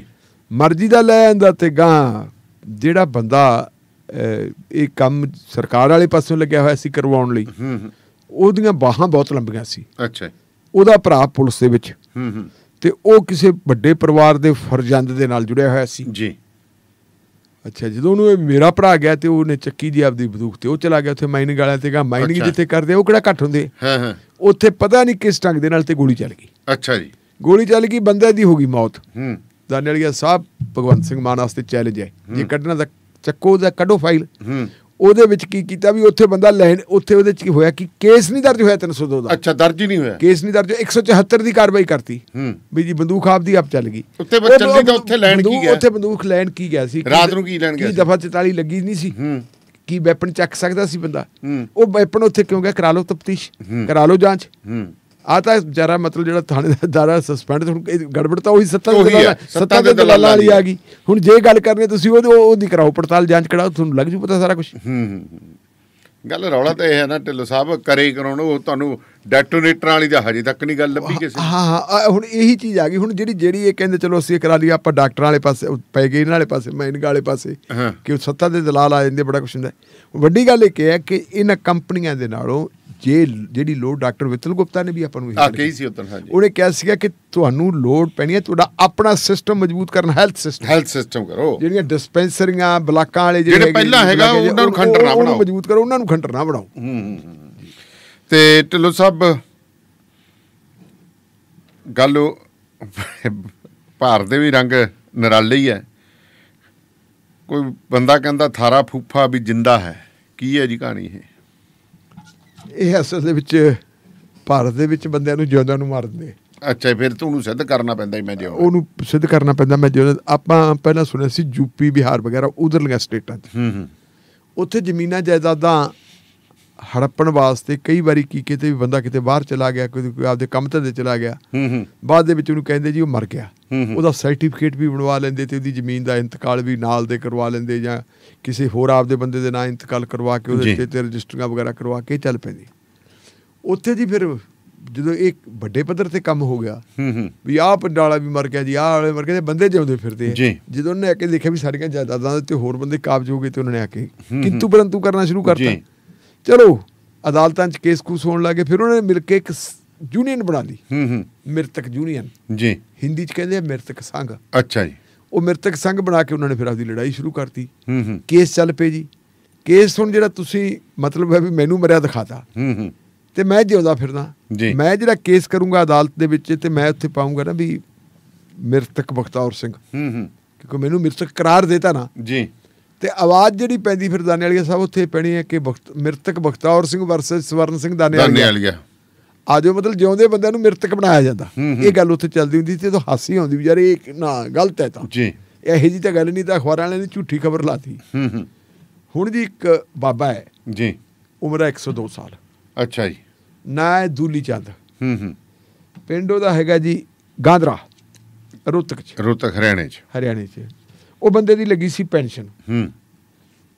Speaker 8: ਮਰਜ਼ੀ ਦਾ ਲੈ ਆਂਦਾ। ਤੇ ਗਾਂ ਜਿਹੜਾ ਬੰਦਾ ਇਹ ਕੰਮ ਸਰਕਾਰ ਵਾਲੇ ਪਾਸੋਂ ਲੱਗਿਆ ਹੋਇਆ ਸੀ ਕਰਵਾਉਣ ਲਈ, ਉਹਦੀਆਂ ਬਾਹਾਂ ਬਹੁਤ ਲੰਬੀਆਂ ਸੀ। ਅੱਛਾ, ਉਹਦਾ ਭਰਾ ਪੁਲਿਸ ਦੇ ਵਿੱਚ, ਤੇ ਉਹ ਕਿਸੇ ਵੱਡੇ ਪਰਿਵਾਰ ਦੇ ਫਰਜ਼ੰਦ ਦੇ ਨਾਲ ਜੁੜਿਆ ਹੋਇਆ ਸੀ
Speaker 7: ਜੀ।
Speaker 8: ਅੱਛਾ, ਜਦੋਂ ਉਹਨੂੰ ਇਹ ਮੇਰਾ ਭਰਾ ਗਿਆ ਤੇ ਉਹਨੇ ਚੱਕੀ ਦੀ ਆਪਦੀ ਬੰਦੂਕ ਤੇ ਉਹ ਚਲਾ ਗਿਆ ਉੱਥੇ ਮਾਈਨਿੰਗ ਵਾਲਿਆਂ ਤੇ ਗਾ ਮਾਈਨਿੰਗ ਜਿੱਥੇ ਕਰਦੇ ਉਹ ਕਿਹੜਾ ਘੱਟ ਹੁੰਦੇ। ਉੱਥੇ ਪਤਾ ਨਹੀਂ ਕਿਸ ਢੰਗ ਦੇ ਨਾਲ ਤੇ ਗੋਲੀ ਚੱਲ ਗਈ।
Speaker 7: ਅੱਛਾ ਜੀ।
Speaker 8: ਗੋਲੀ ਚੱਲ ਗਈ, ਬੰਦੇ ਦੀ ਹੋ ਗਈ ਮੌਤ। ਦਾਨੇਵਾਲੀਆ ਸਾਹਿਬ ਭਗਵੰਤ ਸਿੰਘ ਮਾਨ ਵਾਸਤੇ ਚੈਲੰਜ ਹੈ, ਜੇ ਕੱਢਣਾ ਤਾਂ ਚੱਕੋ ਦਾ ਕੱਢੋ ਫਾਈਲ। ਉਹਦੇ ਵਿੱਚ ਕੀ ਕੀਤਾ ਵੀ ਉੱਥੇ ਬੰਦਾ ਲੈਣ, ਉੱਥੇ ਉਹਦੇ ਚ ਕੀ ਹੋਇਆ ਕਿ ਕੇਸ ਨਹੀਂ ਦਰਜ ਹੋਇਆ 302 ਦਾ।
Speaker 7: ਅੱਛਾ, ਦਰਜ ਹੀ ਨਹੀਂ ਹੋਇਆ ਕੇਸ
Speaker 8: ਨਹੀਂ ਦਰਜ। 174 ਦੀ ਕਾਰਵਾਈ ਕਰਤੀ ਵੀ ਜੀ ਬੰਦੂਕ ਆਪਦੀ ਆਪ ਚੱਲ ਗਈ।
Speaker 7: ਉੱਥੇ ਚੱਲੀ ਤਾਂ ਉੱਥੇ ਲੈਣ ਕੀ ਗਿਆ?
Speaker 8: ਉੱਥੇ ਬੰਦੂਕ ਲੈਣ ਕੀ ਗਿਆ ਸੀ?
Speaker 7: ਰਾਤ ਨੂੰ ਕੀ ਲੈਣ ਗਿਆ?
Speaker 8: ਦਫਾ 44 ਲੱਗੀ ਨਹੀਂ ਸੀ ਕੀ ਵੈਪਨ ਚੱਕ ਸਕਦਾ ਸੀ ਬੰਦਾ? ਉਹ ਵੈਪਨ ਉੱਥੇ ਕਿਉਂ ਗਿਆ? ਕਰਾ ਲਓ ਤਫਤੀਸ਼, ਕਰਾ ਲਓ ਜਾਂਚ। ਆ ਤਾਂ ਜਰਾ ਮਤਲਬ ਜਿਹੜਾ ਥਾਣੇਦਾਰ ਸਸਪੈਂਡ, ਹੁਣ ਗੜਬੜ ਤਾਂ ਉਹੀ ਸੱਤਾ ਦੇ ਦਲਾਲਾਂ ਵਾਲੀ ਆ ਗਈ। ਹੁਣ ਜੇ ਗੱਲ ਕਰਨੀ ਤੁਸੀਂ ਉਹਦੀ ਕਰਾਓ ਪੜਤਾਲ, ਜਾਂਚ ਕਰਾਓ, ਤੁਹਾਨੂੰ ਲੱਗ ਜੂ ਪਤਾ ਸਾਰਾ ਕੁਝ।
Speaker 7: ਗੱਲ ਰੌਲਾ ਤਾਂ ਇਹ ਹੈ ਨਾ ਢਿੱਲੋਂ ਸਾਹਿਬ, ਕਰੇ ਕਰਾਉਣ ਉਹ ਤੁਹਾਨੂੰ ਡੈਟੋਨੇਟਰਾਂ ਵਾਲੀ ਤਾਂ ਹਜੇ ਤੱਕ ਨਹੀਂ ਗੱਲ ਲੱਭੀ ਕਿਸੇ।
Speaker 8: ਹਾਂ, ਹੁਣ ਇਹੀ ਚੀਜ਼ ਆ ਗਈ। ਹੁਣ ਜਿਹੜੀ ਇਹ ਕਹਿੰਦੇ ਚਲੋ ਅਸੀਂ ਕਰਾ ਲਈ, ਆਪਾਂ ਡਾਕਟਰਾਂ ਵਾਲੇ ਪਾਸੇ ਪੈ ਗਏ, ਇਹਨਾਂ ਵਾਲੇ ਪਾਸੇ ਮਾਈਨਿੰਗ ਵਾਲੇ ਪਾਸੇ ਕਿ ਸੱਤਾ ਦੇ ਦਲਾਲ ਆ ਜਾਂਦੇ, ਬੜਾ ਕੁਛ ਹੁੰਦਾ। ਵੱਡੀ ਗੱਲ ਇਹ ਹੈ ਕਿ ਇਹਨਾਂ ਕੰਪਨੀਆਂ ਦੇ ਨਾਲੋਂ ਜਿਹੜੀ ਲੋੜ ਡਾਕਟਰ ਵਿਤਲ ਗੁਪਤਾ ਨੇ ਵੀ ਆਪਾਂ ਨੂੰ
Speaker 7: ਕਹੀ ਸੀ
Speaker 8: ਉਹਨੇ ਕਿਹਾ ਸੀਗਾ ਕਿ ਤੁਹਾਨੂੰ ਲੋੜ ਪੈਣੀ ਹੈ ਤੁਹਾਡਾ ਆਪਣਾ ਸਿਸਟਮ ਮਜ਼ਬੂਤ ਕਰਨਾ, ਹੈਲਥ ਸਿਸਟਮ
Speaker 7: ਕਰੋ।
Speaker 8: ਜਿਹੜੀਆਂ ਡਿਸਪੈਂਸਰੀਆਂ ਬਲਾਕਾਂ ਵਾਲੇ
Speaker 7: ਜਿਹੜੇ ਪਹਿਲਾਂ ਹੈਗਾ ਉਹਨਾਂ ਨੂੰ ਖੰਡਰ ਨਾ ਬਣਾਓ,
Speaker 8: ਮਜ਼ਬੂਤ ਕਰੋ, ਉਹਨਾਂ ਨੂੰ ਖੰਡਰ ਨਾ ਬਣਾਓ।
Speaker 7: ਤੇ ਢਿੱਲੋਂ ਸਾਹਿਬ ਗੱਲ ਭਾਰਤ ਦੇ ਵੀ ਰੰਗ ਨਿਰਾਲੇ ਹੀ ਹੈ। ਕੋਈ ਬੰਦਾ ਕਹਿੰਦਾ ਥਾਰਾ ਫੂਫਾ ਵੀ ਜਿੰਦਾ ਹੈ, ਕੀ ਹੈ ਜੀ ਕਹਾਣੀ
Speaker 8: ਇਹ ਅਸਲ ਦੇ ਵਿੱਚ ਭਾਰਤ ਦੇ ਵਿੱਚ ਬੰਦਿਆਂ ਨੂੰ ਜਿਉਂਦਿਆਂ ਨੂੰ ਮਾਰ ਦਿੰਦੇ।
Speaker 7: ਅੱਛਾ, ਫਿਰ ਤੁਹਾਨੂੰ ਸਿੱਧ ਕਰਨਾ ਪੈਂਦਾ ਮੈਂ ਜਿਉਂਦਾ,
Speaker 8: ਉਹਨੂੰ ਸਿੱਧ ਕਰਨਾ ਪੈਂਦਾ ਮੈਂ ਜਿਉਂਦਾ। ਆਪਾਂ ਪਹਿਲਾਂ ਸੁਣਿਆ ਸੀ ਯੂਪੀ ਬਿਹਾਰ ਵਗੈਰਾ ਉਧਰਲੀਆਂ ਸਟੇਟਾਂ 'ਚ ਉੱਥੇ ਜ਼ਮੀਨਾਂ ਜਾਇਦਾਦਾਂ ਹੜੱਪਣ ਵਾਸਤੇ ਕਈ ਵਾਰੀ ਕੀ ਕਿਤੇ ਵੀ ਬੰਦਾ ਕਿਤੇ ਬਾਹਰ ਚਲਾ ਗਿਆ, ਕੋਈ ਆਪਦੇ ਕੰਮ ਧੰਦੇ ਚਲਾ ਗਿਆ, ਬਾਅਦ ਦੇ ਵਿੱਚ ਉਹਨੂੰ ਕਹਿੰਦੇ ਜੀ ਉਹ ਮਰ ਗਿਆ, ਉਹਦਾ ਸਰਟੀਫਿਕੇਟ ਵੀ ਬਣਵਾ ਲੈਂਦੇ ਤੇ ਉਹਦੀ ਜ਼ਮੀਨ ਦਾ ਇੰਤਕਾਲ ਵੀ ਨਾਲ ਦੇ ਕਰਵਾ ਲੈਂਦੇ, ਜਾਂ ਕਿਸੇ ਹੋਰ ਆਪਦੇ ਬੰਦੇ ਦੇ ਨਾਂ ਇੰਤਕਾਲ ਕਰਵਾ ਕੇ ਉਹਦੇ ਤੇ ਰਜਿਸਟਰੀਆਂ ਵਗੈਰਾ ਕਰਵਾ ਕੇ ਚੱਲ ਪੈਂਦੀ। ਉੱਥੇ ਜੀ ਫਿਰ ਜਦੋਂ ਇਹ ਵੱਡੇ ਪੱਧਰ ਤੇ ਕੰਮ ਹੋ ਗਿਆ ਵੀ ਆਹ ਪਿੰਡ ਵਾਲਾ ਵੀ ਮਰ ਗਿਆ ਜੀ, ਆਹ ਵਾਲੇ ਮਰ ਗਏ, ਤੇ ਬੰਦੇ ਜਿਉਂਦੇ ਫਿਰਦੇ। ਜਦੋਂ ਉਹਨੇ ਆ ਕੇ ਦੇਖਿਆ ਵੀ ਸਾਰੀਆਂ ਜਾਇਦਾਦਾਂ ਦੇ ਤੇ ਹੋਰ ਬੰਦੇ ਕਾਬਜ਼ ਹੋ ਗਏ, ਤੇ ਉਹਨਾਂ ਨੇ ਆ ਕੇ ਕਿੰਤੂ ਪਰੰਤੂ ਕਰਨਾ ਸ਼ੁਰੂ ਕਰਤਾ। ਚਲੋ ਅਦਾਲਤਾਂ 'ਚ ਕੇਸ ਕੂਸ ਹੋਣ ਲੱਗੇ, ਫਿਰ ਉਹਨਾਂ ਨੇ ਮਿਲ ਕੇ ਇੱਕ ਯੂਨੀਅਨ ਬਣਾ ਲਈ, ਮ੍ਰਿਤਕ ਯੂਨੀਅਨ ਜੀ, ਹਿੰਦੀ 'ਚ ਕਹਿੰਦੇ ਆ ਮ੍ਰਿਤਕ ਸੰਘ।
Speaker 7: ਅੱਛਾ ਜੀ।
Speaker 8: ਉਹ ਮ੍ਰਿਤਕ ਸੰਘ ਬਣਾ ਕੇ ਉਹਨਾਂ ਨੇ ਫਿਰ ਆਪਦੀ ਲੜਾਈ ਸ਼ੁਰੂ ਕਰਤੀ। ਕੇਸ ਚੱਲ ਪਏ ਜੀ। ਕੇਸ ਹੁਣ ਜਿਹੜਾ ਤੁਸੀਂ ਮਤਲਬ ਹੈ ਵੀ ਮੈਨੂੰ ਮਰਿਆ ਦਿਖਾਤਾ ਤੇ ਮੈਂ ਜਿਉਂਦਾ ਫਿਰਦਾ, ਮੈਂ ਜਿਹੜਾ ਕੇਸ ਕਰੂੰਗਾ ਅਦਾਲਤ ਦੇ ਵਿੱਚ ਤੇ ਮੈਂ ਉੱਥੇ ਪਾਊਂਗਾ ਨਾ ਵੀ ਮ੍ਰਿਤਕ ਬਖਤੌਰ ਸਿੰਘ, ਕਿਉਂਕਿ ਮੈਨੂੰ ਮ੍ਰਿਤਕ ਕਰਾਰ ਦੇਤਾ ਨਾ ਜੀ, ਤੇ ਆਵਾਜ਼ ਜਿਹੜੀ ਪੈਂਦੀ ਫਿਰ ਦਾਨੇਵਾਲੀਆ ਸਾਹਿਬ ਉੱਥੇ ਪੈਣੀ ਹੈ ਕਿ ਮ੍ਰਿਤਕ ਬਖਤੌਰ ਸਿੰਘ ਵਰਸਸ ਸਵਰਨ ਸਿੰਘ ਦਾਨੇਵਾਲੀਆ। ਆ ਜਾਓ, ਮਤਲਬ ਜਿਉਂਦੇ ਬੰਦਿਆਂ ਨੂੰ ਮ੍ਰਿਤਕ ਬਣਾਇਆ ਜਾਂਦਾ। ਇਹ ਗੱਲ ਉੱਥੇ ਚੱਲਦੀ ਹੁੰਦੀ ਸੀ, ਤੇ ਹਾਸੀ ਆਉਂਦੀ ਵੀ ਯਾਰ ਇਹ ਨਾ ਗਲਤ ਹੈ ਤਾਂ ਜੀ, ਇਹੋ ਜਿਹੀ ਤਾਂ ਗੱਲ ਨਹੀਂ, ਤਾਂ ਅਖਬਾਰਾਂ ਵਾਲਿਆਂ ਨੇ ਝੂਠੀ ਖਬਰ ਲਾਤੀ। ਹੁਣ ਜੀ ਇੱਕ ਬਾਬਾ ਹੈ ਜੀ, ਉਮਰ 102 ਸਾਲ।
Speaker 7: ਅੱਛਾ ਜੀ।
Speaker 8: ਨਾ ਹੈ ਦੂਲੀ ਚੰਦ, ਪਿੰਡ ਉਹਦਾ ਹੈਗਾ ਜੀ ਗਾਂਦਰਾ, ਰੋਹਤਕ 'ਚ,
Speaker 7: ਰੋਹਤਕ ਹਰਿਆਣੇ 'ਚ।
Speaker 8: ਉਹ ਬੰਦੇ ਦੀ ਲੱਗੀ ਸੀ ਪੈਨਸ਼ਨ,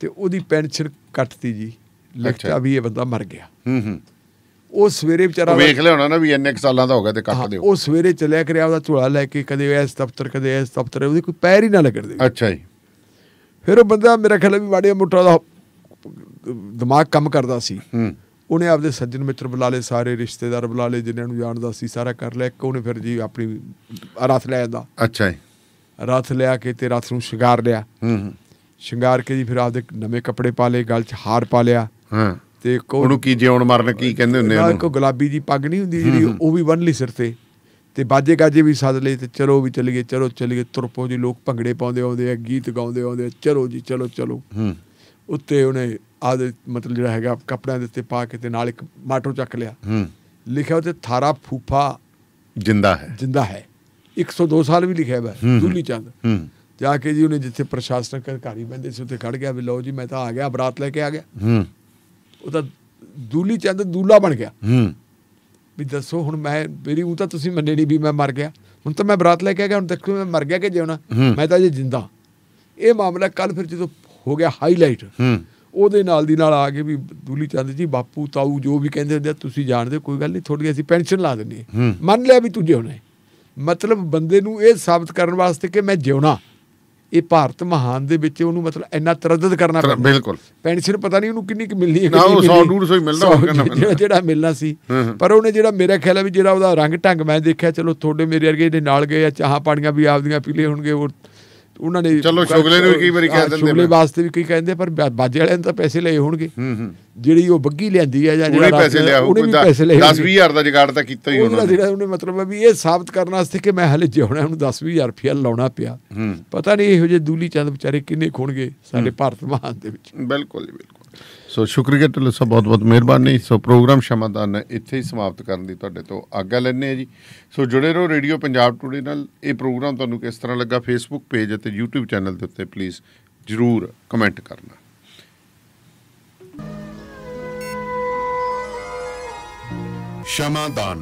Speaker 8: ਤੇ ਉਹਦੀ ਪੈਨਸ਼ਨ ਕੱਟਤੀ ਜੀ, ਲਿਖਿਆ ਵੀ ਇਹ ਬੰਦਾ ਮਰ ਗਿਆ। ਉਹ ਸਵੇਰੇ ਵਿਚਾਰਾ
Speaker 7: ਵੇਖ ਲਿਆ ਹੋਣਾ ਨਾ ਵੀ ਇੰਨੇ ਸਾਲਾਂ ਦਾ ਹੋ ਗਿਆ ਤੇ ਕੱਟ ਦਿਓ।
Speaker 8: ਉਹ ਸਵੇਰੇ ਚੱਲਿਆ ਕਰਿਆ ਉਹਦਾ ਝੋਲਾ ਲੈ ਕੇ, ਕਦੇ ਇਸ ਦਫ਼ਤਰ ਕਦੇ ਇਸ ਦਫ਼ਤਰ, ਉਹਦੇ ਕੋਈ ਪੈਰ ਹੀ ਨਾ ਲੱਗਣ ਦੇ।
Speaker 7: ਅੱਛਾ ਜੀ।
Speaker 8: ਫਿਰ ਉਹ ਬੰਦਾ ਮੇਰਾ ਖਿਆਲ ਵੀ ਮਾੜਾ ਮੋਟਾ ਦਾ ਦਿਮਾਗ ਕੰਮ ਕਰਦਾ ਸੀ। ਉਹਨੇ ਆਪਦੇ ਸੱਜਣ ਮਿੱਤਰ ਬੁਲਾ ਲਏ, ਸਾਰੇ ਰਿਸ਼ਤੇਦਾਰ ਬੁਲਾ ਲਏ, ਜਿਨ੍ਹਾਂ ਨੂੰ ਜਾਣਦਾ ਸੀ, ਸਾਰਾ ਕਰ ਲਿਆ। ਇੱਕ ਉਹਨੇ ਫਿਰ ਜੀ ਆਪਣੀ ਰਥ ਲੈ ਜਾਂਦਾ। ਅੱਛਾ ਜੀ। ਰਥ ਲਿਆ ਕੇ ਤੇ ਰਥ ਨੂੰ ਸ਼ਿੰਗਾਰ ਲਿਆ। ਸ਼ਿੰਗਾਰ ਕੇ ਜੀ ਫਿਰ ਆਪਦੇ ਨਵੇਂ ਕੱਪੜੇ ਪਾ ਲਏ, ਗਲ 'ਚ ਹਾਰ ਪਾ ਲਿਆ, ਤੇ
Speaker 7: ਉਹਨੂੰ ਕੀ ਜਿਉਣ ਮਰਨ ਕੀ ਕਹਿੰਦੇ ਹੁੰਦੇ ਆ,
Speaker 8: ਇੱਕ ਗੁਲਾਬੀ ਦੀ ਪੱਗ ਨਹੀਂ ਹੁੰਦੀ ਜਿਹੜੀ, ਉਹ ਵੀ ਬੰਨ ਲਈ ਸਿਰ ਤੇ ਬਾਜੇ ਗਾਜੇ ਵੀ ਸੱਦ ਲਏ, ਤੇ ਚਲੋ ਵੀ ਚੱਲੀਏ, ਚਲੋ ਚੱਲੀਏ, ਤੁਰ ਪਓ ਜੀ। ਲੋਕ ਭੰਗੜੇ ਪਾਉਂਦੇ ਆਉਂਦੇ ਆ, ਗੀਤ ਗਾਉਂਦੇ ਆਉਂਦੇ ਆ, ਚਲੋ ਜੀ ਚਲੋ ਚਲੋ। ਉੱਤੇ ਉਹਨੇ ਆਪਦੇ ਮਤਲਬ ਜਿਹੜਾ ਹੈਗਾ ਕੱਪੜਿਆਂ ਦੇ ਉੱਤੇ ਪਾ ਕੇ ਤੇ ਨਾਲ ਇੱਕ ਮਾਟੋ ਚੱਕ ਲਿਆ, ਲਿਖਿਆ ਉੱਤੇ ਥਾਰਾ ਫੂਫਾ ਜਿੰਦਾ ਹੈ। 102 ਸਾਲ ਵੀ ਲਿਖਿਆ ਵਾ, ਦੂਲੀ ਚੰਦ। ਜਾ ਕੇ ਜੀ ਉਹਨੇ ਜਿੱਥੇ ਪ੍ਰਸ਼ਾਸਨਿਕ ਅਧਿਕਾਰੀ ਬਹਿੰਦੇ ਸੀ ਉੱਥੇ ਖੜ ਗਿਆ ਵੀ ਲਓ ਜੀ ਮੈਂ ਤਾਂ ਆ ਗਿਆ, ਬਰਾਤ ਲੈ ਕੇ ਆ ਗਿਆ। ਉਹ ਤਾਂ ਦੂਲੀ ਚੰਦ ਦੂਲਾ ਬਣ ਗਿਆ ਵੀ ਦੱਸੋ ਹੁਣ ਮੇਰੀ ਉਹ ਤਾਂ ਤੁਸੀਂ ਮੰਨੇ ਨਹੀਂ ਵੀ ਮੈਂ ਮਰ ਗਿਆ, ਹੁਣ ਤਾਂ ਮੈਂ ਬਰਾਤ ਲੈ ਕੇ ਆ ਗਿਆ, ਹੁਣ ਦੇਖੋ ਮੈਂ ਮਰ ਗਿਆ ਕਿ ਜਿਉਣਾ, ਮੈਂ ਤਾਂ ਅਜੇ ਜਿੰਦਾ। ਇਹ ਮਾਮਲਾ ਕੱਲ ਫਿਰ ਜਦੋਂ ਹੋ ਗਿਆ ਹਾਈਲਾਈਟ, ਉਹਦੇ ਨਾਲ ਦੀ ਨਾਲ ਆ ਕੇ ਵੀ ਦੂਲੀ ਚੰਦ ਜੀ ਬਾਪੂ ਤਾਊ ਜੋ ਵੀ ਕਹਿੰਦੇ ਹੁੰਦੇ ਤੁਸੀਂ ਜਾਣਦੇ, ਕੋਈ ਗੱਲ ਨਹੀਂ, ਥੋੜ੍ਹੀ ਅਸੀਂ ਪੈਨਸ਼ਨ ਲਾ ਦਿੰਦੇ, ਮੰਨ ਲਿਆ ਵੀ ਤੂੰ ਜਿਉਣਾ। ਮਤਲਬ ਬੰਦੇ ਨੂੰ ਇਹ ਸਾਬਤ ਕਰਨ ਵਾਸਤੇ ਕਿ ਮੈਂ ਜਿਉਣਾ, ਇਹ ਭਾਰਤ ਮਹਾਨ ਦੇ ਵਿੱਚ ਉਹਨੂੰ ਮਤਲਬ ਇੰਨਾ ਤਰੱਦਦ ਕਰਨਾ ਪੈਂਦਾ।
Speaker 7: ਬਿਲਕੁਲ
Speaker 8: ਪੈਨਸ਼ਨ ਪਤਾ ਨਹੀਂ ਉਹਨੂੰ ਕਿੰਨੀ ਕੁ ਮਿਲਣੀ ਹੈ,
Speaker 7: ਨਾ ਉਹ 100-150 ਹੀ ਮਿਲਦਾ
Speaker 8: ਜਿਹੜਾ ਮਿਲਣਾ ਸੀ। ਪਰ ਉਹਨੇ ਜਿਹੜਾ ਮੇਰਾ ਖਿਆਲ ਹੈ ਵੀ ਜਿਹੜਾ ਉਹਦਾ ਰੰਗ ਢੰਗ ਮੈਂ ਦੇਖਿਆ, ਚਲੋ ਤੁਹਾਡੇ ਮੇਰੇ ਵਰਗੇ ਜਿਹੜੇ ਨਾਲ ਗਏ ਆ ਚਾਹਾਂ ਪਾਣੀਆਂ ਵੀ ਆਪਦੀਆਂ ਪੀਲੇ ਹੋਣਗੇ, ਉਹਨਾਂ ਨੇ
Speaker 7: ਚਲੋ ਸ਼ੁਗਲੇ ਨੂੰ ਕਈ ਵਾਰੀ ਕਹਿ ਦਿੰਦੇ,
Speaker 8: ਸ਼ੁਗਲੇ ਵਾਸਤੇ ਵੀ ਕਈ ਕਹਿੰਦੇ, ਪਰ ਬਾਜੇ ਵਾਲਿਆਂ ਨੇ ਤਾਂ ਪੈਸੇ ਲਏ ਹੋਣਗੇ। ਜਿਹੜੀ ਉਹ ਬੱਗੀ ਲਿਆਂਦੀ ਹੈ ਜਾਂ
Speaker 7: ਉਹਨੇ ਪੈਸੇ ਲਿਆ,
Speaker 8: ਉਹਨੇ ਵੀ ਪੈਸੇ ਲਏ
Speaker 7: 10-20 ਹਜ਼ਾਰ ਦਾ ਜੁਗਾੜ ਤਾਂ ਕੀਤਾ ਹੀ ਉਹਨਾਂ ਨੇ।
Speaker 8: ਜਿਹੜਾ ਉਹਨੇ ਮਤਲਬ ਹੈ ਵੀ ਇਹ ਸਾਬਤ ਕਰਨ ਵਾਸਤੇ ਕਿ ਮੈਂ ਹਲੇ ਜਿਉਣਾ, ਉਹਨੂੰ 10-20 ਹਜ਼ਾਰ ਰੁਪਇਆ ਲਾਉਣਾ ਪਿਆ। ਪਤਾ ਨਹੀਂ ਇਹੋ ਜਿਹੇ ਦੂਲੀ ਚੰਦ ਵਿਚਾਰੇ ਕਿੰਨੇ ਖੋਣਗੇ ਸਾਡੇ ਭਾਰਤ ਮਹਾਨ ਦੇ ਵਿੱਚ।
Speaker 7: ਬਿਲਕੁਲ ਬਿਲਕੁਲ। ਸੋ ਸ਼ੁਕਰੀਆ ਢਿੱਲੋਂ ਸਾਹਿਬ, ਬਹੁਤ ਬਹੁਤ ਮਿਹਰਬਾਨੀ। ਸੋ ਪ੍ਰੋਗਰਾਮ ਸ਼ਮਾਦਾਨ ਇੱਥੇ ਹੀ ਸਮਾਪਤ ਕਰਨ ਦੀ ਤੁਹਾਡੇ ਤੋਂ ਆਗਿਆ ਲੈਂਦੇ ਹਾਂ ਜੀ। ਸੋ ਜੁੜੇ ਰਹੋ ਰੇਡੀਓ ਪੰਜਾਬ ਟੂਡੇ ਨਾਲ। ਇਹ ਪ੍ਰੋਗਰਾਮ ਤੁਹਾਨੂੰ ਕਿਸ ਤਰ੍ਹਾਂ ਲੱਗਾ, ਫੇਸਬੁੱਕ ਪੇਜ ਅਤੇ YouTube ਚੈਨਲ ਦੇ ਉੱਤੇ ਪਲੀਜ਼ ਜ਼ਰੂਰ ਕਮੈਂਟ ਕਰਨਾ।
Speaker 5: ਸ਼ਮਾਦਾਨ।